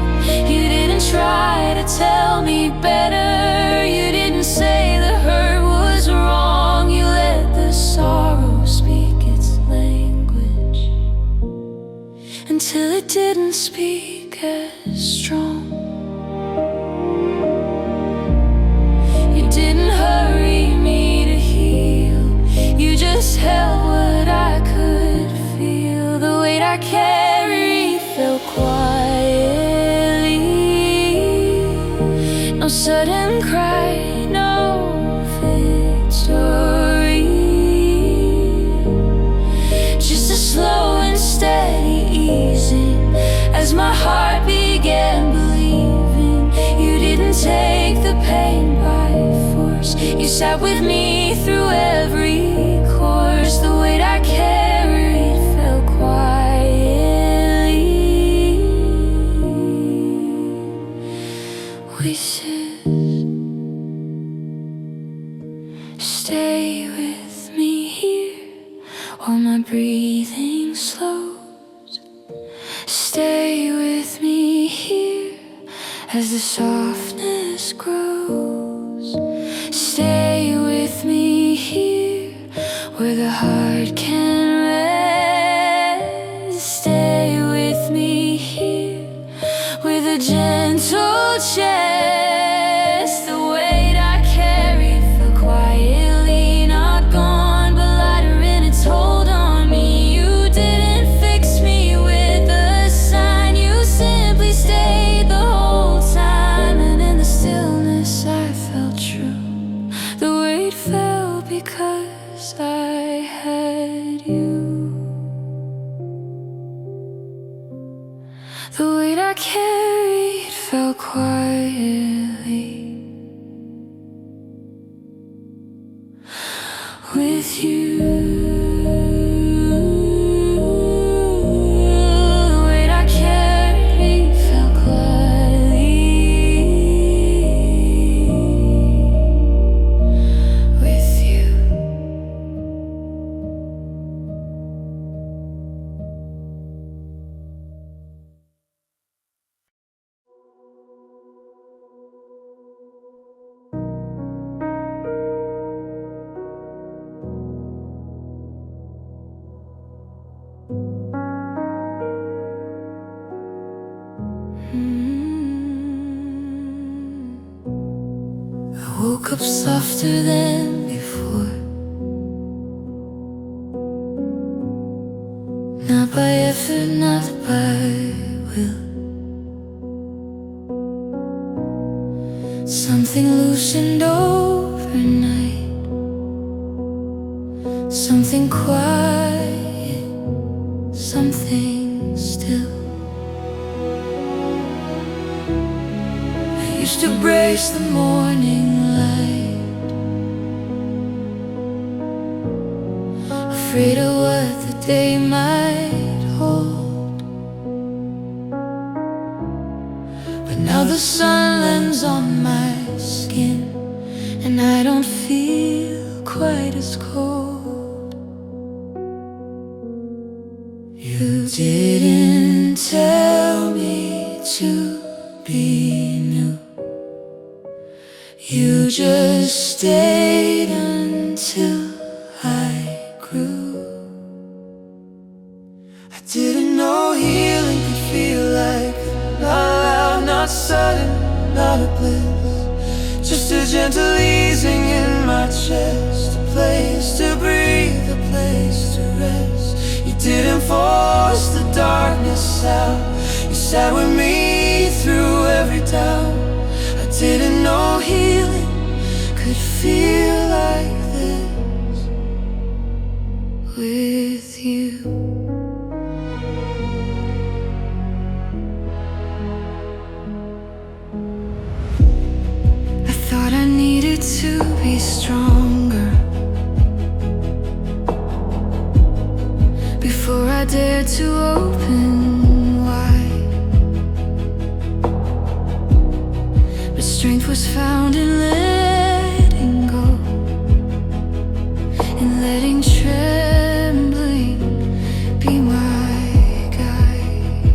You didn't try to tell me better. You didn't say the hurt was wrong. You let the sorrow speak its language until it didn't speak as strong. You didn't hurry me to heal. You just held what I could feel. The weight I carried fell quietly. No sudden cry, no victory, just a slow and steady easing as my heart began believing. You didn't take the pain by force. You sat with me through every course. The weight I carried fell quietly. Voices, stay with me here while my breathing slows. Stay with me here as the softness grows. Stay with me here where the heart can rest. Stay with me here with a gentle chest. The weight I carried fell quietly, not gone, but lighter in its hold on me. You didn't fix me with a sign. You simply stayed the whole time, and in the stillness I felt true. The weight fell because I had you. The weight I carried fell quietly with you. The weight I carried fell quietly with you. I woke up softer than before, not by effort, not by will. Something loosened overnight, something quiet, something still. I used to brace the morning light, afraid of what the day might hold. But now the sun lands on my skin, and I don't feel quite as cold. You didn't tell me to be new. You just stayed until I grew. I didn't know healing could feel like not loud, not sudden, not a bliss, just a gentle easing in my chest, a place to breathe, a place to rest. You didn't force the darkness out. You sat with me through every doubt. I didn't know healing could feel like this. needed to be stronger before I dared to open wide. But strength was found in letting go, in letting trembling be my guide.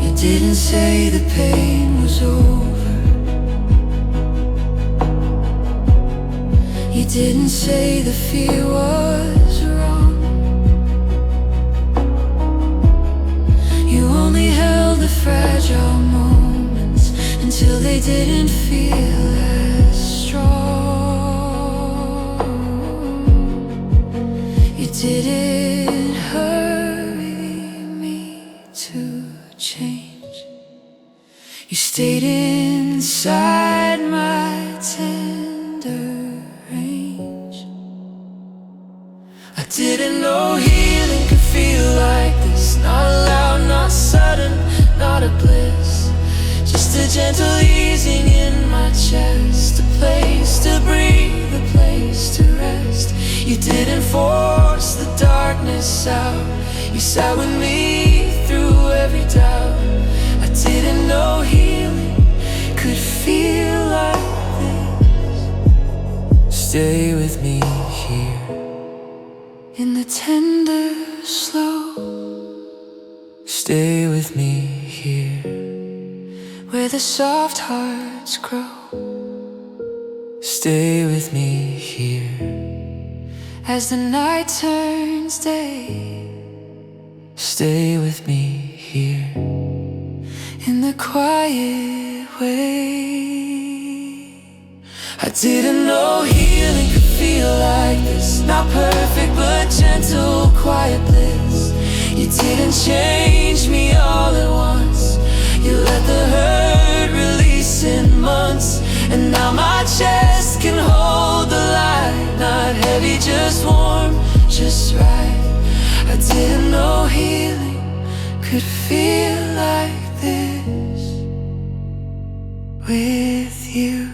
You didn't say the pain was over. You didn't say the fear was wrong. You only held the fragile moments until they didn't feel as strong. You didn't hurry me to change. You stayed inside my tender range. I didn't know healing could feel like this. Not loud, not sudden, not a bliss. Just a gentle easing in my chest, a place to breathe, a place to rest. You didn't force the darkness out. You sat with me through every doubt. I didn't know healing could feel like this. Stay with me here, in the tender slow. Stay with me here, where the soft hearts grow. Stay with me here, as the night turns day. Stay with me here, in the quiet way. I didn't know healing could feel like this. Not perfect, but gentle, quiet bliss. You didn't change me all at once. You let the hurt release in months. And now my chest can hold the light. Not heavy, just warm, just right. I didn't know healing could feel like this with you.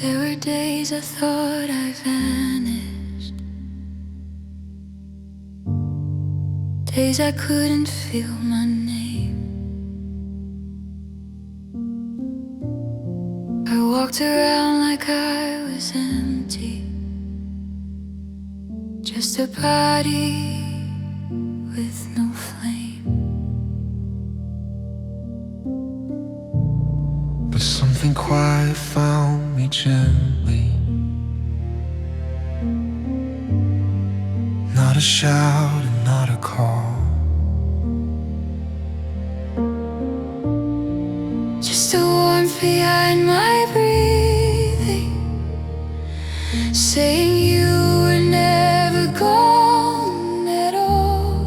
There were days I thought I vanished, days I couldn't feel my name. I walked around like I was empty, just a body with no flame. But something quiet found me gently. Not a shout and not a call, just a warmth behind my breathing, saying you were never gone at all.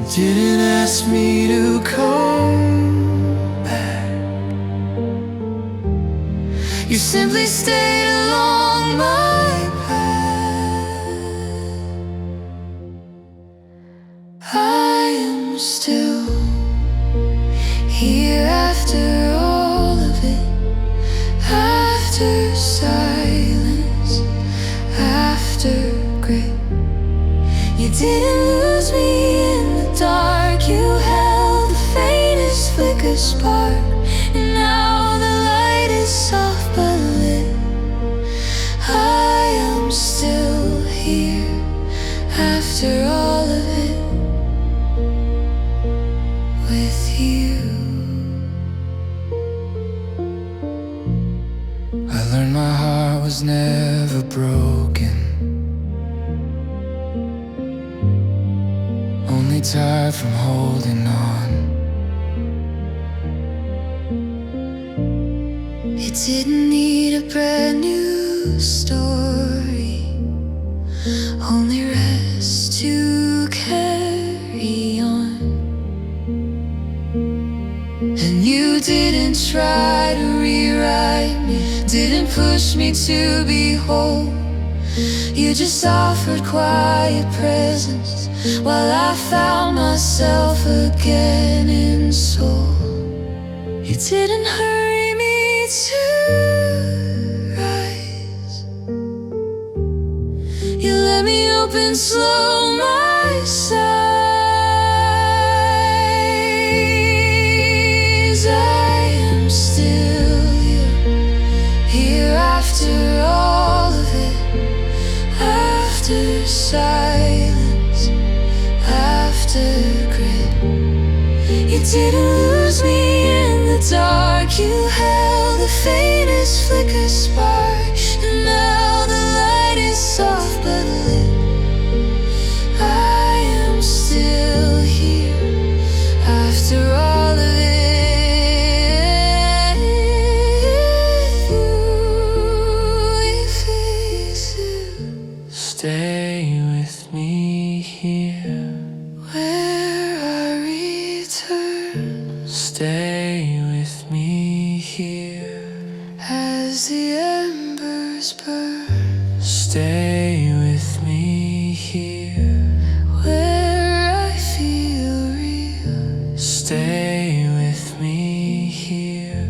you didn't ask me to come back. You simply stayed along my path. I am still here after all of it, after silence, after grit. You didn't lose me in the dark. You held the faintest flicker spark, and now the light is soft but lit. I am still here after all of it, with you. I learned my heart was never broken. tired from holding on. You didn't need a brand new story, only rest to carry on. And you didn't try to rewrite me, didn't push me to be whole. You just offered quiet presence while I found myself again in soul. You didn't hurry me to rise, you let me open slow my eyes. I am still here after all of it, after silence, after grit. You didn't lose me in the dark, you held the faintest flicker spark. And now the light is soft but lit. I am still here after all of it. Stay with me here, Where I return, stay with me here, as the embers burn. stay with me here, Where I feel real, stay with me here.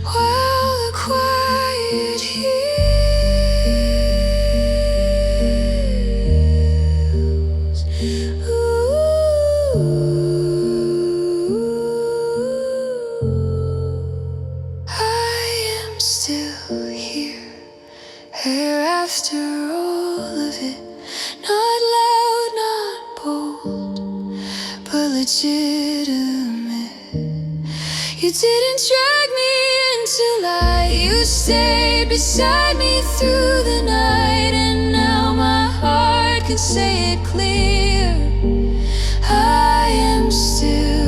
while the quiet heals. I am still here after all of it. Not loud, not bold, but legitimate. You didn't drag me into light, you stayed beside me through the night. And now my heart can say it clear, I am still